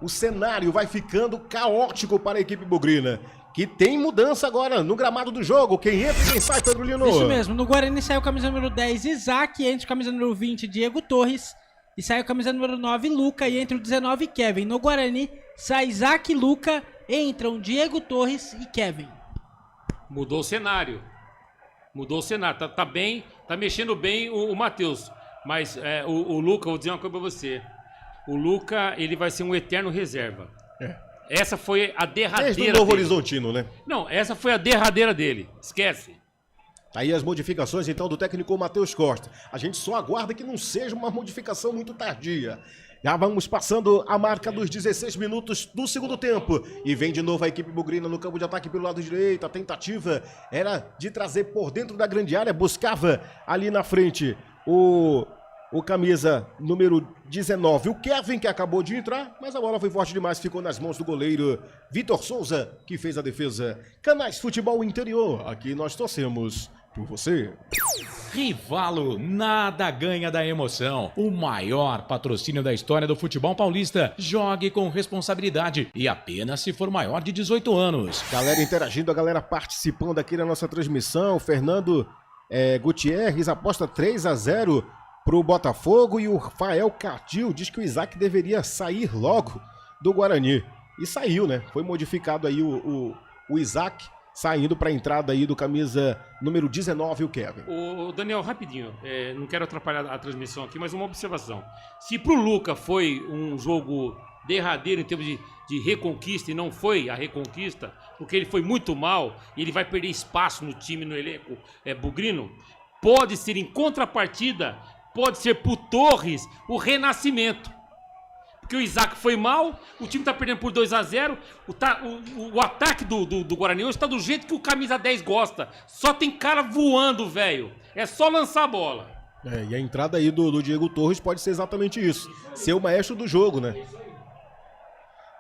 o cenário vai ficando caótico para a equipe bugrina, que tem mudança agora no gramado do jogo. Quem entra e quem sai, Pedro Lino? Isso mesmo, no Guarani saiu camisa número 10, Isaac, entre camisa número 20, Diego Torres, e saiu camisa número 9, Luca, e entre o 19, Kevin. No Guarani, sai Isaac e Luca, entram Diego Torres e Kevin. Mudou o cenário. Tá bem, tá mexendo bem o Matheus. Mas o Luca, vou dizer uma coisa pra você. O Luca, ele vai ser um eterno reserva. Essa foi a derradeira dele. Desde o Novo Horizontino, né? Não, essa foi a derradeira dele. Esquece. Tá aí as modificações, então, do técnico Matheus Costa. A gente só aguarda que não seja uma modificação muito tardia. Já vamos passando a marca dos 16 minutos do segundo tempo. E vem de novo a equipe bugrina no campo de ataque pelo lado direito. A tentativa era de trazer por dentro da grande área. Buscava ali na frente o camisa número 19, o Kevin, que acabou de entrar, mas a bola foi forte demais, ficou nas mãos do goleiro Vitor Souza, que fez a defesa. Canais Futebol Interior, aqui nós torcemos por você. Rivalo, nada ganha da emoção. O maior patrocínio da história do futebol paulista. Jogue com responsabilidade e apenas se for maior de 18 anos. Galera interagindo, a galera participando aqui na nossa transmissão. Fernando Gutierrez aposta 3-0 pro Botafogo e o Rafael Cartil diz que o Isaac deveria sair logo do Guarani. E saiu, né? Foi modificado aí o Isaac, saindo para a entrada aí do camisa número 19, o Kevin. O Daniel, rapidinho, não quero atrapalhar a transmissão aqui, mas uma observação. Se pro Luca foi um jogo derradeiro em termos de reconquista e não foi a reconquista, porque ele foi muito mal e ele vai perder espaço no time, no elenco bugrino, pode ser em contrapartida, pode ser pro Torres o renascimento. porque o Isaac foi mal, o time tá perdendo por 2-0, o ataque do Guarani hoje tá do jeito que o camisa 10 gosta. Só tem cara voando, velho. É só lançar a bola. E a entrada aí do Diego Torres pode ser exatamente isso. Ser o maestro do jogo, né?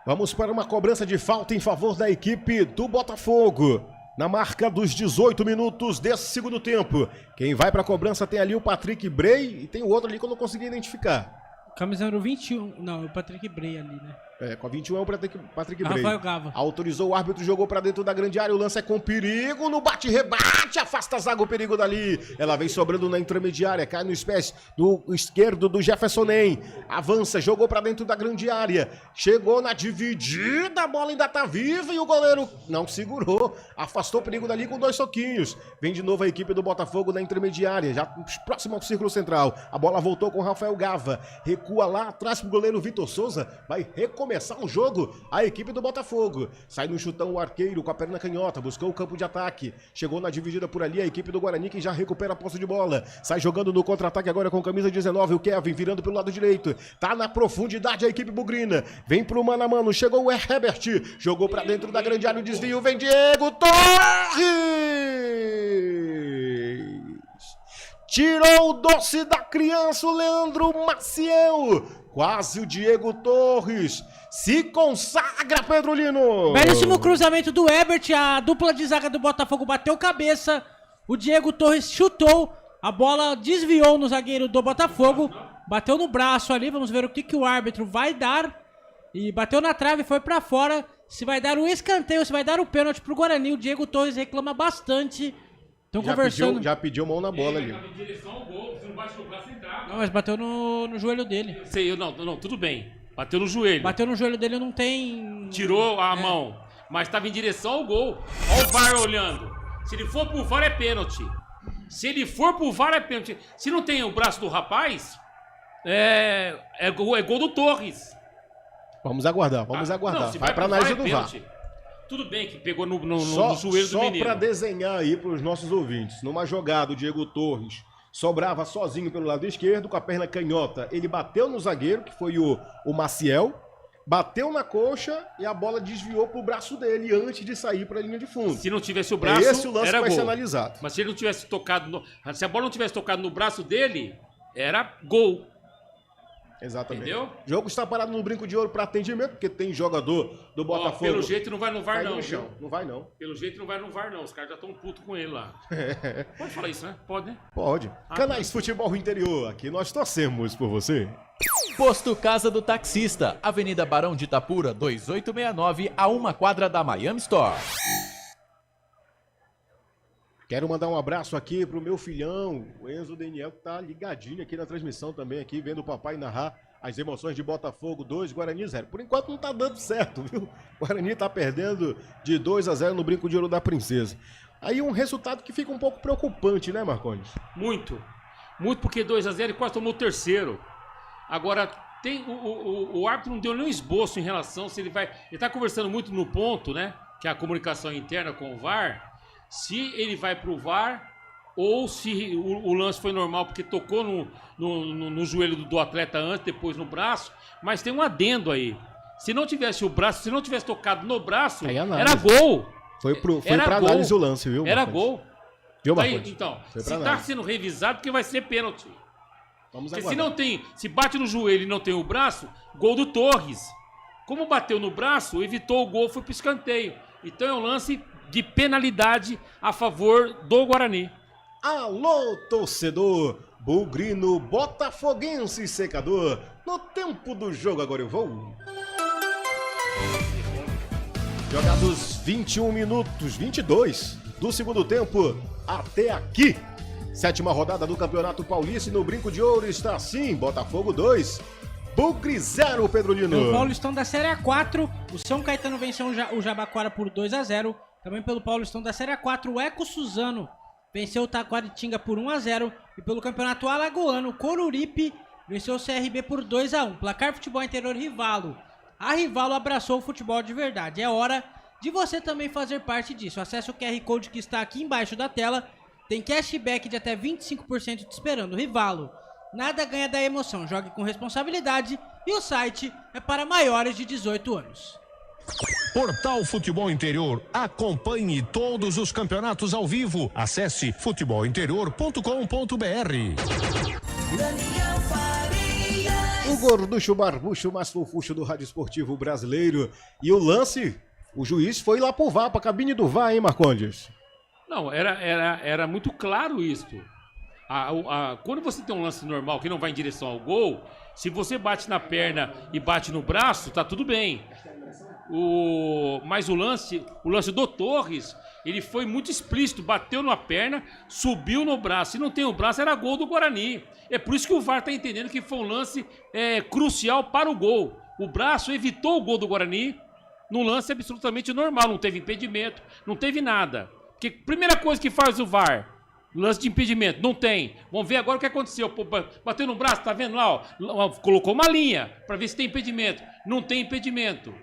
Vamos para uma cobrança de falta em favor da equipe do Botafogo. Na marca dos 18 minutos desse segundo tempo. Quem vai para a cobrança tem ali o Patrick Bray e tem o outro ali que eu não consegui identificar. Camisa número 21. Não, o Patrick Bray ali, né? Com a 21 é o Patrick Bray. Rafael Gava. Autorizou o árbitro, jogou pra dentro da grande área. O lance é com perigo, no bate-rebate, afasta a zaga, o perigo dali. Ela vem sobrando na intermediária, cai no espécie do esquerdo do Jefferson Nem. Avança, jogou pra dentro da grande área. Chegou na dividida, a bola ainda tá viva e o goleiro não segurou. Afastou o perigo dali com 2 soquinhos. Vem de novo a equipe do Botafogo na intermediária, já próximo ao círculo central. A bola voltou com o Rafael Gava. Recua lá atrás pro goleiro Vitor Souza. Vai recomeçar o jogo, a equipe do Botafogo. Sai no chutão o arqueiro com a perna canhota, buscou o campo de ataque. Chegou na dividida por ali a equipe do Guarani, que já recupera a posse de bola. Sai jogando no contra-ataque agora com camisa 19, o Kevin virando pelo lado direito. Tá na profundidade a equipe bugrina. Vem pro mano a mano, chegou o Herbert. Jogou pra dentro da grande área, o desvio, vem Diego Torres! Tirou o doce da criança, o Leandro Maciel. Quase o Diego Torres. Se consagra, Pedro Lino. Belíssimo cruzamento do Herbert. A dupla de zaga do Botafogo bateu cabeça. O Diego Torres chutou. A bola desviou no zagueiro do Botafogo. Bateu no braço ali. Vamos ver o que o árbitro vai dar. E bateu na trave e foi pra fora. Se vai dar o escanteio, se vai dar o pênalti pro Guarani. O Diego Torres reclama bastante. Estão conversando. Já pediu mão na bola ali. Em direção ao gol, você não bate no braço entrar. Não, mas bateu no joelho dele. Não, tudo bem. Bateu no joelho. Bateu no joelho dele, não tem... Tirou a mão, mas estava em direção ao gol. Olha o VAR olhando. Se ele for pro VAR é pênalti. Se ele for pro VAR é pênalti. Se não tem o braço do rapaz, é gol do Torres. Vamos aguardar. Não, vai pra análise do VAR. Tudo bem que pegou no joelho do menino. Só pra desenhar aí pros nossos ouvintes. Numa jogada, o Diego Torres sobrava sozinho pelo lado esquerdo, com a perna canhota. Ele bateu no zagueiro, que foi o Maciel. Bateu na coxa e a bola desviou pro braço dele antes de sair pra linha de fundo. Se não tivesse o braço, esse o lance era vai gol. ser analisado. Mas se ele não tivesse tocado... Se a bola não tivesse tocado no braço dele, era gol. Exatamente. Entendeu? O jogo está parado no brinco de ouro para atendimento, porque tem jogador do Botafogo. Pelo jeito não vai no VAR, não. No chão. Não vai, não. Pelo jeito não vai no VAR, não. Os caras já estão putos com ele lá. Pode falar isso, né? Pode, né? Pode. Canais Futebol Interior, aqui nós torcemos por você. Posto Casa do Taxista, Avenida Barão de Itapura, 2869, a 1 quadra da Miami Store. Quero mandar um abraço aqui pro meu filhão, o Enzo Daniel, que tá ligadinho aqui na transmissão também, aqui, vendo o papai narrar as emoções de Botafogo 2, Guarani 0. Por enquanto não tá dando certo, viu? O Guarani tá perdendo de 2-0 no Brinco de Ouro da Princesa. Aí um resultado que fica um pouco preocupante, né, Marcondes? Muito. Muito, porque 2-0 ele quase tomou o terceiro. Agora, tem o árbitro não deu nenhum esboço em relação se ele vai... Ele tá conversando muito no ponto, né? Que é a comunicação interna com o VAR. Se ele vai pro VAR ou se o lance foi normal porque tocou no joelho do atleta antes, depois no braço. Mas tem um adendo aí. Se não tivesse o braço, se não tivesse tocado no braço, era gol. Foi pra análise o lance, viu? Era gol. Viu, aí, então, se tá sendo revisado, porque vai ser pênalti. Vamos porque aguardar. se bate no joelho e não tem o braço, gol do Torres. Como bateu no braço, evitou o gol, foi pro escanteio. Então é um lance de penalidade a favor do Guarani. Alô, torcedor bugrino, botafoguense secador. No tempo do jogo, agora eu vou. Jogados 21 minutos, 22 do segundo tempo até aqui. 7ª rodada do Campeonato Paulista e no Brinco de Ouro está assim, Botafogo 2, Bugre 0, Pedro Lino. Pelo Paulistão da Série A4, o São Caetano venceu o Jabaquara por 2-0. Também pelo Paulistão da Série A4, o Eco Suzano venceu o Taquaritinga por 1-0. E pelo Campeonato Alagoano, o Coruripe venceu o CRB por 2-1. Placar Futebol Interior Rivalo. A Rivalo abraçou o futebol de verdade. É hora de você também fazer parte disso. Acesse o QR Code que está aqui embaixo da tela. Tem cashback de até 25% te esperando. Rivalo. Nada ganha da emoção. Jogue com responsabilidade e o site é para maiores de 18 anos. Portal Futebol Interior. Acompanhe todos os campeonatos ao vivo. Acesse futebolinterior.com.br. O gorducho barbucho mais fofucho do rádio esportivo brasileiro. E o lance, o juiz foi lá pro VAR, pra cabine do VAR, hein, Marcondes? Não, era muito claro isso. Quando você tem um lance normal que não vai em direção ao gol, se você bate na perna e bate no braço, tá tudo bem. Mas o lance do Torres, ele foi muito explícito, bateu na perna, subiu no braço. Se não tem o braço, era gol do Guarani. É por isso que o VAR tá entendendo que foi um lance crucial para o gol. O braço evitou o gol do Guarani num lance absolutamente normal, não teve impedimento, não teve nada. Porque primeira coisa que faz o VAR, lance de impedimento, não tem. Vamos ver agora o que aconteceu. Pô, bateu no braço, tá vendo lá? Ó, colocou uma linha para ver se tem impedimento. Não tem impedimento.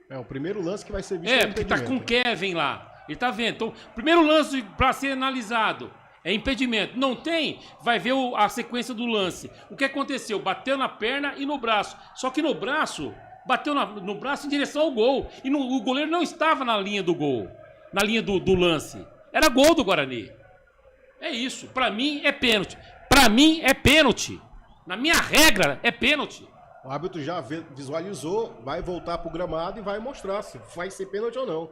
É o primeiro lance que vai ser visto. Porque tá com o Kevin lá. Ele tá vendo. Então, primeiro lance para ser analisado é impedimento. Não tem, vai ver a sequência do lance. O que aconteceu? Bateu na perna e no braço. Só que no braço, bateu no braço em direção ao gol. E o goleiro não estava na linha do gol. Na linha do lance. Era gol do Guarani. É isso. Pra mim é pênalti. Pra mim é pênalti. Na minha regra é pênalti. O árbitro já visualizou, vai voltar pro gramado e vai mostrar se vai ser pênalti ou não.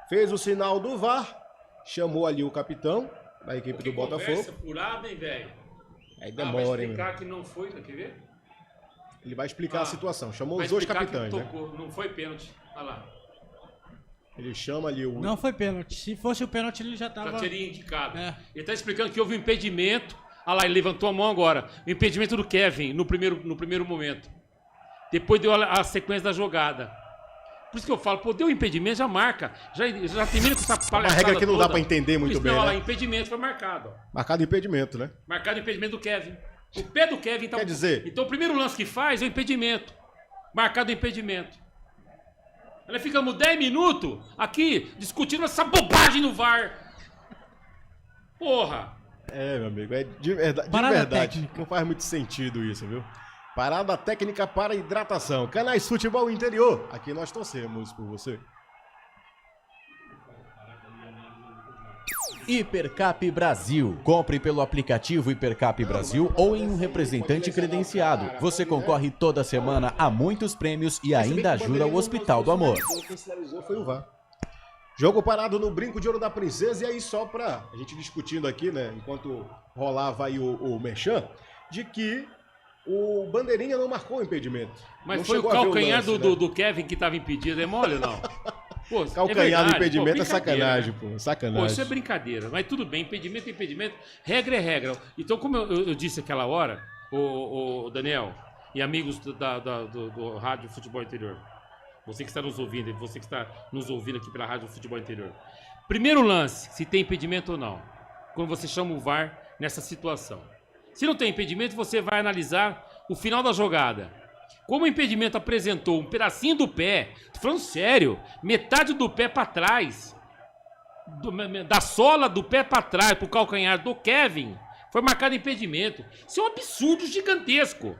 Fez o sinal do VAR, chamou ali o capitão da equipe do Botafogo. Conversa furada, hein, velho? Aí demora, vai hein? explicar que não foi, quer ver? Ele vai explicar a situação. Chamou os dois capitães, né? Não foi pênalti. Olha lá. Ele chama ali o... Não foi pênalti. Se fosse o pênalti, ele já tava... Já teria indicado. Ele tá explicando que houve um impedimento. Olha lá, ele levantou a mão agora. O impedimento do Kevin no primeiro momento. Depois deu a sequência da jogada. Por isso que eu falo, pô, deu impedimento, já marca. Já termina com essa palhaçada. Uma regra que não toda. dá pra entender muito bem, não, né? Olha lá, impedimento foi marcado. Ó. Marcado impedimento, né? Marcado impedimento do Kevin. O pé do Kevin tá... Quer dizer... Então o primeiro lance que faz é o impedimento. Marcado impedimento. Nós ficamos 10 minutos aqui discutindo essa bobagem no VAR. Porra. É, meu amigo, é de verdade. Não faz muito sentido isso, viu? Parada técnica para hidratação. Canais Futebol Interior. Aqui nós torcemos por você. Hipercap Brasil. Compre pelo aplicativo Hipercap Brasil ou em um representante credenciado. Você concorre toda semana a muitos prêmios e ainda ajuda o Hospital do Amor. Quem sinalizou foi o VAR. Jogo parado no Brinco de Ouro da Princesa. E aí só pra a gente discutindo aqui, né, enquanto rolava aí o merchan, de que o Bandeirinha não marcou o impedimento. Mas não foi o calcanhar do Kevin que tava impedido, é mole ou não? Pô, calcanhar no impedimento é sacanagem, pô. Sacanagem. Pô, isso é brincadeira. Mas tudo bem, impedimento é impedimento. Regra é regra. Então, como eu disse aquela hora, o Daniel e amigos do Rádio Futebol Interior, você que está nos ouvindo, você que está nos ouvindo aqui pela Rádio Futebol Interior. Primeiro lance, se tem impedimento ou não. Quando você chama o VAR nessa situação. Se não tem impedimento, você vai analisar o final da jogada. Como o impedimento apresentou um pedacinho do pé, tô falando sério, metade do pé para trás, da sola do pé para trás, pro calcanhar do Kevin, foi marcado impedimento. Isso é um absurdo gigantesco.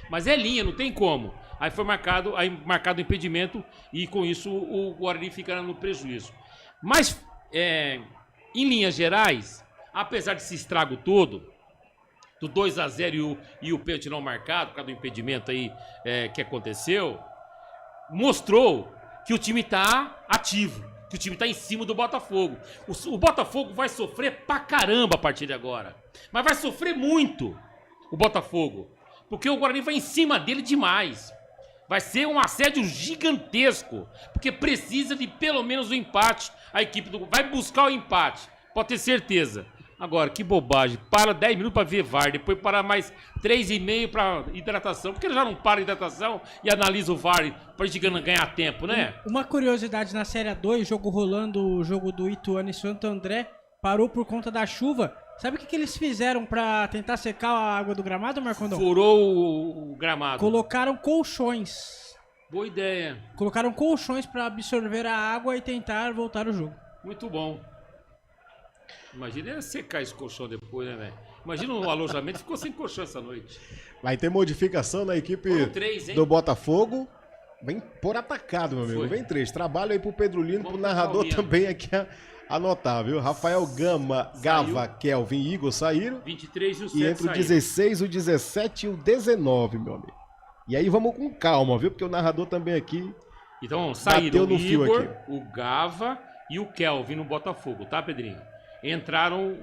Mas é linha, não tem como. Aí foi marcado o impedimento e com isso o Guarani fica no prejuízo. Mas, em linhas gerais, apesar desse estrago todo, do 2-0 e o pênalti não marcado, por causa do impedimento aí que aconteceu, mostrou que o time está ativo, que o time está em cima do Botafogo. O Botafogo vai sofrer pra caramba a partir de agora. Mas vai sofrer muito o Botafogo, porque o Guarani vai em cima dele demais. Vai ser um assédio gigantesco, porque precisa de pelo menos o empate. A equipe vai buscar o empate, pode ter certeza. Agora, que bobagem. Para 10 minutos para ver VAR, depois para mais 3,5 para hidratação. Por que ele já não para a hidratação e analisa o VAR para a gente ganhar tempo, né? Uma curiosidade na Série 2, jogo rolando, o jogo do Ituano e Santo André, parou por conta da chuva. Sabe o que eles fizeram para tentar secar a água do gramado, Marcondão? Furou o gramado. Colocaram colchões. Boa ideia. Colocaram colchões para absorver a água e tentar voltar o jogo. Muito bom. Imagina secar esse colchão depois, né, velho? Imagina o alojamento, ficou sem colchão essa noite. Vai ter modificação na equipe 3, do Botafogo. Vem por atacado, meu amigo. Vem 3. Trabalho aí pro Pedro Lino, pro narrador também aqui anotar, viu? Rafael Gava, Kelvin e Igor saíram. 23 e o 7 E entre o 16, o 17 e o 19, meu amigo. E aí vamos com calma, viu? Porque o narrador também aqui então saíram no o fio Igor, aqui. o Gava e o Kelvin no Botafogo, tá, Pedrinho? Entraram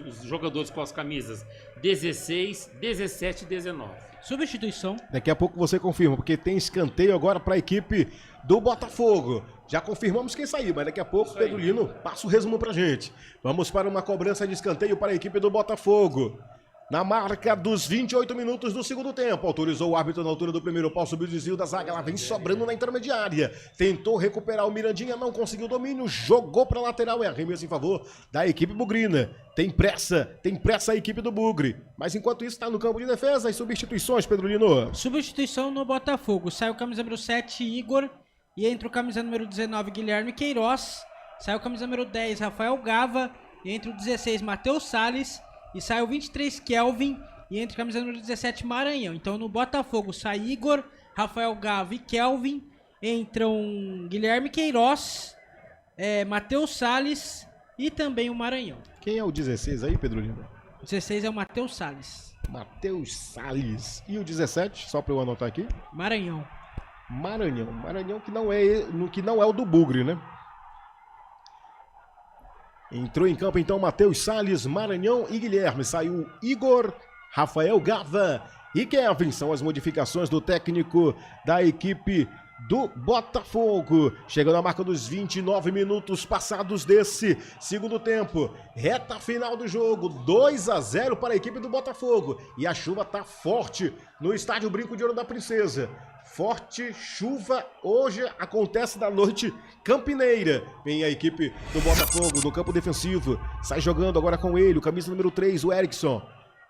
os jogadores com as camisas 16, 17 e 19. Substituição. Daqui a pouco você confirma, porque tem escanteio agora para a equipe do Botafogo. Já confirmamos quem saiu, mas daqui a pouco o Pedro Lino passa o resumo pra gente. Vamos para uma cobrança de escanteio para a equipe do Botafogo. Na marca dos 28 minutos do segundo tempo, autorizou o árbitro na altura do primeiro pau, subiu o desvio da zaga, ela vem sobrando na intermediária. Tentou recuperar o Mirandinha, não conseguiu domínio, jogou para lateral, é arremesso em favor da equipe bugrina. Tem pressa a equipe do Bugre. Mas enquanto isso está no campo de defesa, as substituições, Pedro Lino. Substituição no Botafogo, saiu o camisa número 7, Igor, e entra o camisa número 19, Guilherme Queiroz. Saiu o camisa número 10, Rafael Gava, e entra o 16, Matheus Salles. E sai o 23, Kelvin, e entre camisa número 17, Maranhão. Então no Botafogo sai Igor, Rafael Gava e Kelvin. Entram Guilherme Queiroz, Matheus Salles e também o Maranhão. Quem é o 16 aí, Pedro Lima? O 16 é o Matheus Salles. Matheus Salles. E o 17, só para eu anotar aqui? Maranhão. Maranhão que não é o do Bugre, né? Entrou em campo então Matheus Salles, Maranhão e Guilherme. Saiu Igor, Rafael Gava e Kevin. São as modificações do técnico da equipe do Botafogo. Chegando à marca dos 29 minutos passados desse segundo tempo. Reta final do jogo, 2-0 para a equipe do Botafogo. E a chuva tá forte no estádio Brinco de Ouro da Princesa. Forte chuva hoje acontece na noite campineira. Vem a equipe do Botafogo no campo defensivo. Sai jogando agora com ele, o camisa número 3, o Erickson.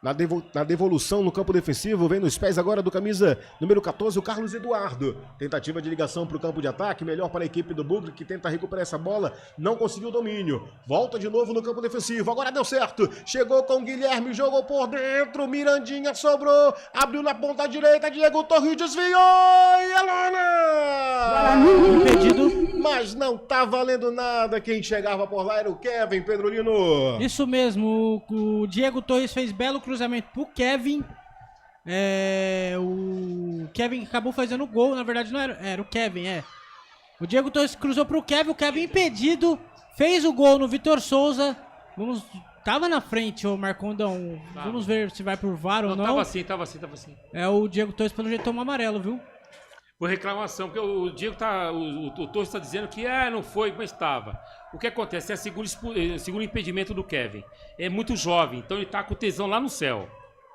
Na devolução no campo defensivo, vem nos pés agora do camisa número 14, o Carlos Eduardo. Tentativa de ligação para o campo de ataque, melhor para a equipe do Bugre, que tenta recuperar essa bola, não conseguiu o domínio. Volta de novo no campo defensivo, agora deu certo. Chegou com o Guilherme, jogou por dentro, Mirandinha sobrou, abriu na ponta direita, Diego Torres desviou e Alana! Impedido. Mas não tá valendo nada, quem chegava por lá era o Kevin, Pedro Lino. Isso mesmo, o Diego Torres fez belo cruzamento pro Kevin. O Kevin acabou fazendo o gol, na verdade não era o Kevin, O Diego Torres cruzou pro Kevin, o Kevin impedido, fez o gol no Vitor Souza. Tava na frente o Marcondão. Vamos ver se vai por VAR ou não. Tava assim. O Diego Torres pelo jeito tomou amarelo, viu? Por reclamação, porque o Diego o Torres está dizendo que não foi, mas estava. O que acontece? É o segundo impedimento do Kevin. É muito jovem, então ele tá com o tesão lá no céu,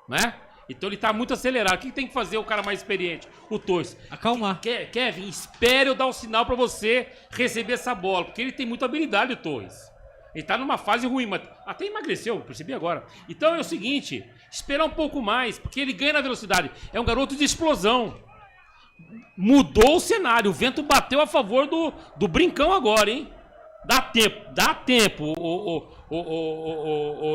né? Então ele tá muito acelerado. O que tem que fazer o cara mais experiente? O Torres. Acalmar. Kevin, espere eu dar um sinal para você receber essa bola, porque ele tem muita habilidade, o Torres. Ele tá numa fase ruim, mas até emagreceu, percebi agora. Então é o seguinte, esperar um pouco mais, porque ele ganha na velocidade. É um garoto de explosão. Mudou o cenário, o vento bateu a favor do Brincão agora, hein? Dá tempo,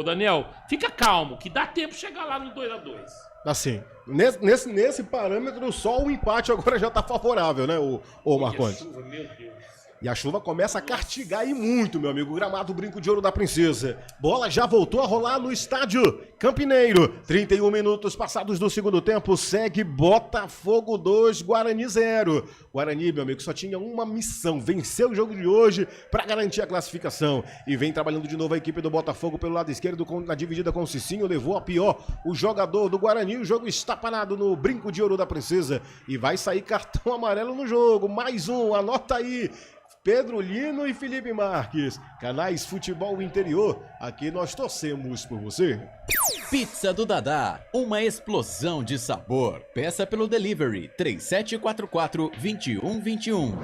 Daniel. Fica calmo, que dá tempo chegar lá no 2-2. Assim, nesse parâmetro, só o empate agora já tá favorável, né, o Marcondes? Meu Deus. E a chuva começa a castigar e muito, meu amigo. Gramado Brinco de Ouro da Princesa. Bola já voltou a rolar no estádio Campineiro. 31 minutos passados do segundo tempo. Segue Botafogo 2, Guarani 0. Guarani, meu amigo, só tinha uma missão. Vencer o jogo de hoje para garantir a classificação. E vem trabalhando de novo a equipe do Botafogo pelo lado esquerdo, na dividida com o Cicinho. Levou a pior o jogador do Guarani. O jogo está parado no Brinco de Ouro da Princesa. E vai sair cartão amarelo no jogo. Mais um, anota aí. Pedro Lino e Felipe Marques, canais Futebol Interior, aqui nós torcemos por você. Pizza do Dadá, uma explosão de sabor. Peça pelo delivery 3744-2121.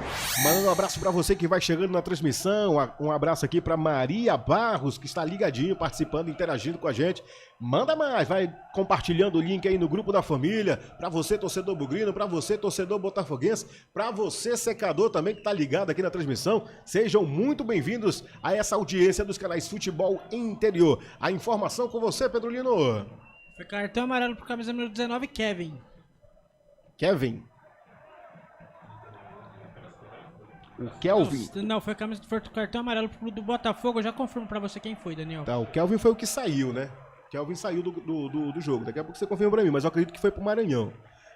Mandando um abraço para você que vai chegando na transmissão, um abraço aqui para Maria Barros, que está ligadinho, participando, interagindo com a gente. Manda mais, vai compartilhando o link aí no grupo da família, para você torcedor bugrino, para você torcedor botafoguense, para você secador também que tá ligado aqui na transmissão. Sejam muito bem-vindos a essa audiência dos canais Futebol Interior. A informação com você, Pedro Lino. Pedrolino? Foi cartão amarelo pro camisa número 19, Kevin. Kevin? O Kelvin? Não, foi cartão amarelo do Botafogo. Eu já confirmo pra você quem foi, Daniel. Tá, o Kelvin foi o que saiu, né? O Kelvin saiu do jogo. Daqui a pouco você confirma pra mim, mas eu acredito que foi pro Maranhão.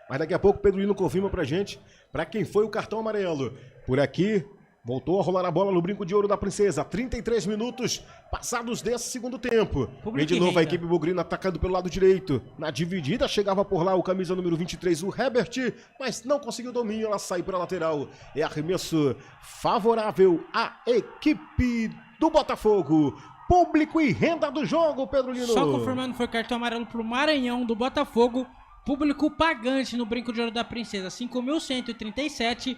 Mas daqui a pouco o Pedrolino confirma pra gente pra quem foi o cartão amarelo. Por aqui, voltou a rolar a bola no brinco de ouro da Princesa. 33 minutos passados desse segundo tempo. Vem de novo a equipe bugrina atacando pelo lado direito. Na dividida chegava por lá o camisa número 23, o Herbert, mas não conseguiu domínio, ela sai para a lateral. É arremesso favorável à equipe do Botafogo. Público e renda do jogo, Pedrolino. Só confirmando, foi cartão amarelo pro Maranhão do Botafogo. Público pagante no brinco de ouro da Princesa, 5.137.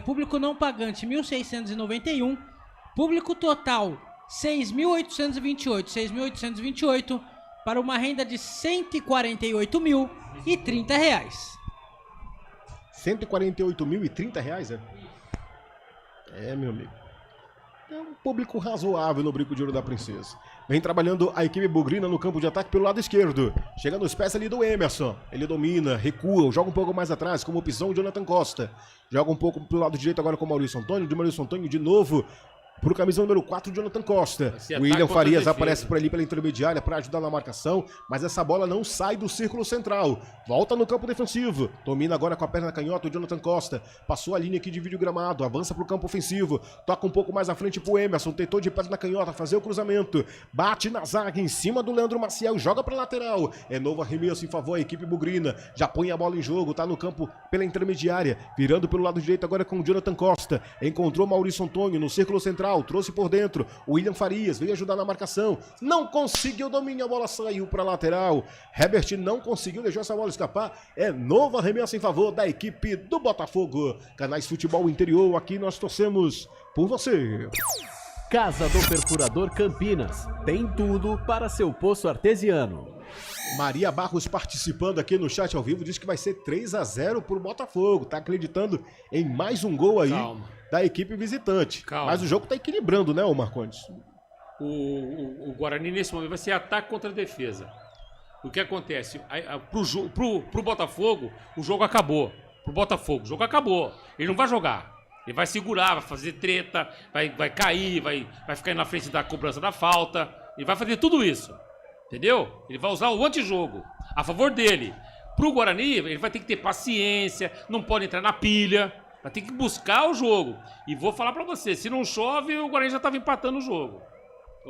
Público não pagante, 1.691. Público total, 6.828. 6.828 para uma renda de R$ 148.030. R$ 148.030, é? É, meu amigo. É um público razoável no brinco de ouro da Princesa. Vem trabalhando a equipe bugrina no campo de ataque pelo lado esquerdo. Chega nos pés ali do Emerson. Ele domina, recua, joga um pouco mais atrás, como opção o Jonathan Costa. Joga um pouco pelo lado direito agora com o Maurício Antônio. De Maurício Antônio de novo pro camisa número 4, Jonathan Costa. O William Farias aparece por ali pela intermediária para ajudar na marcação, mas essa bola não sai do círculo central. Volta no campo defensivo. Domina agora com a perna canhota o Jonathan Costa. Passou a linha aqui, divide o gramado, avança pro campo ofensivo. Toca um pouco mais à frente pro Emerson. Tentou de perna canhota fazer o cruzamento. Bate na zaga em cima do Leandro Maciel. Joga pra lateral. É novo arremesso em favor da equipe bugrina. Já põe a bola em jogo. Tá no campo pela intermediária. Virando pelo lado direito agora com o Jonathan Costa. Encontrou Maurício Antônio no círculo central. Trouxe por dentro, o William Farias veio ajudar na marcação, não conseguiu domínio, a bola saiu para lateral. Herbert não conseguiu, deixou essa bola escapar. É novo arremesso em favor da equipe do Botafogo. Canais Futebol Interior, aqui nós torcemos por você. Casa do Perfurador Campinas, tem tudo para seu poço artesiano. Maria Barros participando aqui no chat ao vivo, diz que vai ser 3-0 pro Botafogo, tá acreditando em mais um gol aí. Calma. Da equipe visitante. Calma. Mas o jogo tá equilibrando, né, ô Marcondes? O Guarani nesse momento vai ser ataque contra defesa. O que acontece? Pro Botafogo, o jogo acabou. Pro Botafogo, o jogo acabou. Ele não vai jogar. Ele vai segurar, vai fazer treta, vai cair, vai ficar na frente da cobrança da falta. Ele vai fazer tudo isso. Entendeu? Ele vai usar o antijogo a favor dele. Pro Guarani, ele vai ter que ter paciência, não pode entrar na pilha. Vai ter que buscar o jogo. E vou falar pra você, se não chove, o Guarani já tava empatando o jogo.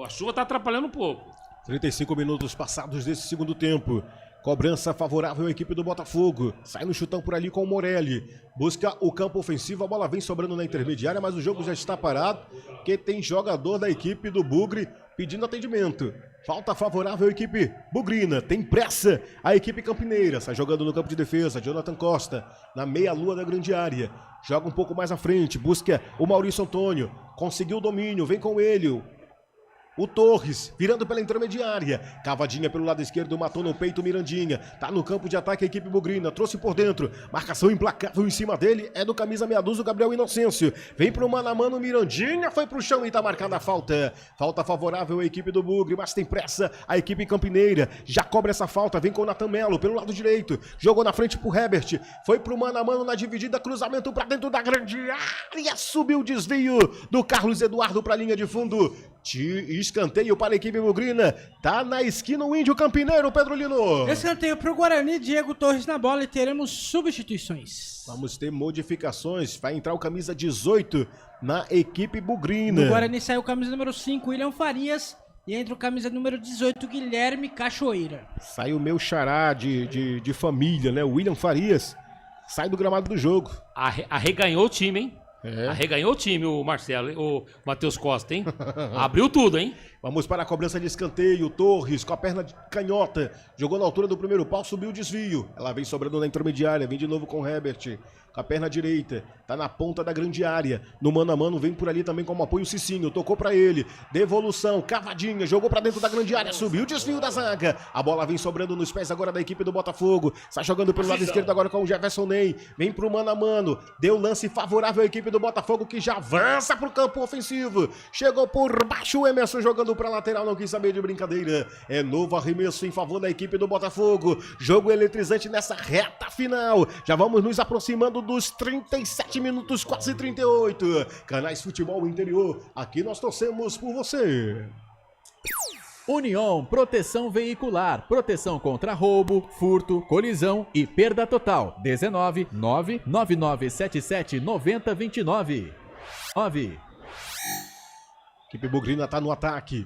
A chuva tá atrapalhando um pouco. 35 minutos passados desse segundo tempo. Cobrança favorável à equipe do Botafogo. Sai no chutão por ali com o Morelli. Busca o campo ofensivo, a bola vem sobrando na intermediária, mas o jogo já está parado, porque tem jogador da equipe do Bugre pedindo atendimento. Falta favorável à equipe bugrina. Tem pressa a equipe campineira. Sai jogando no campo de defesa. Jonathan Costa na meia-lua da grande área. Joga um pouco mais à frente. Busca o Maurício Antônio. Conseguiu o domínio. Vem com ele. O Torres, virando pela intermediária. Cavadinha pelo lado esquerdo, matou no peito o Mirandinha. Tá no campo de ataque a equipe bugrina. Trouxe por dentro. Marcação implacável em cima dele. É do camisa meia dúzia, o Gabriel Inocêncio. Vem pro mano a mano, Mirandinha. Foi pro chão e tá marcada a falta. Falta favorável à equipe do Bugre, mas tem pressa a equipe campineira. Já cobra essa falta. Vem com o Natan Melo pelo lado direito. Jogou na frente pro Herbert. Foi pro mano a mano na dividida. Cruzamento pra dentro da grande área. Subiu o desvio do Carlos Eduardo pra linha de fundo. Escanteio para a equipe bugrina. Tá na esquina o Índio Campineiro, Pedrolino. Escanteio para o Guarani, Diego Torres na bola e teremos substituições. Vamos ter modificações. Vai entrar o camisa 18 na equipe bugrina. No Guarani saiu o camisa número 5, William Farias. E entra o camisa número 18, Guilherme Cachoeira. Sai o meu xará de família, né? O William Farias. Sai do gramado do jogo. Arreganhou o time, hein? Arreganhou o time, o Marcelo, o Matheus Costa, hein? Abriu tudo, hein? Vamos para a cobrança de escanteio. Torres com a perna canhota. Jogou na altura do primeiro pau, subiu o desvio. Ela vem sobrando na intermediária. Vem de novo com o Herbert. Com a perna direita. Tá na ponta da grande área. No mano a mano, vem por ali também como apoio o Cicinho. Tocou pra ele. Devolução, cavadinha. Jogou pra dentro da grande área. Subiu o desvio da zaga. A bola vem sobrando nos pés agora da equipe do Botafogo. Está jogando pelo lado esquerdo agora com o Jefferson Ney. Vem pro mano a mano. Deu lance favorável à equipe equipe do Botafogo que já avança pro campo ofensivo. Chegou por baixo o Emerson jogando pra lateral, não quis saber de brincadeira. É novo arremesso em favor da equipe do Botafogo. Jogo eletrizante nessa reta final. Já vamos nos aproximando dos 37 minutos, quase 38. Canais Futebol Interior, aqui nós torcemos por você. União Proteção Veicular, proteção contra roubo, furto, colisão e perda total. 19 99977 9029. 9. Equipe bugrina tá no ataque.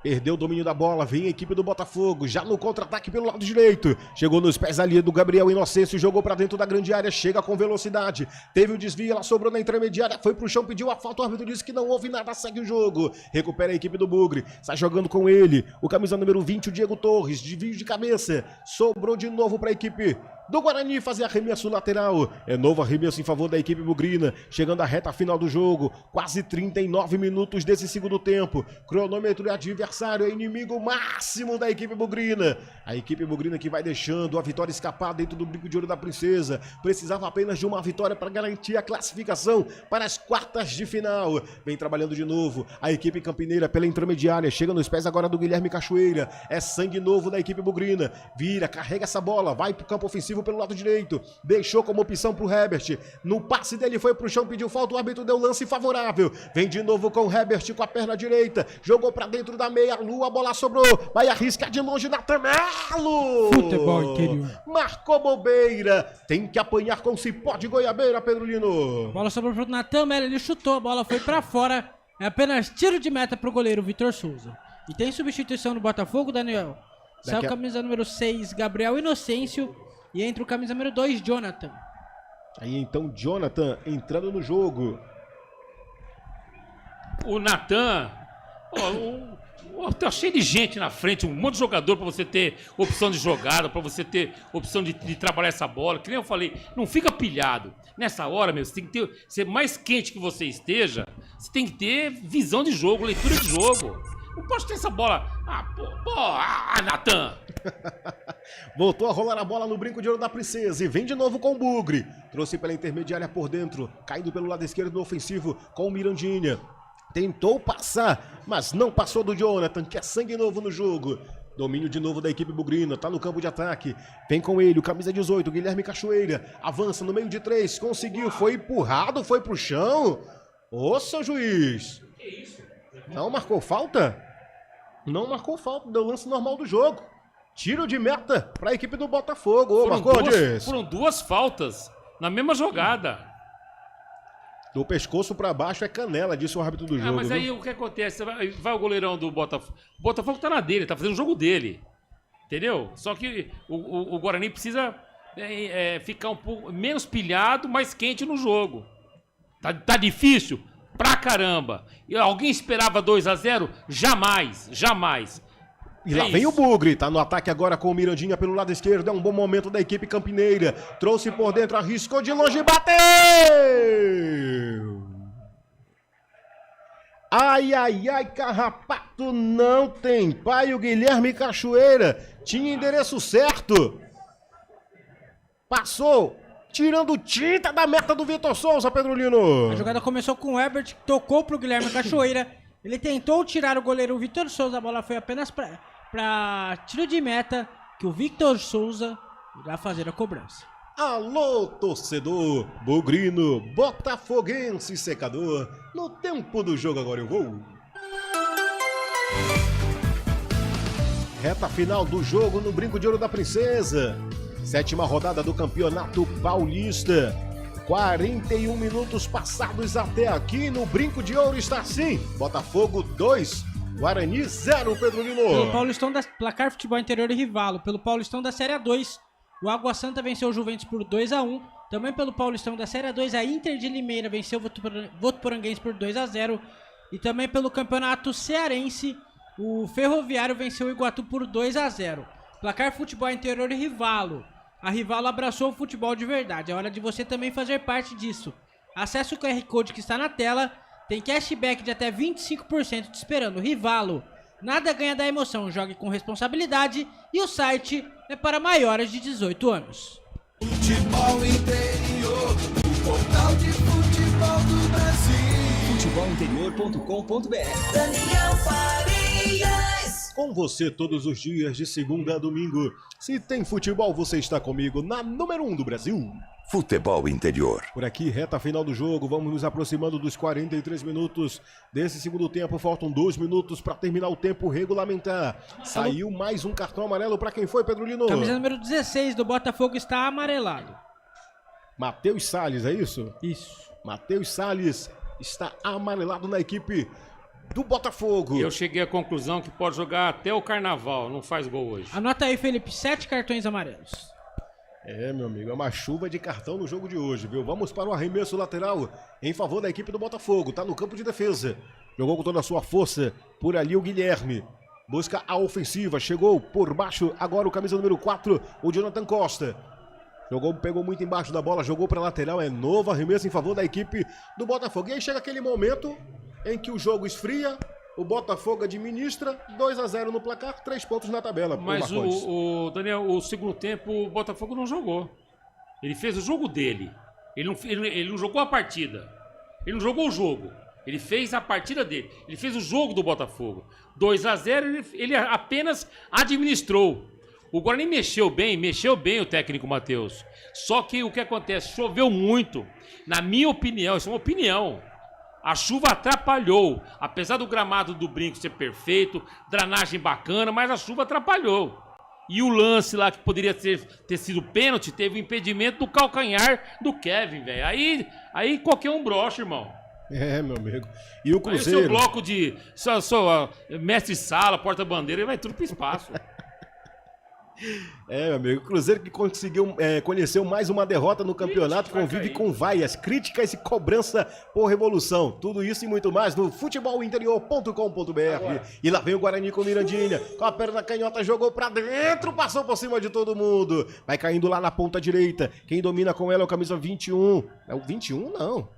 Perdeu o domínio da bola, vem a equipe do Botafogo, já no contra-ataque pelo lado direito. Chegou nos pés ali do Gabriel Inocêncio, jogou pra dentro da grande área, chega com velocidade. Teve o desvio, ela sobrou na intermediária, foi pro chão, pediu a falta, o árbitro disse que não houve nada, segue o jogo. Recupera a equipe do Bugre, sai jogando com ele, o camisa número 20, o Diego Torres, desvio de cabeça. Sobrou de novo pra equipe do Guarani fazer arremesso lateral. É novo arremesso em favor da equipe bugrina. Chegando à reta final do jogo. Quase 39 minutos desse segundo tempo. Cronômetro é adversário, é inimigo máximo da equipe bugrina. A equipe bugrina que vai deixando a vitória escapar dentro do Brinco de Ouro da Princesa. Precisava apenas de uma vitória para garantir a classificação para as quartas de final. Vem trabalhando de novo a equipe campineira pela intermediária. Chega nos pés agora do Guilherme Cachoeira. É sangue novo da equipe bugrina. Vira, carrega essa bola, vai pro campo ofensivo pelo lado direito, deixou como opção pro Herbert, no passe dele foi pro chão, pediu falta, o árbitro deu lance favorável, vem de novo com o Herbert com a perna direita, jogou pra dentro da meia-lua, a bola sobrou, vai arriscar de longe Natan Melo! Futebol Interior. Marcou bobeira, tem que apanhar com cipó de goiabeira, Pedro Lino. A bola sobrou pro Natan Melo, ele chutou, a bola foi pra fora, é apenas tiro de meta pro goleiro Vitor Souza. E tem substituição no Botafogo, Daniel. Sai o camisa número 6, Gabriel Inocêncio, e entra o camisa número 2, Jonathan. Aí então, Jonathan entrando no jogo. O Natan, tá cheio de gente na frente, um monte de jogador pra você ter opção de jogada, pra você ter opção de trabalhar essa bola. Que nem eu falei, não fica pilhado. Nessa hora, meu, você tem que ter, ser mais quente que você esteja, você tem que ter visão de jogo, leitura de jogo. Não pode ter essa bola. Natan. Voltou a rolar a bola no Brinco de Ouro da Princesa e vem de novo com o Bugre. Trouxe pela intermediária por dentro, caindo pelo lado esquerdo do ofensivo com o Mirandinha. Tentou passar, mas não passou do Jonathan, que é sangue novo no jogo. Domínio de novo da equipe bugrina, tá no campo de ataque. Vem com ele, o camisa 18, Guilherme Cachoeira. Avança no meio de 3, conseguiu, foi empurrado, foi pro chão. Ô, seu juiz. Que isso? Não marcou falta? Não marcou falta, deu lance normal do jogo. Tiro de meta para a equipe do Botafogo. Ô, Marcondes. Foram duas faltas na mesma jogada. Do pescoço para baixo é canela, disse o árbitro do jogo. Mas aí o que acontece? Vai o goleirão do Botafogo. O Botafogo tá na dele, tá fazendo o jogo dele. Entendeu? Só que o Guarani precisa ficar um pouco menos pilhado, mais quente no jogo. Tá difícil? Pra caramba. E alguém esperava 2-0? Jamais, jamais. E lá vem o Bugre, tá no ataque agora com o Mirandinha pelo lado esquerdo, é um bom momento da equipe campineira. Trouxe por dentro, arriscou de longe e bateu! Ai, ai, ai, Carrapato não tem pai, o Guilherme Cachoeira tinha endereço certo. Passou. Tirando tinta da meta do Vitor Souza, Pedro Lino. A jogada começou com o Herbert, tocou pro Guilherme Cachoeira. Ele tentou tirar o goleiro Vitor Souza, a bola foi apenas pra tiro de meta, que o Vitor Souza irá fazer a cobrança. Alô, torcedor, bugrino, botafoguense secador. No tempo do jogo agora eu vou. Reta final do jogo no Brinco de Ouro da Princesa. 7ª rodada do Campeonato Paulista. 41 minutos passados até aqui no Brinco de Ouro está assim. Botafogo 2, Guarani 0, Pedro Lino. Pelo Paulistão da Placar Futebol Interior e Rivalo. Pelo Paulistão da Série A2, o Água Santa venceu o Juventus por 2-1. Também pelo Paulistão da Série A2, a Inter de Limeira venceu o Votuporanguense por 2-0. E também pelo Campeonato Cearense, o Ferroviário venceu o Iguatu por 2-0. Placar Futebol Interior e Rivalo. A Rivalo abraçou o futebol de verdade. É hora de você também fazer parte disso. Acesse o QR Code que está na tela. Tem cashback de até 25% te esperando. Rivalo. Nada ganha da emoção. Jogue com responsabilidade. E o site é para maiores de 18 anos. Futebol Interior, o portal de futebol. futebolinterior.com.br. Daniel Farias. Com você todos os dias, de segunda a domingo. Se tem futebol, você está comigo na número 1 do Brasil. Futebol Interior. Por aqui, reta final do jogo, vamos nos aproximando dos 43 minutos desse segundo tempo. Faltam 2 minutos para terminar o tempo regulamentar. Saiu mais um cartão amarelo para quem foi, Pedro Lino? Camisa número 16 do Botafogo está amarelado. Matheus Salles, é isso? Isso. Matheus Salles está amarelado na equipe do Botafogo. Eu cheguei à conclusão que pode jogar até o Carnaval, não faz gol hoje. Anota aí, Felipe, 7 cartões amarelos. É, meu amigo, é uma chuva de cartão no jogo de hoje, viu? Vamos para o arremesso lateral em favor da equipe do Botafogo. Tá no campo de defesa. Jogou com toda a sua força por ali o Guilherme. Busca a ofensiva, chegou por baixo. Agora o camisa número 4, o Jonathan Costa. Jogou, pegou muito embaixo da bola, jogou para lateral. É novo arremesso em favor da equipe do Botafogo. E aí chega aquele momento em que o jogo esfria. O Botafogo administra, 2-0 no placar, 3 pontos na tabela. Mas o Daniel, o segundo tempo, o Botafogo não jogou. Ele fez o jogo dele. Ele não jogou a partida. Ele não jogou o jogo. Ele fez a partida dele. Ele fez o jogo do Botafogo. 2-0, ele apenas administrou. O Guarani mexeu bem o técnico Matheus. Só que o que acontece? Choveu muito. Na minha opinião, isso é uma opinião. A chuva atrapalhou, apesar do gramado do Brinco ser perfeito, drenagem bacana, mas a chuva atrapalhou. E o lance lá que poderia ter sido pênalti, teve o impedimento do calcanhar do Kevin, velho. Aí qualquer um brocha, irmão. É, meu amigo. E o Cruzeiro... Aí o seu bloco de mestre-sala, porta-bandeira, vai tudo pro espaço. É, meu amigo, o Cruzeiro que conseguiu conheceu mais uma derrota no campeonato, convive com vaias, críticas e cobrança por revolução. Tudo isso e muito mais no futebolinterior.com.br. E lá vem o Guarani com o Mirandinha, com a perna canhota, jogou pra dentro, passou por cima de todo mundo. Vai caindo lá na ponta direita. Quem domina com ela é o camisa 21. É o 21? Não,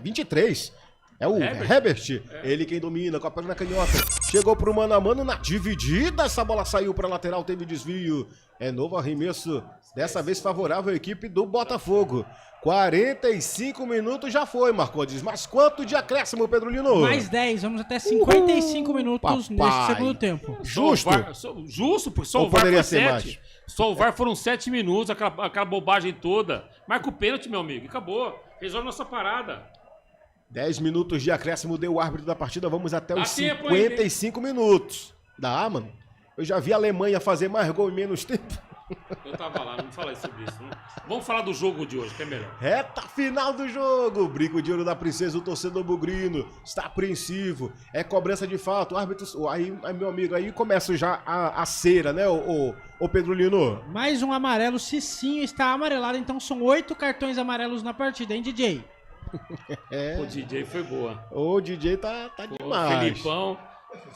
23. É o Herbert, ele quem domina com a perna canhota. Chegou pro mano a mano na dividida, essa bola saiu pra lateral, teve desvio. É novo arremesso, dessa vez favorável à equipe do Botafogo. 45 minutos já foi, Marcondes. Mas quanto de acréscimo, Pedro Lino? Mais 10, vamos até 55 minutos neste segundo tempo. Justo? Justo, porque só o VAR foi 7. Só o VAR foram 7 minutos, aquela bobagem toda. Marca o pênalti, meu amigo, acabou. Resolve nossa parada. 10 minutos de acréscimo deu o árbitro da partida, vamos até os 55 minutos. Dá, mano. Eu já vi a Alemanha fazer mais gol em menos tempo. Eu tava lá, não fala sobre isso. Não. Vamos falar do jogo de hoje, que é melhor. Reta final do jogo. Brinco de ouro da princesa, o torcedor bugrino está apreensivo. É cobrança de falta. O árbitro, aí, meu amigo, aí começa já a cera, né, o Pedro Lino? Mais um amarelo, Cicinho está amarelado, então são 8 cartões amarelos na partida, hein, DJ? O DJ foi boa. O DJ tá demais.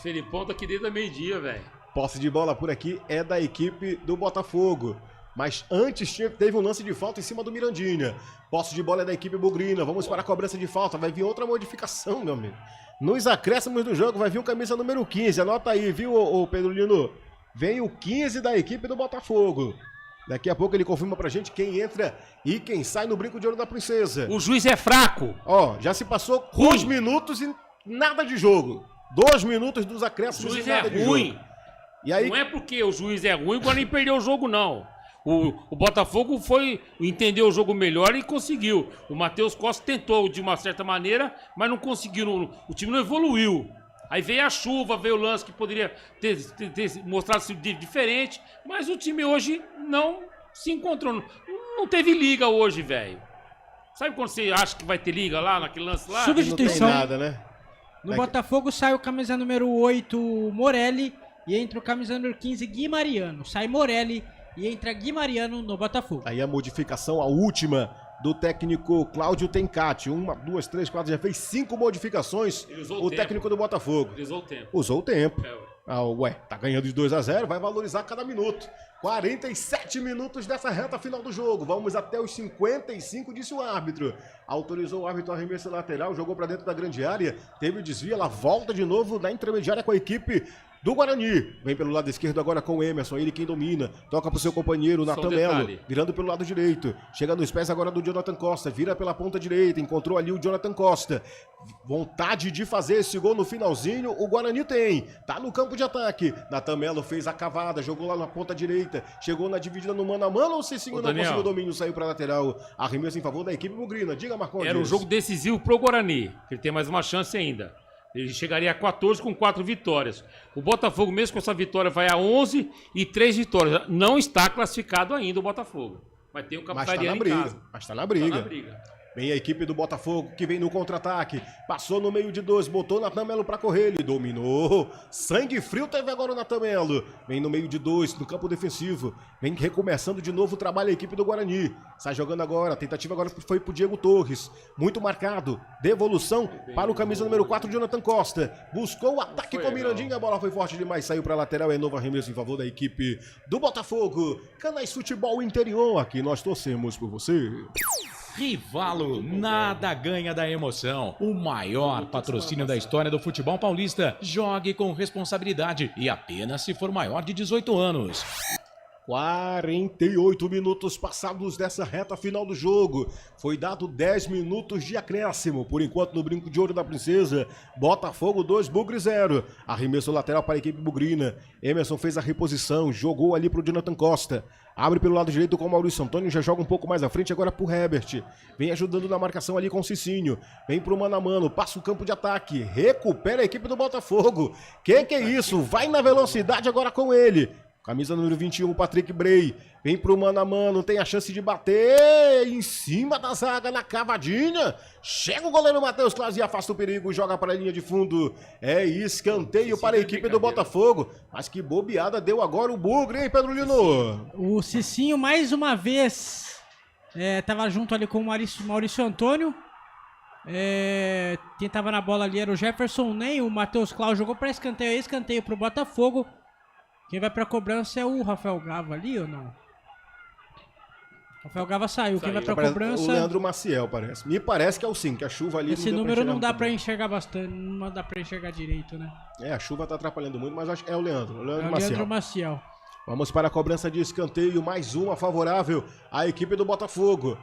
Felipão tá aqui desde a meio-dia, velho. Posse de bola por aqui é da equipe do Botafogo. Mas antes teve um lance de falta em cima do Mirandinha. Posse de bola é da equipe bugrina. Vamos para a cobrança de falta. Vai vir outra modificação, meu amigo. Nos acréscimos do jogo vai vir o camisa número 15. Anota aí, viu, o Pedro Lino? Vem o 15 da equipe do Botafogo. Daqui a pouco ele confirma pra gente quem entra e quem sai no brinco de ouro da princesa. O juiz é fraco. Ó, já se passou 2 minutos e nada de jogo. 2 minutos dos acréscimos e nada de jogo. O juiz é ruim. E aí... Não é porque o juiz é ruim, o Guarani perdeu o jogo, não. O Botafogo entendeu o jogo melhor e conseguiu. O Matheus Costa tentou de uma certa maneira, mas não conseguiu. O time não evoluiu. Aí veio a chuva, veio o lance que poderia ter mostrado-se diferente, mas o time hoje não se encontrou. Não teve liga hoje, velho. Sabe quando você acha que vai ter liga lá, naquele lance lá? Substituição. Não tem nada, né? No Botafogo sai o camisa número 8, Morelli, e entra o camisa número 15, Gui Mariano. Sai Morelli e entra Gui Mariano no Botafogo. Aí a modificação, a última do técnico Cláudio Tencati. 1, 2, 3, 4, já fez 5 modificações o técnico do Botafogo. Ele usou o tempo. Usou o tempo. Tá ganhando de 2-0, vai valorizar cada minuto. 47 minutos dessa reta final do jogo. Vamos até os 55, disse o árbitro. Autorizou o árbitro arremesso lateral, jogou pra dentro da grande área, teve o desvio, ela volta de novo na intermediária com a equipe do Guarani. Vem pelo lado esquerdo agora com o Emerson, ele quem domina. Toca pro seu companheiro, Natan Melo, virando pelo lado direito. Chega nos pés agora do Jonathan Costa, vira pela ponta direita, encontrou ali o Jonathan Costa. Vontade de fazer esse gol no finalzinho, o Guarani tem. Tá no campo de ataque. Natan Melo fez a cavada, jogou lá na ponta direita, chegou na dividida no mano a mano, o Cicinho não conseguiu o domínio, saiu pra lateral. Arremesso em favor da equipe bugrina. Diga, Marcondes. Era um jogo decisivo pro Guarani, que ele tem mais uma chance ainda. Ele chegaria a 14 com 4 vitórias. O Botafogo, mesmo com essa vitória, vai a 11 e 3 vitórias. Não está classificado ainda o Botafogo. Mas tem o Capitaliano em casa. Mas tá na briga. Vem a equipe do Botafogo que vem no contra-ataque. Passou no meio de 2, botou o Natan Melo pra correr. Ele dominou. Sangue frio teve agora o Natan Melo. Vem no meio de 2, no campo defensivo. Vem recomeçando de novo o trabalho a equipe do Guarani. Sai jogando agora. A tentativa agora foi pro Diego Torres. Muito marcado. Devolução para o camisa número 4, Jonathan Costa. Buscou o ataque com o Mirandinha. A bola foi forte demais. Saiu pra lateral. É novo arremesso em favor da equipe do Botafogo. Canais Futebol Interior. Aqui nós torcemos por você. Rivalo, nada ganha da emoção. O maior patrocínio da história do futebol paulista. Jogue com responsabilidade e apenas se for maior de 18 anos. 48 minutos passados dessa reta final do jogo. Foi dado 10 minutos de acréscimo. Por enquanto, no Brinco de Ouro da Princesa, Botafogo 2, Bugre 0. Arremesso lateral para a equipe bugrina. Emerson fez a reposição, jogou ali para o Jonathan Costa. Abre pelo lado direito com o Maurício Antônio, já joga um pouco mais à frente agora pro Herbert. Vem ajudando na marcação ali com o Cicinho. Vem pro mano a mano, passa o campo de ataque. Recupera a equipe do Botafogo. Que é isso? Vai na velocidade agora com ele. Camisa número 21, Patrick Bray. Vem pro mano a mano, tem a chance de bater em cima da zaga na cavadinha. Chega o goleiro Matheus Claus e afasta o perigo, joga para a linha de fundo. É escanteio para a equipe do Botafogo. Mas que bobeada deu agora o Bugre, hein, Pedro Lino? O Cicinho, mais uma vez, tava junto ali com o Maurício Antônio. Quem tava na bola ali era o Jefferson Nem. O Matheus Claus jogou para escanteio pro Botafogo. Quem vai pra cobrança é o Rafael Gava ali ou não? Rafael Gava saiu. Quem vai pra cobrança... O Leandro Maciel, parece. Me parece que é o sim, que a chuva ali... Esse número não dá pra enxergar bastante, não dá pra enxergar direito, né? A chuva tá atrapalhando muito, mas acho que é o Leandro. Leandro Maciel. Vamos para a cobrança de escanteio, mais uma favorável à equipe do Botafogo.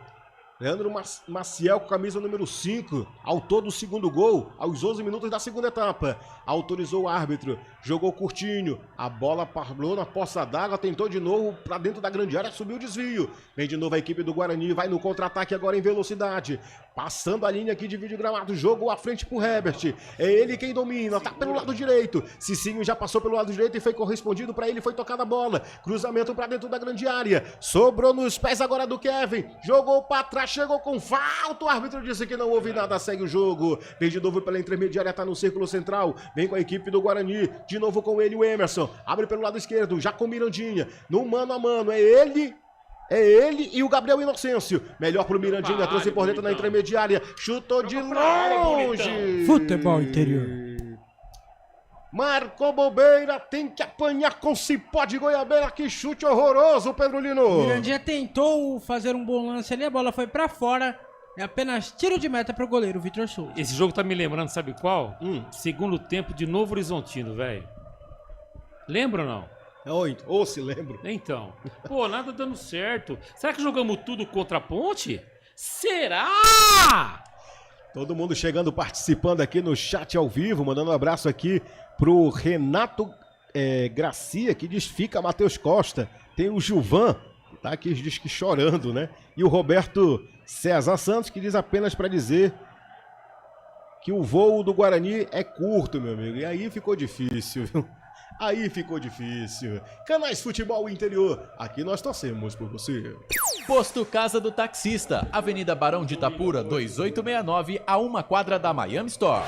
Leandro Maciel com camisa número 5, autor do segundo gol, aos 11 minutos da segunda etapa. Autorizou o árbitro, jogou curtinho, a bola parou na poça d'água, tentou de novo para dentro da grande área, subiu o desvio. Vem de novo a equipe do Guarani, vai no contra-ataque agora em velocidade. Passando a linha aqui de vídeo gramado, jogou à frente pro Herbert. É ele quem domina, tá pelo lado direito. Cicinho já passou pelo lado direito e foi correspondido para ele, foi tocada a bola. Cruzamento para dentro da grande área. Sobrou nos pés agora do Kevin. Jogou para trás, chegou com falta. O árbitro disse que não houve nada, segue o jogo. Vem de novo pela intermediária, tá no círculo central. Vem com a equipe do Guarani. De novo com ele, o Emerson. Abre pelo lado esquerdo, já com Mirandinha. No mano a mano, é ele e o Gabriel Inocêncio. Melhor pro Mirandinha, trouxe por dentro na intermediária. Chutou de longe. Futebol interior. Marcou bobeira, tem que apanhar com cipó de goiabeira. Que chute horroroso, Pedro Lino. Mirandinha tentou fazer um bom lance ali, a bola foi pra fora. É apenas tiro de meta pro goleiro, Vitor Souza. Esse jogo tá me lembrando, sabe qual? Segundo tempo de Novo Horizontino, velho. Lembra ou não? Ou se lembro. Então. Pô, nada dando certo. Será que jogamos tudo contra a Ponte? Será? Todo mundo chegando, participando aqui no chat ao vivo, mandando um abraço aqui pro Renato Gracia, que diz fica Matheus Costa. Tem o Gilvan, tá aqui, diz que chorando, né? E o Roberto César Santos, que diz apenas para dizer que o voo do Guarani é curto, meu amigo. E aí ficou difícil, viu? Aí ficou difícil. Canais Futebol Interior, aqui nós torcemos por você. Posto Casa do Taxista, Avenida Barão de Itapura, 2869, a 1 quadra da Miami Store.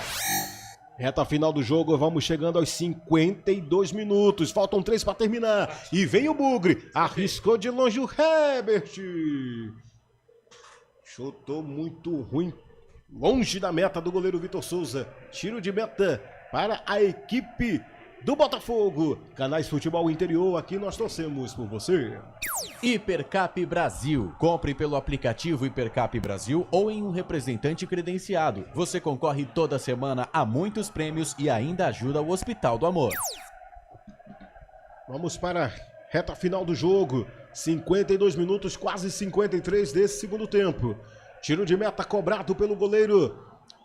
Reta final do jogo, vamos chegando aos 52 minutos. Faltam 3 para terminar. E vem o Bugre, arriscou de longe o Herbert. Chutou muito ruim, longe da meta do goleiro Vitor Souza. Tiro de meta para a equipe do Botafogo. Canais Futebol Interior, aqui nós torcemos por você. Hipercap Brasil. Compre pelo aplicativo Hipercap Brasil ou em um representante credenciado. Você concorre toda semana a muitos prêmios e ainda ajuda o Hospital do Amor. Vamos para a reta final do jogo. 52 minutos, quase 53 desse segundo tempo. Tiro de meta cobrado pelo goleiro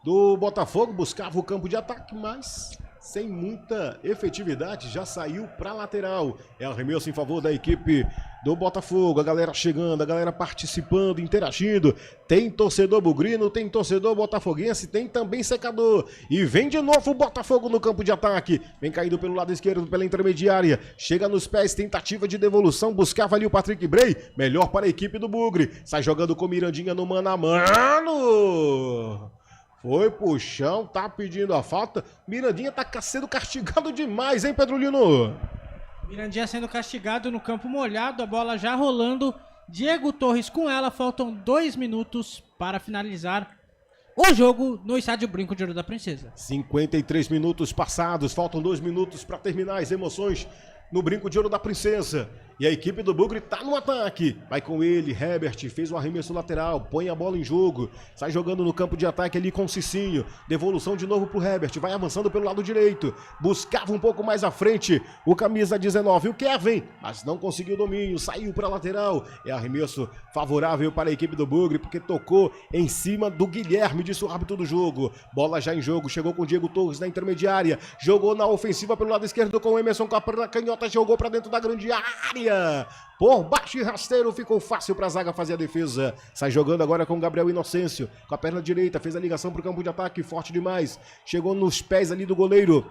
do Botafogo. Buscava o campo de ataque, mas sem muita efetividade, já saiu para lateral. É arremesso em favor da equipe do Botafogo. A galera chegando, a galera participando, interagindo. Tem torcedor bugrino, tem torcedor botafoguense, tem também secador. E vem de novo o Botafogo no campo de ataque. Vem caído pelo lado esquerdo, pela intermediária. Chega nos pés, tentativa de devolução. Buscava ali o Patrick Bray. Melhor para a equipe do Bugre. Sai jogando com Mirandinha no mano a mano. Foi pro chão, tá pedindo a falta. Mirandinha tá sendo castigado demais, hein, Pedro Lino? Mirandinha sendo castigado no campo molhado, a bola já rolando. Diego Torres com ela, faltam 2 minutos para finalizar o jogo no estádio Brinco de Ouro da Princesa. 53 minutos passados, faltam 2 minutos para terminar as emoções no Brinco de Ouro da Princesa. E a equipe do Bugre tá no ataque. Vai com ele, Herbert, fez o arremesso lateral, põe a bola em jogo. Sai jogando no campo de ataque ali com o Cicinho. Devolução de novo pro Herbert, vai avançando pelo lado direito. Buscava um pouco mais à frente o camisa 19, o Kevin, mas não conseguiu o domínio, saiu pra lateral. É arremesso favorável para a equipe do Bugre, porque tocou em cima do Guilherme, disse o árbitro do jogo. Bola já em jogo, chegou com o Diego Torres na intermediária. Jogou na ofensiva pelo lado esquerdo com o Emerson com a perna canhota, jogou pra dentro da grande área. Por baixo e rasteiro, ficou fácil para a zaga fazer a defesa. Sai jogando agora com o Gabriel Inocêncio, com a perna direita, fez a ligação para o campo de ataque, forte demais. Chegou nos pés ali do goleiro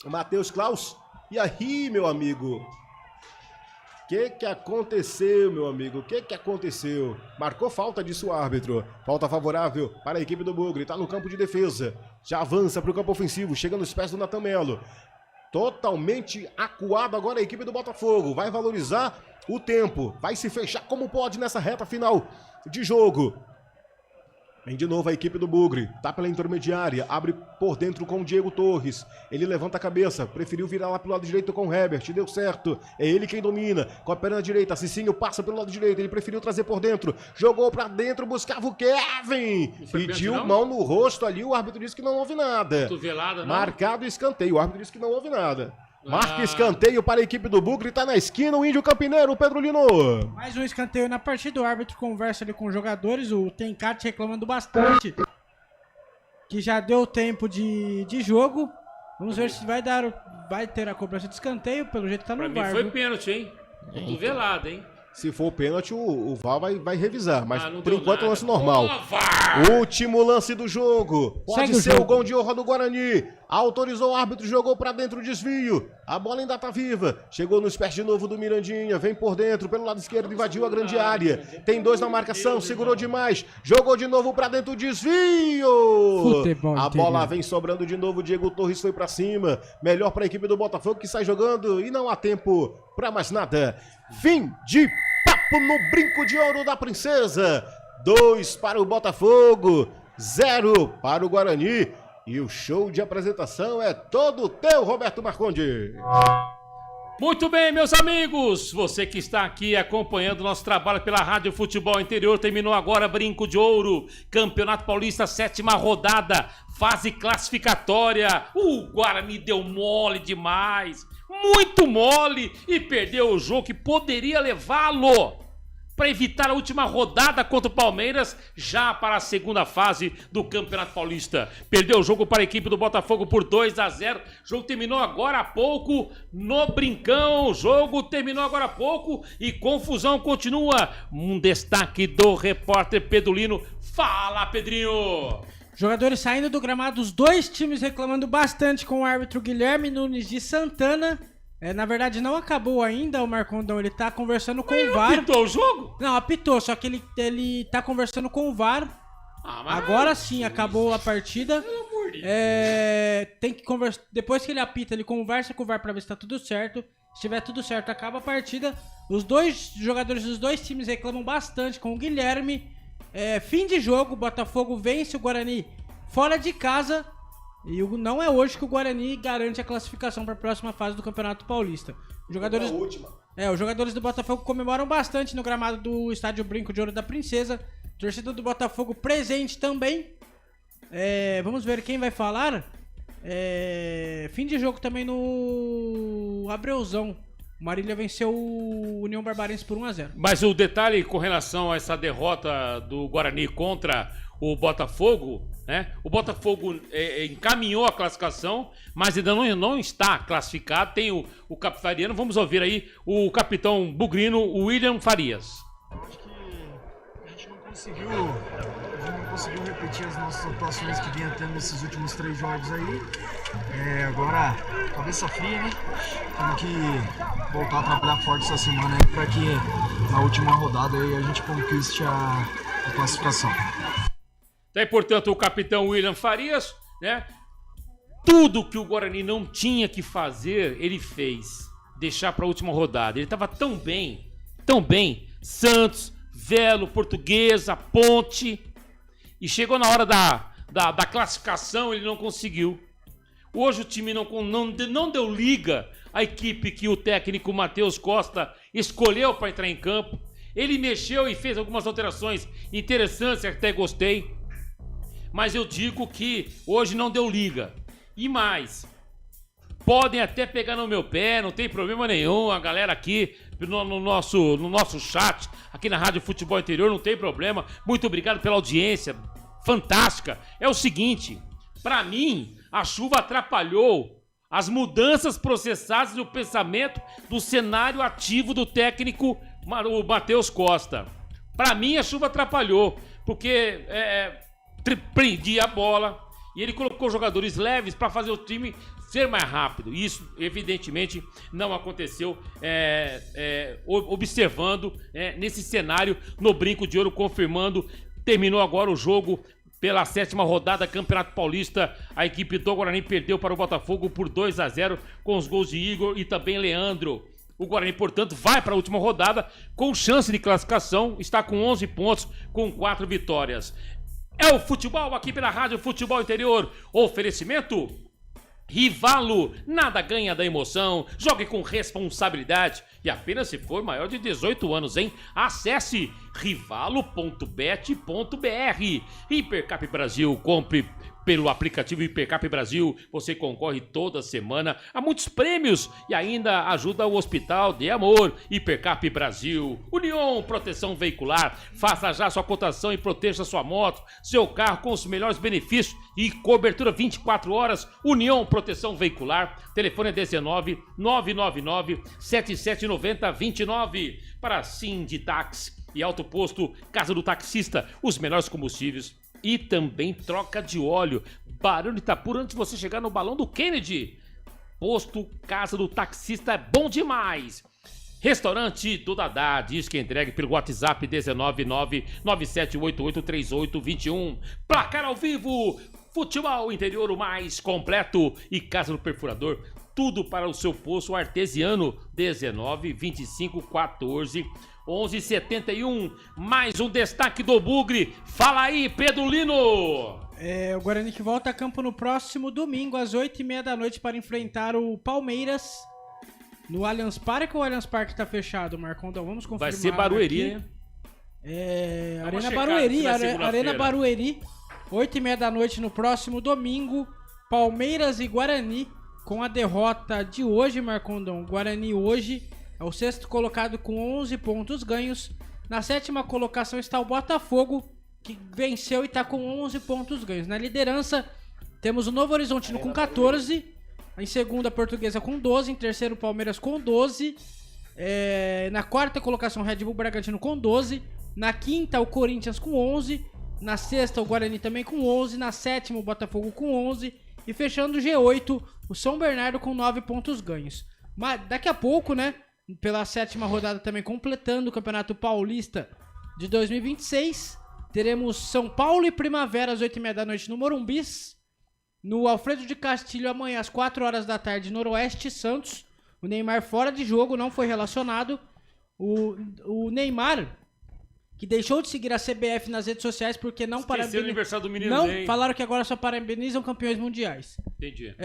Matheus Klaus. E aí, meu amigo? O que aconteceu, meu amigo? O que aconteceu? Marcou falta, disse o árbitro. Falta favorável para a equipe do Bugre, está no campo de defesa. Já avança para o campo ofensivo, chega nos pés do Natan Melo. Totalmente acuado agora a equipe do Botafogo. Vai valorizar o tempo. Vai se fechar como pode nessa reta final de jogo. Vem de novo a equipe do Bugre. Tá pela intermediária. Abre por dentro com o Diego Torres. Ele levanta a cabeça. Preferiu virar lá pelo lado direito com o Herbert. Deu certo. É ele quem domina. Com a perna direita. Cicinho passa pelo lado direito. Ele preferiu trazer por dentro. Jogou pra dentro. Buscava o Kevin. Pediu mão no rosto ali. O árbitro disse que não houve nada. Cotovelada, não? Marcado escanteio. O árbitro disse que não houve nada. Marca escanteio para a equipe do Bugre, tá na esquina o Índio Campineiro, Pedro Lino. Mais um escanteio na partida, o árbitro conversa ali com os jogadores, o Tencate reclamando bastante, que já deu tempo de jogo. Vamos ver se vai ter a cobrança de escanteio, pelo jeito tá no VAR. Pra mim foi pênalti, hein? Cotovelada, hein? Se for pênalti, o VAR vai revisar, mas por enquanto é lance nada. normal. Boa, Último lance do jogo. Pode ser o gol de honra do Guarani. Autorizou o árbitro, jogou pra dentro o desvio. A bola ainda tá viva. Chegou nos pés de novo do Mirandinha. Vem por dentro, pelo lado esquerdo, invadiu a grande área. Tem 2 na marcação, segurou demais. Jogou de novo pra dentro o desvio. A bola vem sobrando de novo. Diego Torres foi pra cima. Melhor pra equipe do Botafogo que sai jogando e não há tempo pra mais nada. Fim de papo no Brinco de Ouro da Princesa. 2 para o Botafogo, 0 para o Guarani. E o show de apresentação é todo teu, Roberto Marconde. Muito bem, meus amigos, você que está aqui acompanhando o nosso trabalho pela Rádio Futebol Interior, terminou agora Brinco de Ouro, Campeonato Paulista, 7ª rodada, fase classificatória. O Guarani deu mole demais, muito mole, e perdeu o jogo que poderia levá-lo para evitar a última rodada contra o Palmeiras, já para a segunda fase do Campeonato Paulista. Perdeu o jogo para a equipe do Botafogo por 2-0. O jogo terminou agora há pouco no Brincão. O jogo terminou agora há pouco e confusão continua. Um destaque do repórter Pedro Lino. Fala, Pedrinho! Jogadores saindo do gramado, os 2 times reclamando bastante com o árbitro Guilherme Nunes de Santana. Na verdade não acabou ainda, o Marcondão, ele tá conversando com o VAR. Apitou o jogo? Não, apitou, só que ele tá conversando com o VAR. Agora sim, acabou a partida. Tem que conversar, depois que ele apita, ele conversa com o VAR pra ver se tá tudo certo. Se tiver tudo certo, acaba a partida. Os 2 jogadores dos 2 times reclamam bastante com o Guilherme. Fim de jogo, o Botafogo vence o Guarani fora de casa. E não é hoje que o Guarani garante a classificação para a próxima fase do Campeonato Paulista. Os jogadores do Botafogo comemoram bastante no gramado do estádio Brinco de Ouro da Princesa. Torcida do Botafogo presente também. Vamos ver quem vai falar. Fim de jogo também no Abreuzão. O Marília venceu o União Barbarense por 1-0. Mas o detalhe com relação a essa derrota do Guarani contra o Botafogo, né? O Botafogo encaminhou a classificação, mas ainda não está classificado. Tem o capitaniano. Vamos ouvir aí o capitão bugrino, o William Farias. Acho que a gente não conseguiu repetir as nossas atuações que vinha tendo nesses últimos 3 jogos aí. Agora, cabeça fria, né? Temos que voltar a trabalhar forte essa semana aí para que na última rodada aí a gente conquiste a classificação. Tem, portanto, o capitão William Farias, né? Tudo que o Guarani não tinha que fazer, ele fez. Deixar para a última rodada. Ele estava tão bem. Santos, Velo, Portuguesa, Ponte. E chegou na hora da classificação, ele não conseguiu. Hoje o time não deu liga à equipe que o técnico Matheus Costa escolheu para entrar em campo. Ele mexeu e fez algumas alterações interessantes, até gostei. Mas eu digo que hoje não deu liga. E mais, podem até pegar no meu pé, não tem problema nenhum. A galera aqui no nosso chat, aqui na Rádio Futebol Interior, não tem problema. Muito obrigado pela audiência, fantástica. É o seguinte, para mim, a chuva atrapalhou as mudanças processadas no pensamento do cenário ativo do técnico o Matheus Costa. Para mim, a chuva atrapalhou, porque prendia a bola e ele colocou jogadores leves para fazer o time ser mais rápido. Isso, evidentemente, não aconteceu, observando nesse cenário no Brinco de Ouro, confirmando. Terminou agora o jogo pela 7ª rodada, Campeonato Paulista. A equipe do Guarani perdeu para o Botafogo por 2-0 com os gols de Igor e também Leandro. O Guarani, portanto, vai para a última rodada com chance de classificação, está com 11 pontos, com 4 vitórias. É o futebol aqui pela Rádio Futebol Interior. Oferecimento Rivalo, nada ganha da emoção. Jogue com responsabilidade e apenas se for maior de 18 anos, hein? Acesse rivalo.bet.br. Hipercap Brasil, compre pelo aplicativo Hipercap Brasil. Você concorre toda semana a muitos prêmios e ainda ajuda o Hospital de Amor. Hipercap Brasil. União Proteção Veicular. Faça já sua cotação e proteja sua moto, seu carro com os melhores benefícios e cobertura 24 horas. União Proteção Veicular. Telefone é 19 999 7790 29. Para Sinditax e Auto Posto Casa do Taxista. Os melhores combustíveis e também troca de óleo. Barão de Itapura, antes de você chegar no Balão do Kennedy. Posto Casa do Taxista é bom demais. Restaurante do Dadá, diz que entregue pelo WhatsApp 19997883821. Placar ao vivo, futebol interior o mais completo e Casa do Perfurador. Tudo para o seu poço artesiano. 19 25 14 1171. Mais um destaque do Bugre. Fala aí, Pedro Lino. O Guarani que volta a campo no próximo domingo às 8h30 da noite para enfrentar o Palmeiras no Allianz Parque. Ou o Allianz Parque tá fechado, Marcondão? Vamos confirmar. Vai ser Barueri, né? Arena Barueri, Arena Barueri, 8h30 da noite no próximo domingo. Palmeiras e Guarani. Com a derrota de hoje, Marcondão, Guarani hoje é o 6º colocado com 11 pontos ganhos. Na 7ª colocação está o Botafogo, que venceu e está com 11 pontos ganhos. Na liderança temos o Novo Horizontino com 14, em segunda Portuguesa com 12, em terceiro Palmeiras com 12, na 4ª colocação Red Bull Bragantino com 12, na 5ª o Corinthians com 11, na 6ª o Guarani também com 11, na 7ª o Botafogo com 11 e fechando o G8 o São Bernardo com 9 pontos ganhos. Mas daqui a pouco, né, pela 7ª rodada também completando o Campeonato Paulista de 2026, teremos São Paulo e Primavera às 8h30 da noite no Morumbis. No Alfredo de Castilho amanhã às 4 horas da tarde, Noroeste Santos. O Neymar fora de jogo, não foi relacionado. O Neymar, que deixou de seguir a CBF nas redes sociais porque não parabenizam o aniversário do menino não Ney. Falaram que agora só parabenizam campeões mundiais. Entendi.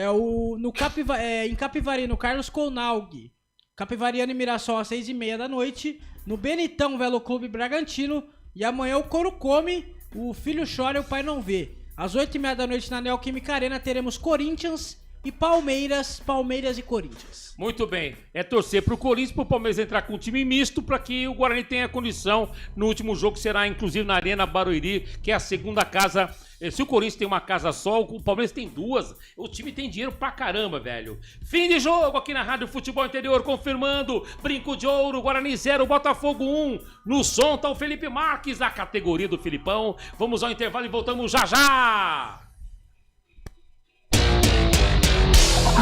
Em Capivari, no Carlos Colnaug, Capivariano e Mirassol às 6h30 da noite. No Benitão Velo Clube Bragantino. E amanhã o couro come, o filho chora e o pai não vê. Às 8h30 da noite na Neoquímica Arena teremos Corinthians e Palmeiras e Corinthians. Muito bem. É torcer pro Corinthians, pro Palmeiras entrar com um time misto para que o Guarani tenha condição no último jogo, que será inclusive na Arena Barueri, que é a segunda casa. Se o Corinthians tem uma casa só, o Palmeiras tem duas. O time tem dinheiro pra caramba, velho. Fim de jogo aqui na Rádio Futebol Interior, confirmando. Brinco de Ouro, Guarani 0, Botafogo 1. No som tá o Felipe Marques, a categoria do Filipão. Vamos ao intervalo e voltamos já já.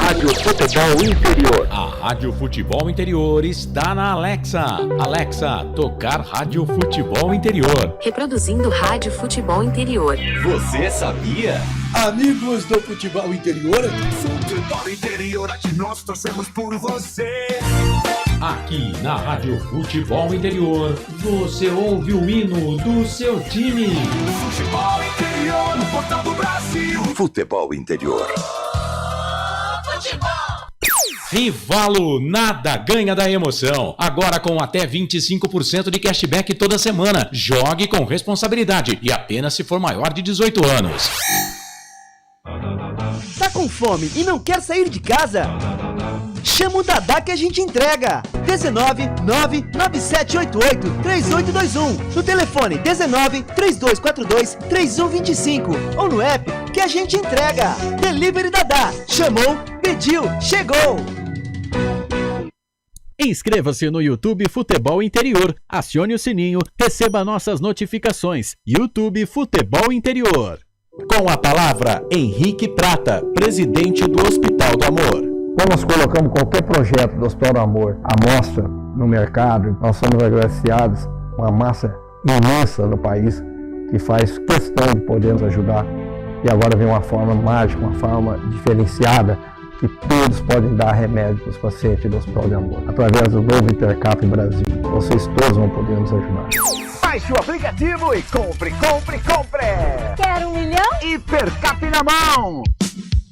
Rádio Futebol Interior. A Rádio Futebol Interior está na Alexa. Alexa, tocar Rádio Futebol Interior. Reproduzindo Rádio Futebol Interior. Você sabia? Amigos do Futebol Interior. Futebol Interior, aqui nós torcemos por você. Aqui na Rádio Futebol Interior, você ouve o hino do seu time. Futebol Interior, no portal do Brasil. Futebol Interior. Rivalo, nada ganha da emoção. Agora com até 25% de cashback toda semana. Jogue com responsabilidade e apenas se for maior de 18 anos. Tá com fome e não quer sair de casa? Chama o Dadá que a gente entrega. 19997883821. No telefone 1932423125 ou no app que a gente entrega. Delivery Dadá. Chamou, pediu, chegou. Inscreva-se no YouTube Futebol Interior, acione o sininho, receba nossas notificações. YouTube Futebol Interior. Com a palavra, Henrique Prata, presidente do Hospital do Amor. Quando nós colocamos qualquer projeto do Hospital do Amor à mostra no mercado, nós somos agraciados uma massa imensa no país que faz questão de poder nos ajudar. E agora vem uma forma mágica, uma forma diferenciada, que todos podem dar remédio para os pacientes do Hospital de Amor. Através do novo Intercap Brasil, vocês todos vão poder nos ajudar. Baixe o aplicativo e compre! Quero 1 milhão? Hipercap na mão!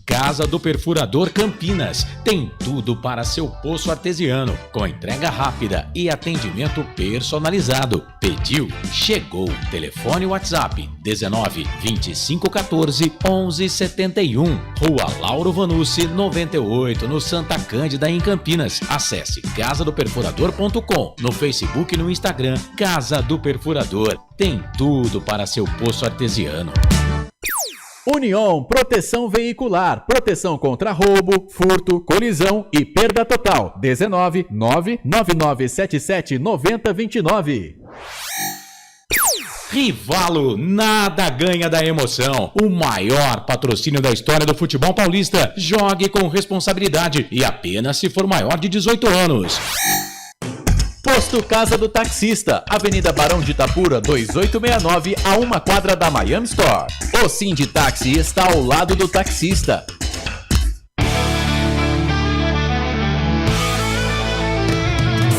Casa do Perfurador Campinas. Tem tudo para seu poço artesiano, com entrega rápida e atendimento personalizado. Pediu, chegou. Telefone WhatsApp 19 25 14 11 71. Rua Lauro Vanucci 98, no Santa Cândida, em Campinas. Acesse casadoperfurador.com. No Facebook e no Instagram, Casa do Perfurador. Tem tudo para seu poço artesiano. União Proteção Veicular, proteção contra roubo, furto, colisão e perda total. 19 99977 9029. Rivalo, nada ganha da emoção. O maior patrocínio da história do futebol paulista. Jogue com responsabilidade e apenas se for maior de 18 anos. Posto Casa do Taxista, Avenida Barão de Itapura, 2869, a 1 quadra da Miami Store. O Sinditaxi está ao lado do taxista.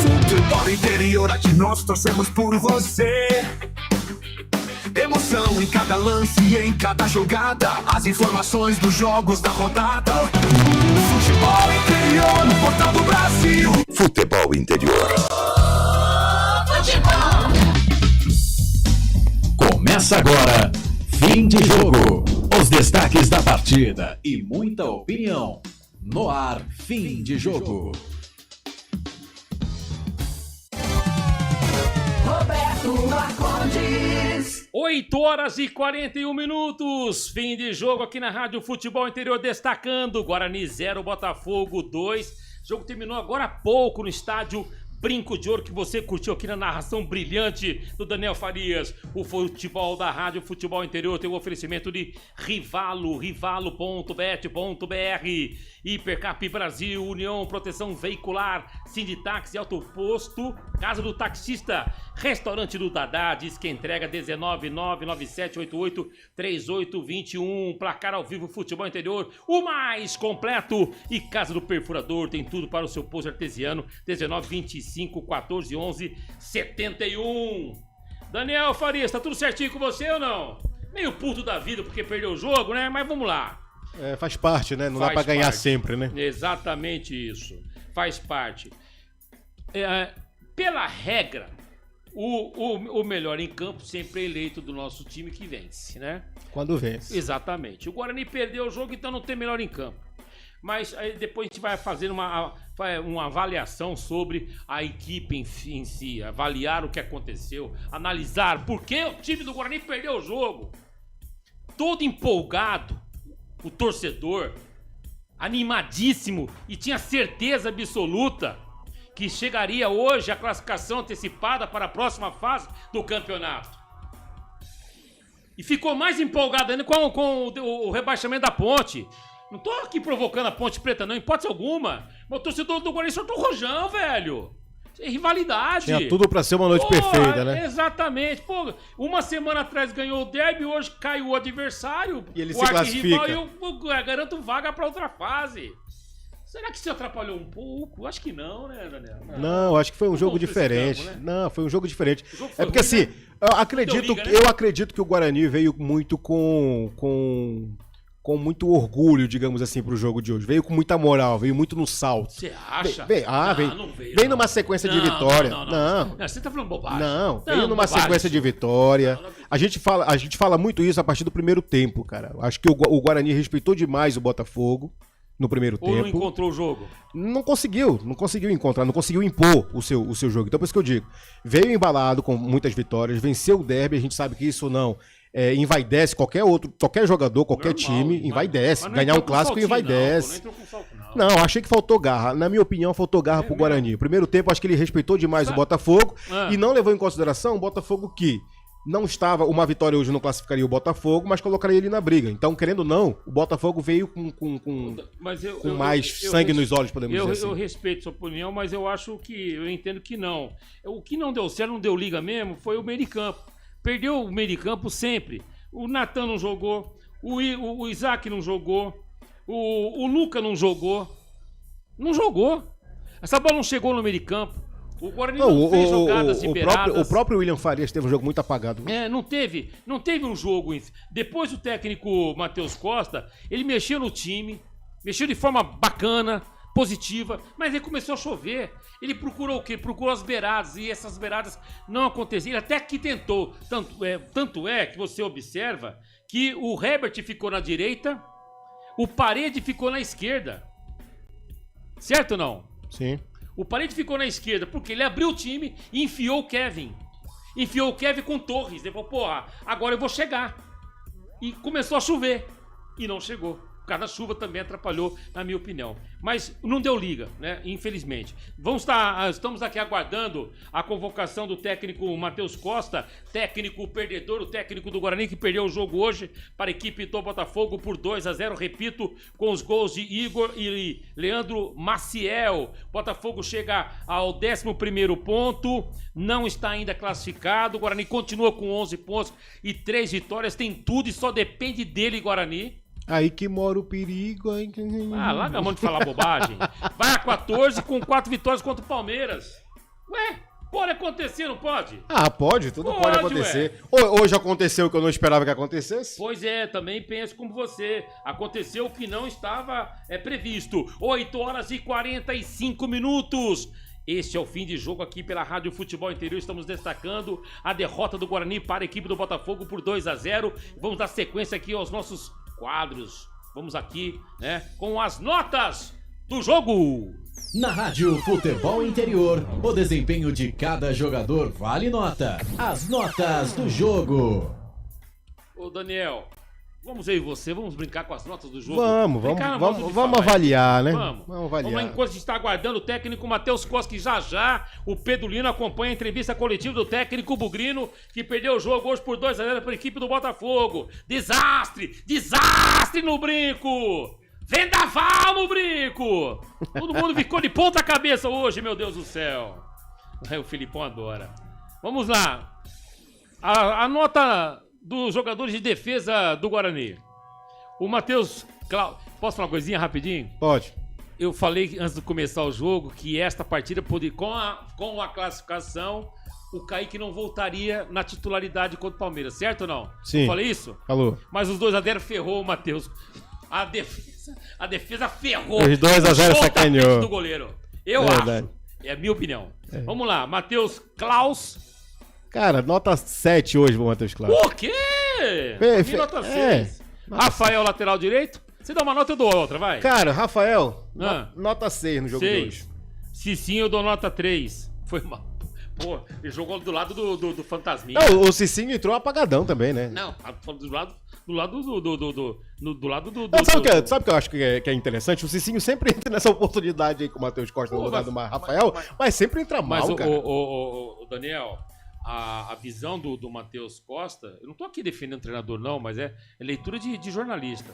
Futebol Interior, aqui nós torcemos por você. Emoção em cada lance e em cada jogada. As informações dos jogos da rodada. Futebol Interior, no portal do Brasil. Futebol Interior. Começa agora, fim de jogo. Os destaques da partida e muita opinião. No ar, fim de jogo. Roberto Marcondes. 8 horas e 41 minutos. Fim de jogo aqui na Rádio Futebol Interior, destacando Guarani 0, Botafogo 2. O jogo terminou agora há pouco no estádio Brinco de Ouro, que você curtiu aqui na narração brilhante do Daniel Farias. O futebol da Rádio Futebol Interior tem o oferecimento de Rivalo, rivalo.bet.br, Hipercap Brasil, União Proteção Veicular, Sinditaxi, Auto Posto, Casa do Taxista, Restaurante do Dadá, diz que entrega 19997883821, Placar ao Vivo Futebol Interior, o mais completo, e Casa do Perfurador, tem tudo para o seu poço artesiano, 1925 14 11 71. Daniel Farias, tá tudo certinho com você ou não? Meio puto da vida porque perdeu o jogo, né? Mas vamos lá. É, faz parte, né? Não dá pra ganhar sempre, né? Exatamente isso. Faz parte. Pela regra, o melhor em campo sempre é eleito do nosso time que vence, né? Quando vence. Exatamente. O Guarani perdeu o jogo, então não tem melhor em campo. Mas aí depois a gente vai fazer uma avaliação sobre a equipe em si, avaliar o que aconteceu, analisar por que o time do Guarani perdeu o jogo. Todo empolgado, o torcedor, animadíssimo e tinha certeza absoluta que chegaria hoje a classificação antecipada para a próxima fase do campeonato. E ficou mais empolgado ainda com o rebaixamento da Ponte. Não tô aqui provocando a Ponte Preta, não, em hipótese alguma. Mas o torcedor do Guarani soltou o rojão, velho. É rivalidade. Tinha tudo pra ser uma noite perfeita, né? Exatamente. Pô, uma semana atrás ganhou o derby, hoje caiu o adversário. E ele se classifica. E eu garanto vaga pra outra fase. Será que isso atrapalhou um pouco? Acho que não, né, Daniel? Não, acho que foi um jogo diferente. Né? Não, foi um jogo diferente. É porque assim, né? eu acredito que o Guarani veio muito com muito orgulho, digamos assim, pro jogo de hoje. Veio com muita moral, veio muito no salto. Você acha? Veio numa sequência de vitória. Não. Você tá falando bobagem. Não, veio numa sequência de vitória. A gente fala muito isso a partir do primeiro tempo, cara. Acho que o Guarani respeitou demais o Botafogo no primeiro tempo. Ou não encontrou o jogo? Não conseguiu encontrar, não conseguiu impor o seu jogo. Então por isso que eu digo, veio embalado com muitas vitórias, venceu o derby, a gente sabe que isso não envaidece qualquer jogador, qualquer time, envaidece. Ganhar um clássico envaidece. Não, achei que faltou garra. Na minha opinião, faltou garra pro Guarani. Primeiro tempo, acho que ele respeitou demais o Botafogo e não levou em consideração o Botafogo que não estava, uma vitória hoje não classificaria o Botafogo, mas colocaria ele na briga. Então, querendo ou não, o Botafogo veio com mais sangue nos olhos, podemos dizer assim. Eu respeito sua opinião, mas eu entendo que não. O que não deu certo, não deu liga mesmo, foi o meio de campo. Perdeu o meio de campo sempre. O Natan não jogou, o Isaac não jogou, o Luca não jogou. Não jogou. Essa bola não chegou no meio de campo. O Guarani não fez jogadas liberadas. O próprio William Farias teve um jogo muito apagado. Não teve um jogo. Depois o técnico Matheus Costa, ele mexeu no time, mexeu de forma bacana, positiva, mas aí começou a chover. Ele procurou o quê? Procurou as beiradas, e essas beiradas não aconteciam. Ele até que tentou. Tanto é que você observa que o Herbert ficou na direita, o Parede ficou na esquerda. Certo ou não? Sim. O Parede ficou na esquerda porque ele abriu o time e enfiou o Kevin. Enfiou o Kevin com Torres. Ele falou, porra, agora eu vou chegar. E começou a chover. E não chegou. Por causa da chuva também atrapalhou, na minha opinião. Mas não deu liga, né? Infelizmente. Estamos aqui aguardando a convocação do técnico Matheus Costa, técnico perdedor, o técnico do Guarani que perdeu o jogo hoje para a equipe do Botafogo por 2-0, repito, com os gols de Igor e Leandro Maciel. Botafogo chega ao 11º ponto, não está ainda classificado. O Guarani continua com 11 pontos e 3 vitórias, tem tudo e só depende dele, Guarani. Aí que mora o perigo. Larga a mão de falar bobagem. Vai a 14 com 4 vitórias contra o Palmeiras. Ué, pode acontecer, não pode? Pode, tudo pode acontecer. Hoje aconteceu o que eu não esperava que acontecesse? Pois é, também penso como você. Aconteceu o que não estava previsto. 8h45. Este é o fim de jogo aqui pela Rádio Futebol Interior. Estamos destacando a derrota do Guarani para a equipe do Botafogo por 2-0. Vamos dar sequência aqui aos nossos quadros. Vamos aqui, né, com as notas do jogo. Na Rádio Futebol Interior, o desempenho de cada jogador vale nota. As notas do jogo. Ô Daniel, vamos aí vamos brincar com as notas do jogo? Vamos avaliar, né? Vamos avaliar. Vamos lá, enquanto a gente está aguardando o técnico Matheus Costa, que já o Pedro Lino acompanha a entrevista coletiva do técnico Bugrino, que perdeu o jogo hoje por 2-0 para a equipe do Botafogo. Desastre no Brinco! Vendaval no Brinco! Todo mundo ficou de ponta cabeça hoje, meu Deus do céu. O Filipão adora. Vamos lá. A nota dos jogadores de defesa do Guarani. O Matheus... Posso falar uma coisinha rapidinho? Pode. Eu falei antes de começar o jogo que esta partida, com a classificação, o Kaique não voltaria na titularidade contra o Palmeiras, certo ou não? Sim. Eu falei isso? Falou. Mas os 2-0 ferrou o Matheus. A defesa ferrou. Os 2-0 sacaneou. Do goleiro. Eu acho. É a minha opinião. Vamos lá. Matheus Klaus. Cara, nota 7 hoje pro Matheus Klaus. Por quê? Minha nota 6. Rafael, lateral direito. Você dá uma nota, eu dou outra, vai. Cara, Rafael, nota 6 no jogo 6. de hoje. Cicinho, eu dou nota 3. Foi uma... Pô, ele jogou do lado do Fantasminha. Não, o Cicinho entrou apagadão também, né? Não, do lado do... Sabe o que eu acho que é interessante? O Cicinho sempre entra nessa oportunidade aí com o Matheus Costa no lugar do Rafael, mas sempre entra mal, mas cara. o Daniel, a visão do Matheus Costa, eu não tô aqui defendendo o treinador não, mas é leitura de jornalista.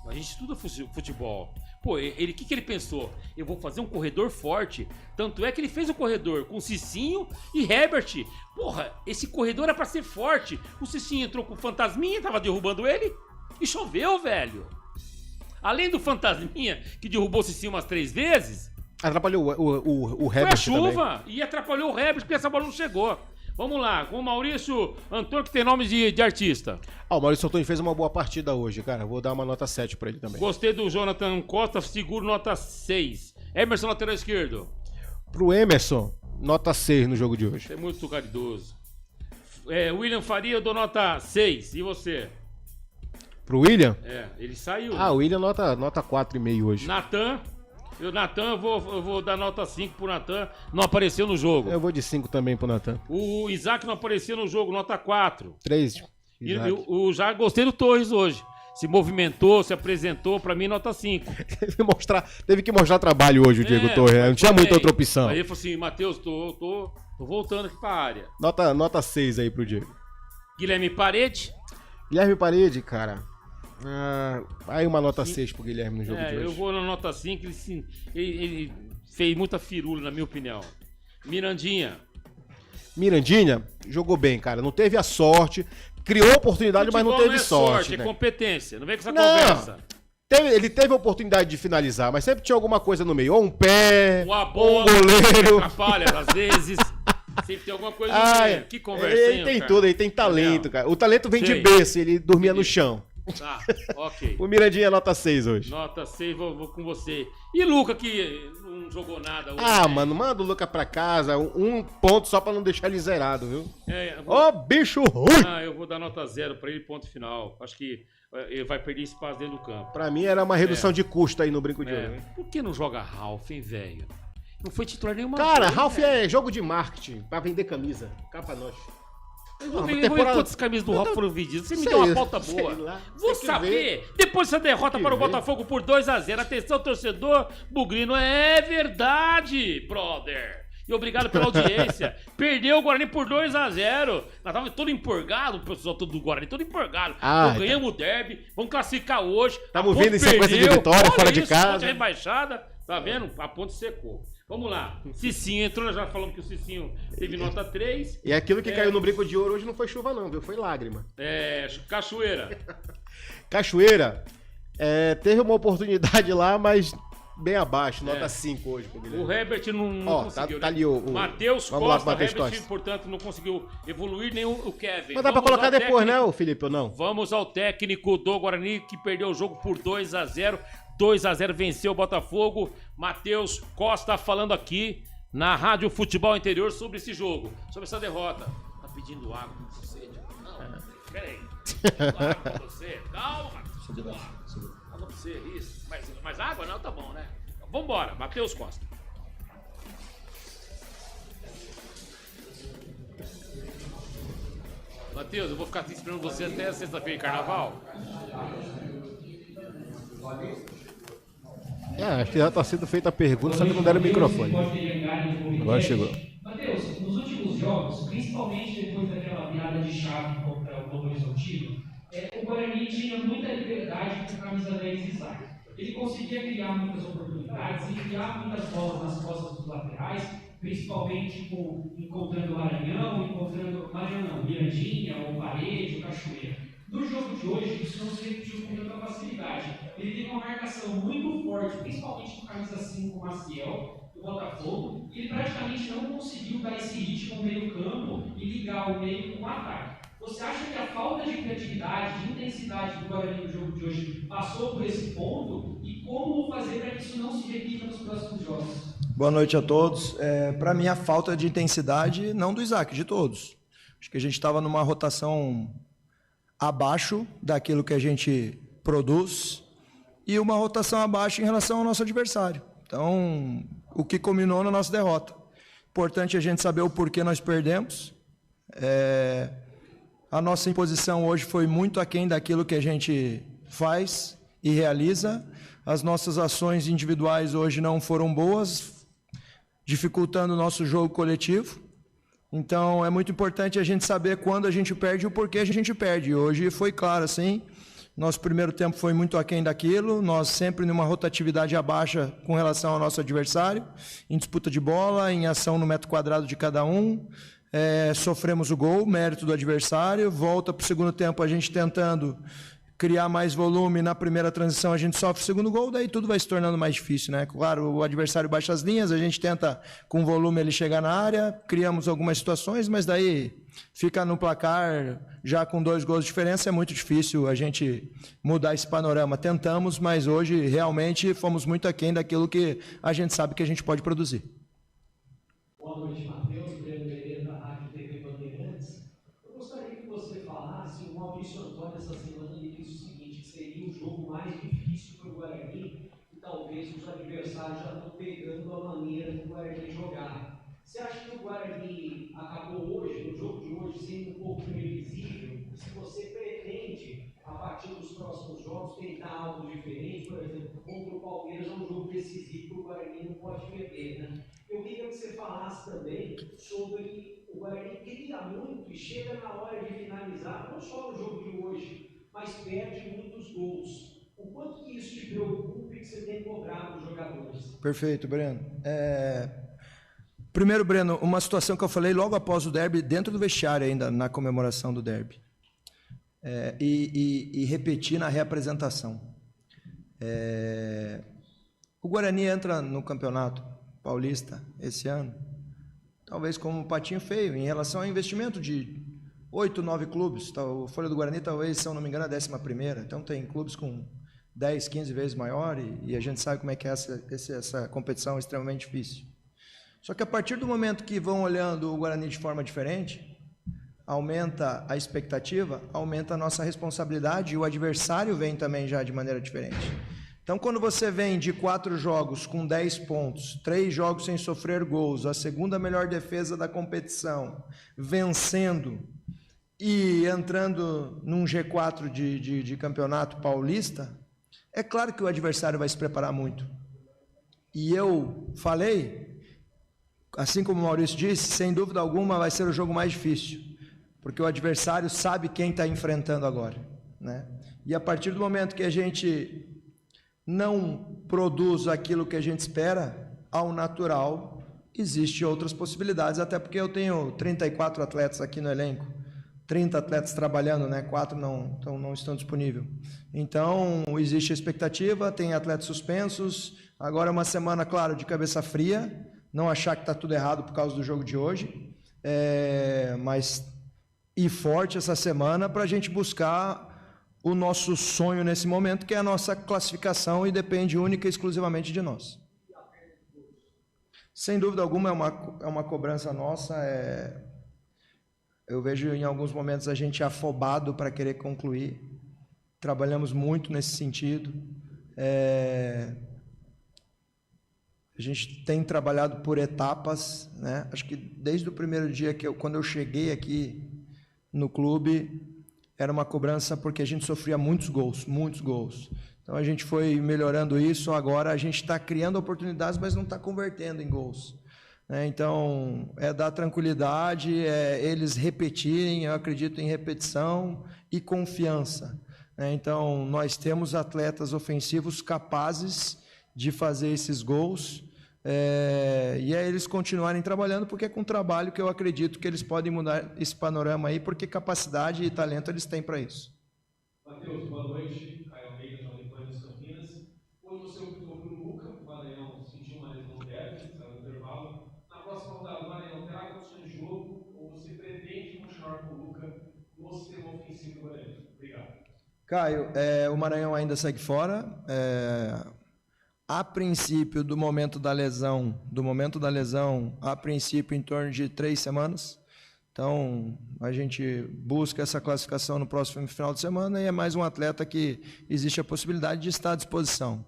A gente estuda futebol. Pô, o que ele pensou? Eu vou fazer um corredor forte. Tanto é que ele fez o corredor com Cicinho e Herbert. Porra, esse corredor era pra ser forte. O Cicinho entrou com o Fantasminha, tava derrubando ele. E choveu, velho. Além do Fantasminha, que derrubou o Cicinho umas 3 vezes. Atrapalhou o Herbert também. Foi a chuva. Também. E atrapalhou o Herbert porque essa bola não chegou. Vamos lá, com o Maurício Antônio, que tem nome de artista. O Maurício Antônio fez uma boa partida hoje, cara. Vou dar uma nota 7 pra ele também. Gostei do Jonathan Costa, seguro nota 6. Emerson, lateral esquerdo. Pro Emerson, nota 6 no jogo de hoje. É muito caridoso. William Faria, eu dou nota 6. E você? Pro William? Ele saiu. O William nota 4,5 hoje. Natan, eu vou dar nota 5 pro Natan. Não apareceu no jogo. Eu vou de 5 também pro Natan. O Isaac não apareceu no jogo, nota 4. 3. Já gostei do Torres hoje. Se movimentou, se apresentou, pra mim nota 5. Teve que mostrar trabalho hoje o Diego Torres, não tinha muita outra opção. Aí ele falou assim, Matheus, tô voltando aqui pra área. Nota 6 aí pro Diego. Guilherme Parede, cara. Aí uma nota 6 pro Guilherme no jogo de hoje. Eu vou na nota 5, ele fez muita firula, na minha opinião. Mirandinha jogou bem, cara. Não teve a sorte. Criou oportunidade, mas não teve sorte. É competência. Não vem com essa conversa. Ele teve a oportunidade de finalizar, mas sempre tinha alguma coisa no meio. Ou um pé, ou um goleiro. Atrapalha, às vezes. Sempre tem alguma coisa no meio. Que conversa, ele tem tudo, ele tem talento, cara. O talento vem de berço, ele dormia no chão. Tá, ok. O Mirandinha é nota 6 hoje. Nota 6, vou com você. E Luca, que não jogou nada hoje. Mano, manda o Luca pra casa. Um ponto só pra não deixar ele zerado, viu? Bicho ruim! Eu vou dar nota 0 pra ele, ponto final. Acho que ele vai perder espaço dentro do campo. Pra mim era uma redução de custo aí no brinco de ouro. Por que não joga Ralf, hein, velho? Não foi titular nenhuma vez. Cara, Ralf é jogo de marketing pra vender camisa. Capa nós. Eu vou ver quantas camisas do Ralf foram vendidas. Você me deu uma pauta boa. Vou saber. Depois dessa derrota para o Botafogo por 2-0. Atenção, torcedor bugrino. É verdade, brother. E obrigado pela audiência. Perdeu o Guarani por 2-0. Nós tava todo empolgado, o pessoal todo do Guarani, todo empolgado. Ganhamos o derby, vamos classificar hoje. Estamos vindo em sequência de vitória fora de casa. Ponte rebaixada, tá vendo? A ponte secou. Vamos lá. Cicinho entrou, nós já falamos que o Cicinho teve nota 3. E aquilo que caiu no brinco de ouro hoje não foi chuva não, viu? Foi lágrima. Cachoeira. Cachoeira, teve uma oportunidade lá, mas bem abaixo, nota 5 hoje. O Herbert não conseguiu. Tá ali o Matheus Costa, Herbert, portanto, não conseguiu evoluir, nem o Kevin. Mas dá pra colocar depois, né, o Felipe, ou não? Vamos ao técnico do Guarani, que perdeu o jogo por 2-0. 2-0 venceu o Botafogo. Matheus Costa falando aqui na Rádio Futebol Interior sobre esse jogo, sobre essa derrota. Tá pedindo água pra você? Não, peraí. Água pra você. Calma. Água pra você, isso. Mas água não, tá bom, né? Vambora, Matheus Costa. Matheus, eu vou ficar esperando você até sexta-feira de carnaval. Acho que já está sendo feita a pergunta, só que não deram o microfone. Agora chegou. Matheus, nos últimos jogos, principalmente depois daquela virada de chave contra o Novo Horizontino, o Guarani tinha muita liberdade com a camisa 10 e Isaac. Ele conseguia criar muitas oportunidades e criar muitas bolas nas costas dos laterais, principalmente encontrando o Maranhão, Mirandinha, ou Parede, ou Cachoeira. No jogo de hoje, isso não se repetiu com tanta facilidade. Ele teve uma marcação muito forte, principalmente com camisa 5, Maciel, do Botafogo, e ele praticamente não conseguiu dar esse ritmo no meio-campo e ligar o meio com o ataque. Você acha que a falta de criatividade, de intensidade do Guarani no jogo de hoje passou por esse ponto? E como fazer para que isso não se repita nos próximos jogos? Boa noite a todos. Para mim, a falta de intensidade, não do Isaac, de todos. Acho que a gente estava numa rotação abaixo daquilo que a gente produz. e uma rotação abaixo em relação ao nosso adversário. Então, o que culminou na nossa derrota. Importante a gente saber o porquê nós perdemos. A nossa imposição hoje foi muito aquém daquilo que a gente faz e realiza. As nossas ações individuais hoje não foram boas, dificultando o nosso jogo coletivo. Então, é muito importante a gente saber quando a gente perde e o porquê a gente perde. Hoje foi claro, assim, nosso primeiro tempo foi muito aquém daquilo, nós sempre numa rotatividade abaixo com relação ao nosso adversário, em disputa de bola, em ação no metro quadrado de cada um, sofremos o gol, mérito do adversário, volta para o segundo tempo a gente tentando criar mais volume, na primeira transição a gente sofre o segundo gol, daí tudo vai se tornando mais difícil, né? Claro, o adversário baixa as linhas, a gente tenta com volume ele chegar na área, criamos algumas situações, mas daí fica no placar, já com 2 gols de diferença, é muito difícil a gente mudar esse panorama. Tentamos, mas hoje realmente fomos muito aquém daquilo que a gente sabe que a gente pode produzir. Boa noite, Matheus, Breno Pereira da Rádio TV Bandeirantes. Eu gostaria que você falasse, o Maurício Antônio essa semana ele disse o seguinte, que seria o jogo mais difícil para o Guarani e talvez os adversários já estão pegando a maneira do Guarani jogar. Você acha que o Guarani acabou hoje, no jogo de hoje, sendo um pouco previsível? Se você pretende, a partir dos próximos jogos, tentar algo diferente, por exemplo, contra o Palmeiras é um jogo decisivo que o Guarani não pode perder, né? Eu queria que você falasse também sobre o Guarani cria muito e chega na hora de finalizar, não só no jogo de hoje, mas perde muitos gols. O quanto que isso te preocupa e que você tem cobrado dos jogadores? Perfeito, Breno. Primeiro, Breno, uma situação que eu falei logo após o derby, dentro do vestiário ainda, na comemoração do derby. E repetir na reapresentação. O Guarani entra no Campeonato Paulista esse ano, talvez como um patinho feio, em relação ao investimento de 8, 9 clubes. O Folha do Guarani talvez, se eu não me engano, a 11ª. Então tem clubes com 10, 15 vezes maior e a gente sabe como é que é essa competição extremamente difícil. Só que a partir do momento que vão olhando o Guarani de forma diferente, aumenta a expectativa, aumenta a nossa responsabilidade e o adversário vem também já de maneira diferente. Então, quando você vem de 4 jogos com 10 pontos, 3 jogos sem sofrer gols, a segunda melhor defesa da competição, vencendo e entrando num G4 de campeonato paulista, é claro que o adversário vai se preparar muito. E eu falei, assim como o Maurício disse, sem dúvida alguma vai ser o jogo mais difícil, porque o adversário sabe quem está enfrentando agora, né? E a partir do momento que a gente não produz aquilo que a gente espera, ao natural, existem outras possibilidades, até porque eu tenho 34 atletas aqui no elenco, 30 atletas trabalhando, né? 4 não estão disponíveis. Então, existe a expectativa, tem atletas suspensos, agora é uma semana, claro, de cabeça fria, não achar que está tudo errado por causa do jogo de hoje, mas ir forte essa semana para a gente buscar o nosso sonho nesse momento, que é a nossa classificação e depende única e exclusivamente de nós. Sem dúvida alguma é uma cobrança nossa, eu vejo em alguns momentos a gente afobado para querer concluir, trabalhamos muito nesse sentido, a gente tem trabalhado por etapas, né? Acho que desde o primeiro dia quando eu cheguei aqui no clube, era uma cobrança porque a gente sofria muitos gols. Então a gente foi melhorando isso, agora a gente está criando oportunidades, mas não está convertendo em gols. Então, dar tranquilidade, eles repetirem, eu acredito em repetição e confiança. Então, nós temos atletas ofensivos capazes de fazer esses gols, e é eles continuarem trabalhando, porque é com trabalho que eu acredito que eles podem mudar esse panorama aí, porque capacidade e talento eles têm para isso. Matheus, boa noite. Caio Almeida, Jovem Pan das Campinas. Hoje você optou por Luca, o Maranhão sentiu uma lesão leve, está no intervalo. Na próxima rodada, o Maranhão terá condições de jogo ou você pretende continuar com o Luca no sistema ofensivo do Maranhão? Obrigado. Caio, o Maranhão ainda segue fora. A princípio, do momento da lesão, a princípio em torno de 3 semanas. Então, a gente busca essa classificação no próximo final de semana e é mais um atleta que existe a possibilidade de estar à disposição.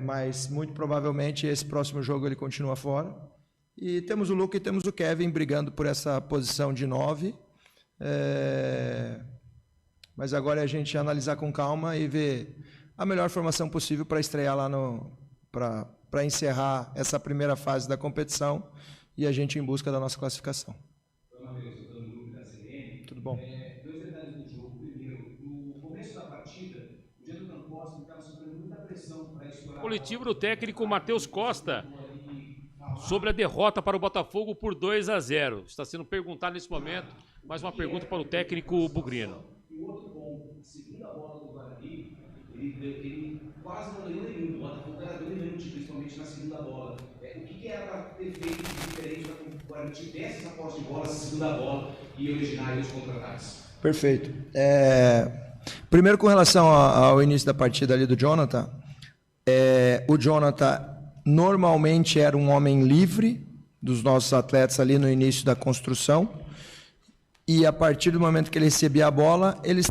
Mas, muito provavelmente, esse próximo jogo ele continua fora. E temos o Luca e temos o Kevin brigando por essa posição de 9. Mas agora é a gente analisar com calma e ver a melhor formação possível para estrear lá para encerrar essa primeira fase da competição e a gente em busca da nossa classificação. Tudo bom? Dois detalhes do jogo. Primeiro, no começo da partida, o Jonathan Costa estava sofrendo muita pressão para estourar. Coletivo do técnico Matheus Costa sobre a derrota para o Botafogo por 2-0. Está sendo perguntado nesse momento, mais uma pergunta para o técnico Bugrino. E o outro ponto, a segunda bola do Guarani, ele quase não deu nenhum. O Botafogo era dominante, principalmente na segunda bola. O que era para ter feito de diferente para que o Guarani tivesse essa posse de bola, essa segunda bola e originar os contra-ataques? Perfeito. Primeiro, com relação ao início da partida ali do Jonathan, o Jonathan normalmente era um homem livre dos nossos atletas ali no início da construção e a partir do momento que ele recebia a bola, ele...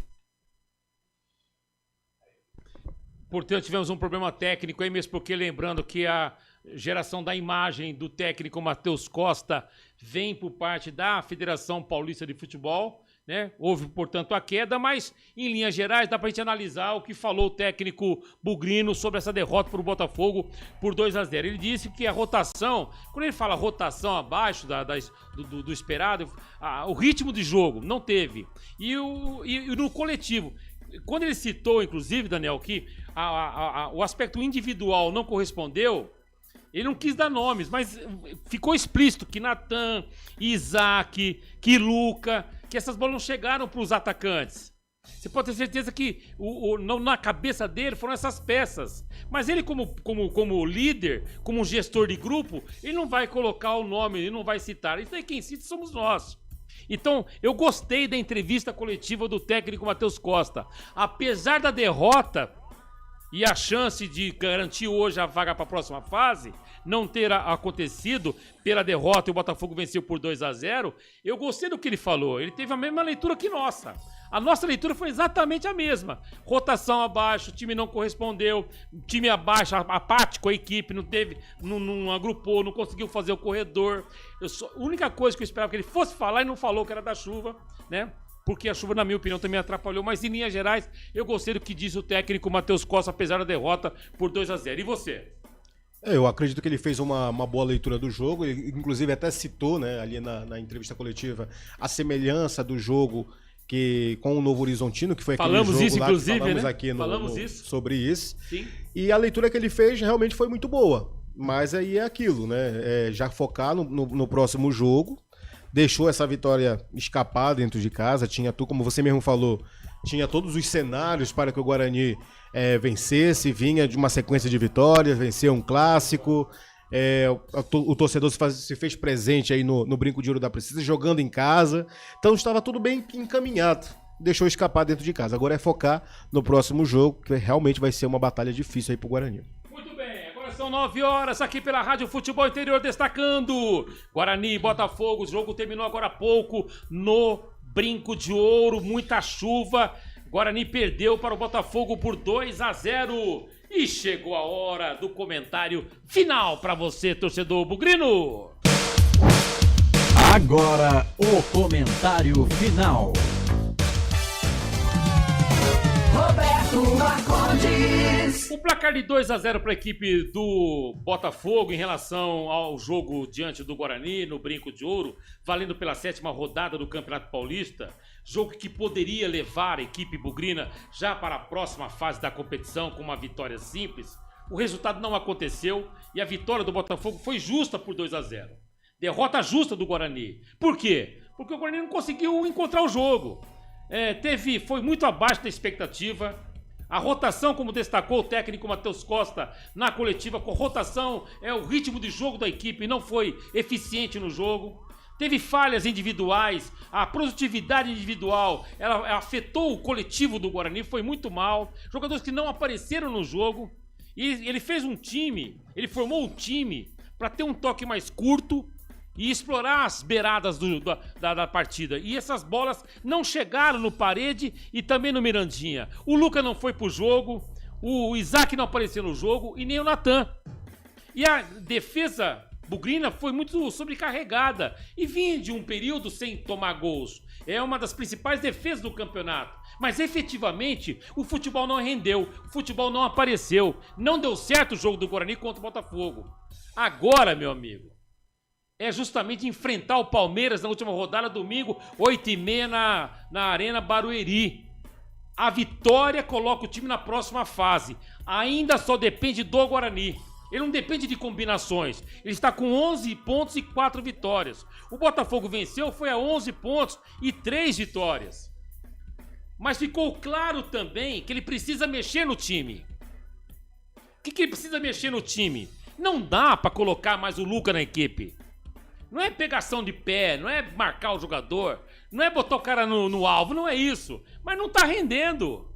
Portanto, tivemos um problema técnico aí mesmo, porque lembrando que a geração da imagem do técnico Matheus Costa vem por parte da Federação Paulista de Futebol, né? Houve, portanto, a queda, mas em linhas gerais dá pra gente analisar o que falou o técnico Bugrino sobre essa derrota para o Botafogo por 2-0. Ele disse que a rotação, quando ele fala rotação abaixo do esperado, o ritmo de jogo não teve. E no coletivo, quando ele citou, inclusive, Daniel, que o aspecto individual não correspondeu, ele não quis dar nomes, mas ficou explícito que Natan, Isaac, que Luca, que essas bolas não chegaram para os atacantes. Você pode ter certeza que na cabeça dele foram essas peças. Mas ele, como líder, como gestor de grupo, ele não vai colocar o nome, ele não vai citar. Isso aí quem cita somos nós. Então, eu gostei da entrevista coletiva do técnico Matheus Costa. Apesar da derrota e a chance de garantir hoje a vaga para a próxima fase não ter acontecido pela derrota e o Botafogo venceu por 2-0, eu gostei do que ele falou. Ele teve a mesma leitura que nossa. A nossa leitura foi exatamente a mesma. Rotação abaixo, o time não correspondeu, time abaixo, apático a equipe, não agrupou, não conseguiu fazer o corredor. A única coisa que eu esperava que ele fosse falar e não falou que era da chuva, né? Porque a chuva, na minha opinião, também atrapalhou. Mas, em linhas gerais, eu gostei do que disse o técnico Matheus Costa, apesar da derrota por 2-0. E você? Eu acredito que ele fez uma boa leitura do jogo. Ele, inclusive, até citou, né, ali na entrevista coletiva, a semelhança do jogo com o Novo Horizontino, que foi aquele jogo isso, lá inclusive, que falamos né? aqui sobre isso. Sim. E a leitura que ele fez realmente foi muito boa. Mas aí é aquilo, né? Já focar no próximo jogo. Deixou essa vitória escapar dentro de casa, como você mesmo falou, tinha todos os cenários para que o Guarani vencesse, vinha de uma sequência de vitórias, venceu um clássico, o torcedor se fez presente aí no Brinco de Ouro da Princesa, jogando em casa, então estava tudo bem encaminhado, deixou escapar dentro de casa. Agora é focar no próximo jogo, que realmente vai ser uma batalha difícil aí pro Guarani. São 9 horas aqui pela Rádio Futebol Interior, destacando Guarani e Botafogo. O jogo terminou agora há pouco no Brinco de Ouro, muita chuva. Guarani perdeu para o Botafogo por 2-0. E chegou a hora do comentário final para você, torcedor bugrino. Agora o comentário final. Roberto Marcondes. O placar de 2-0 para a equipe do Botafogo em relação ao jogo diante do Guarani no Brinco de Ouro, valendo pela 7ª rodada do Campeonato Paulista, jogo que poderia levar a equipe bugrina já para a próxima fase da competição com uma vitória simples. O resultado não aconteceu e a vitória do Botafogo foi justa por 2-0. Derrota justa do Guarani. Por quê? Porque o Guarani não conseguiu encontrar o jogo. Foi muito abaixo da expectativa. A rotação, como destacou o técnico Matheus Costa na coletiva, com rotação o ritmo de jogo da equipe não foi eficiente no jogo. Teve falhas individuais, a produtividade individual ela afetou o coletivo do Guarani, foi muito mal. Jogadores que não apareceram no jogo. E ele fez ele formou um time para ter um toque mais curto e explorar as beiradas da partida. E essas bolas não chegaram no Parede e também no Mirandinha. O Luca não foi pro jogo, o Isaac não apareceu no jogo e nem o Natan. E a defesa bugrina foi muito sobrecarregada e vinha de um período sem tomar gols. É uma das principais defesas do campeonato. Mas efetivamente o futebol não rendeu, o futebol não apareceu. Não deu certo o jogo do Guarani contra o Botafogo. Agora, meu amigo, é justamente enfrentar o Palmeiras na última rodada, domingo, 8h30 na Arena Barueri. A vitória coloca o time na próxima fase. Ainda só depende do Guarani. Ele não depende de combinações. Ele está com 11 pontos e 4 vitórias. O Botafogo venceu, foi a 11 pontos e 3 vitórias. Mas ficou claro também que ele precisa mexer no time. O que ele precisa mexer no time? Não dá para colocar mais o Luca na equipe. Não é pegação de pé, não é marcar o jogador, não é botar o cara no alvo, não é isso. Mas não tá rendendo.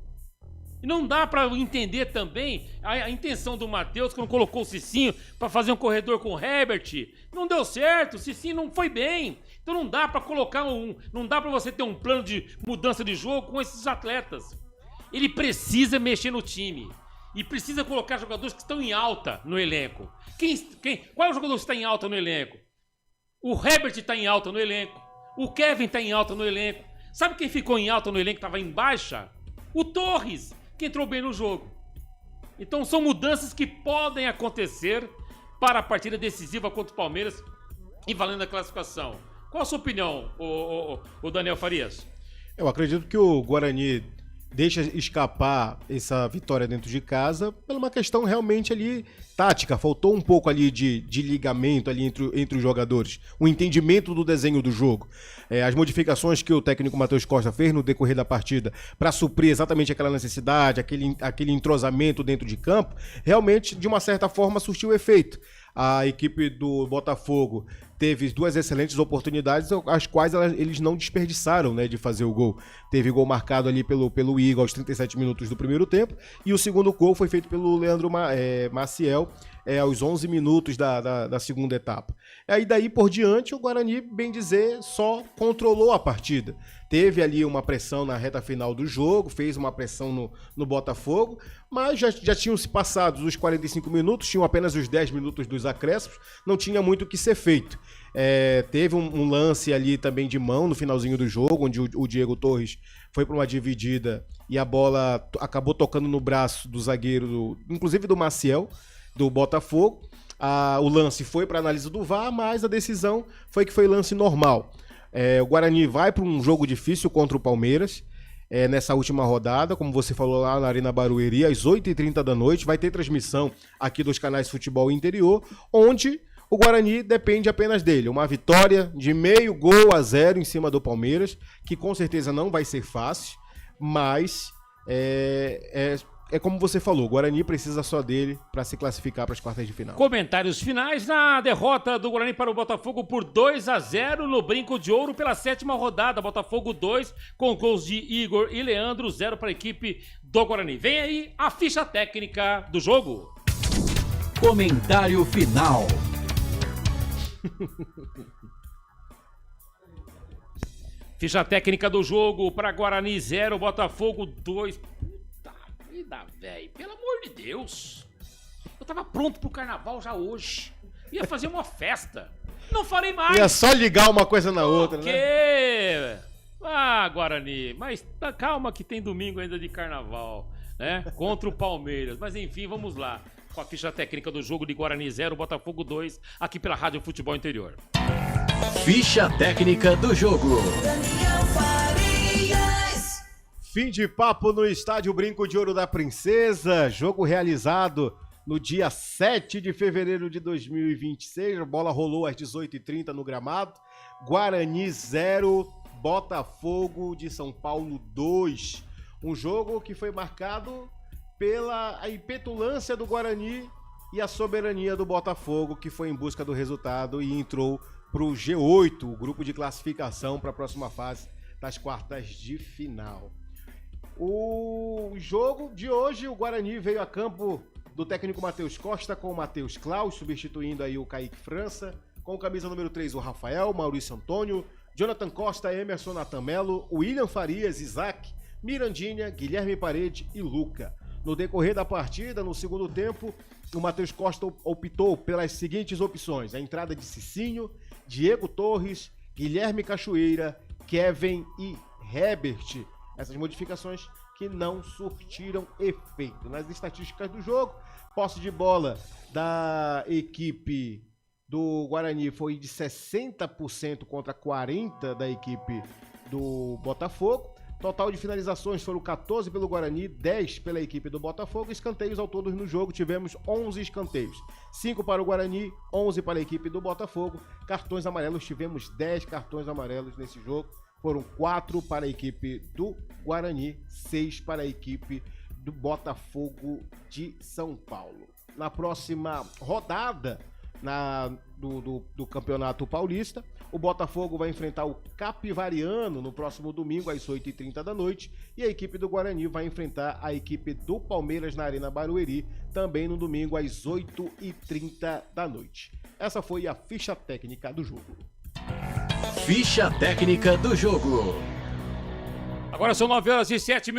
E não dá pra entender também a intenção do Matheus quando colocou o Cicinho pra fazer um corredor com o Herbert. Não deu certo, o Cicinho não foi bem. Então não dá pra colocar não dá pra você ter um plano de mudança de jogo com esses atletas. Ele precisa mexer no time. E precisa colocar jogadores que estão em alta no elenco. Qual é o jogador que está em alta no elenco? O Herbert está em alta no elenco. O Kevin está em alta no elenco. Sabe quem ficou em alta no elenco, estava em baixa? O Torres, que entrou bem no jogo. Então são mudanças que podem acontecer para a partida decisiva contra o Palmeiras e valendo a classificação. Qual a sua opinião, o Daniel Farias? Eu acredito que o Guarani deixa escapar essa vitória dentro de casa por uma questão realmente ali tática. Faltou um pouco ali de ligamento ali entre os jogadores, o entendimento do desenho do jogo. As modificações que o técnico Matheus Costa fez no decorrer da partida para suprir exatamente aquela necessidade, aquele entrosamento dentro de campo, realmente de uma certa forma surtiu efeito. A equipe do Botafogo teve 2 excelentes oportunidades, as quais eles não desperdiçaram, né, de fazer o gol. Teve gol marcado ali pelo Igor aos 37 minutos do primeiro tempo, e o segundo gol foi feito pelo Leandro Maciel aos 11 minutos da segunda etapa. Aí daí por diante o Guarani, bem dizer, só controlou a partida. Teve ali uma pressão na reta final do jogo, fez uma pressão no Botafogo, mas já tinham se passado os 45 minutos, tinham apenas os 10 minutos dos acréscimos, não tinha muito o que ser feito. Teve um lance ali também de mão no finalzinho do jogo, onde o Diego Torres foi para uma dividida e a bola acabou tocando no braço do zagueiro, inclusive do Maciel, do Botafogo. O lance foi para análise do VAR, mas a decisão foi que foi lance normal. O Guarani vai para um jogo difícil contra o Palmeiras nessa última rodada, como você falou lá na Arena Barueri, às 8h30 da noite. Vai ter transmissão aqui dos canais Futebol Interior, onde o Guarani depende apenas dele. Uma vitória de 0,5 em cima do Palmeiras, que com certeza não vai ser fácil, mas é como você falou, o Guarani precisa só dele para se classificar para as quartas de final. Comentários finais na derrota do Guarani para o Botafogo por 2-0 no Brinco de Ouro pela 7ª rodada. Botafogo 2 com gols de Igor e Leandro, 0 para a equipe do Guarani. Vem aí a ficha técnica do jogo. Comentário final. Ficha técnica do jogo para Guarani 0, Botafogo 2. Vida, velho, pelo amor de Deus. Eu tava pronto pro carnaval já hoje. Ia fazer uma festa. Não farei mais. Ia só ligar uma coisa na outra, né? Guarani, mas calma que tem domingo ainda de carnaval, né? Contra o Palmeiras. Mas enfim, vamos lá. Com a ficha técnica do jogo de Guarani 0, Botafogo 2, aqui pela Rádio Futebol Interior. Ficha técnica do jogo. Fim de papo no estádio Brinco de Ouro da Princesa, jogo realizado no dia 7 de fevereiro de 2026, a bola rolou às 18h30 no gramado, Guarani 0, Botafogo de São Paulo 2, um jogo que foi marcado pela impetulância do Guarani e a soberania do Botafogo, que foi em busca do resultado e entrou para o G8, o grupo de classificação para a próxima fase das quartas de final. O jogo de hoje, o Guarani veio a campo do técnico Matheus Costa com o Matheus Klaus, substituindo aí o Kaique França, Com camisa número 3, o Rafael, Maurício Antônio, Jonathan Costa, Emerson Natan Melo, William Farias, Isaac, Mirandinha, Guilherme Parede e Luca. No decorrer da partida, no segundo tempo, o Matheus Costa optou pelas seguintes opções: a entrada de Cicinho, Diego Torres, Guilherme Cachoeira, Kevin e Herbert. Essas modificações que não surtiram efeito. Nas estatísticas do jogo, posse de bola da equipe do Guarani foi de 60% contra 40% da equipe do Botafogo. Total de finalizações foram 14 pelo Guarani, 10 pela equipe do Botafogo. Escanteios ao todo no jogo, tivemos 11 escanteios. 5 para o Guarani, 11 para a equipe do Botafogo. Cartões amarelos, tivemos 10 cartões amarelos nesse jogo. Foram 4 para a equipe do Guarani, 6 para a equipe do Botafogo de São Paulo. Na próxima rodada do Campeonato Paulista, o Botafogo vai enfrentar o Capivariano no próximo domingo às 8h30 da noite e a equipe do Guarani vai enfrentar a equipe do Palmeiras na Arena Barueri também no domingo às 8h30 da noite. Essa foi a ficha técnica do jogo. Ficha técnica do jogo. Agora são 9h07.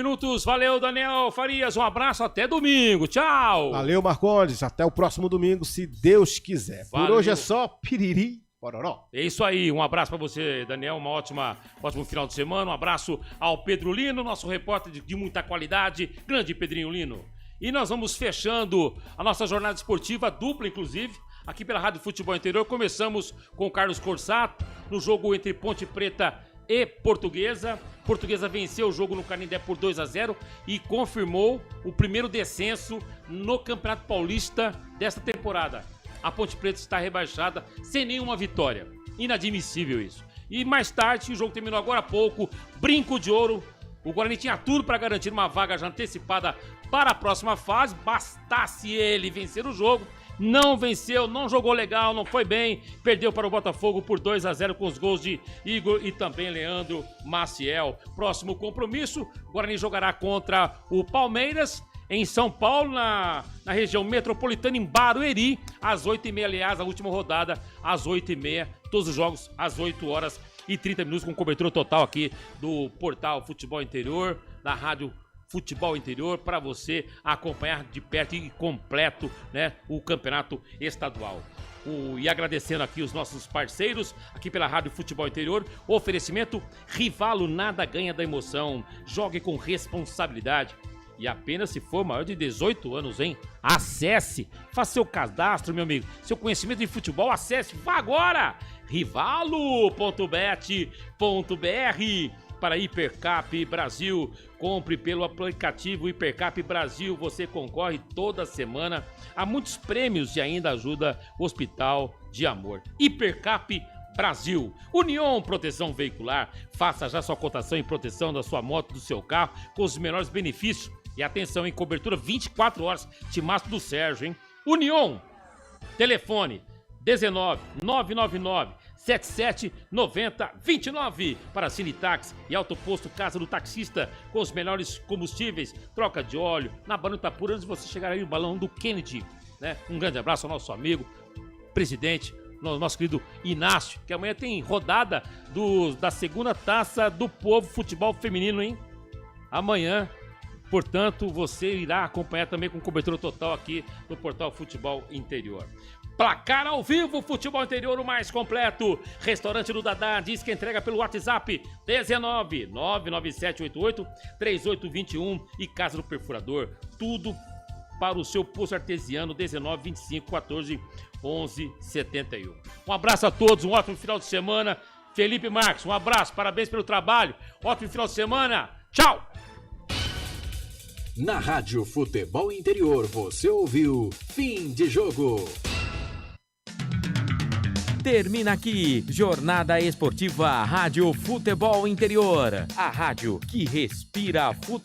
Valeu, Daniel Farias. Um abraço, até domingo. Tchau. Valeu, Marcondes. Até o próximo domingo, se Deus quiser. Valeu. Por hoje é só piriri, pororó. É isso aí. Um abraço pra você, Daniel. Ótimo final de semana. Um abraço ao Pedro Lino, nosso repórter de muita qualidade. Grande Pedrinho Lino. E nós vamos fechando a nossa jornada esportiva, dupla inclusive, aqui pela Rádio Futebol Interior. Começamos com o Carlos Corsato, no jogo entre Ponte Preta e Portuguesa. Portuguesa venceu o jogo no Canindé por 2-0 e confirmou o primeiro descenso no Campeonato Paulista desta temporada. A Ponte Preta está rebaixada sem nenhuma vitória. Inadmissível isso. E mais tarde, o jogo terminou agora há pouco, Brinco de Ouro. O Guarani tinha tudo para garantir uma vaga já antecipada para a próxima fase, bastasse ele vencer o jogo. Não venceu, não jogou legal, não foi bem, perdeu para o Botafogo por 2-0 com os gols de Igor e também Leandro Maciel. Próximo compromisso, o Guarani jogará contra o Palmeiras em São Paulo, na região metropolitana, em Barueri, às 8h30, aliás, a última rodada às 8h30, todos os jogos às 8h30, com cobertura total aqui do portal Futebol Interior, da Rádio Futebol Interior, para você acompanhar de perto e completo, né, o campeonato estadual. E agradecendo aqui os nossos parceiros, aqui pela Rádio Futebol Interior, oferecimento Rivalo, nada ganha da emoção, jogue com responsabilidade. E apenas se for maior de 18 anos, hein? Acesse, faça seu cadastro, meu amigo. Seu conhecimento de futebol, acesse, vá agora! Rivalo.bet.br. Para Hipercap Brasil, compre pelo aplicativo Hipercap Brasil, você concorre toda semana a muitos prêmios e ainda ajuda o Hospital de Amor. Hipercap Brasil. União Proteção Veicular, faça já sua cotação em proteção da sua moto, do seu carro, com os menores benefícios. E atenção, em cobertura 24 horas, timaço do Sérgio, hein? União, telefone 19 999 779029 para Cinetax e Autoposto Casa do Taxista, com os melhores combustíveis, troca de óleo, na Barão Itapura, antes de você chegar aí no balão do Kennedy, né? Um grande abraço ao nosso amigo, presidente, nosso querido Inácio, que amanhã tem rodada da segunda Taça do Povo Futebol Feminino, hein? Amanhã, portanto, você irá acompanhar também com cobertura total aqui no portal Futebol Interior. Placar ao vivo, Futebol Interior, o mais completo. Restaurante do Dadá, diz que entrega pelo WhatsApp 19 99788 3821 e Casa do Perfurador. Tudo para o seu poço artesiano, 19 25 14 11 71. Um abraço a todos, um ótimo final de semana. Felipe Marques, um abraço, parabéns pelo trabalho. Ótimo final de semana. Tchau! Na Rádio Futebol Interior, você ouviu Fim de Jogo. Termina aqui, Jornada Esportiva Rádio Futebol Interior. A rádio que respira futebol.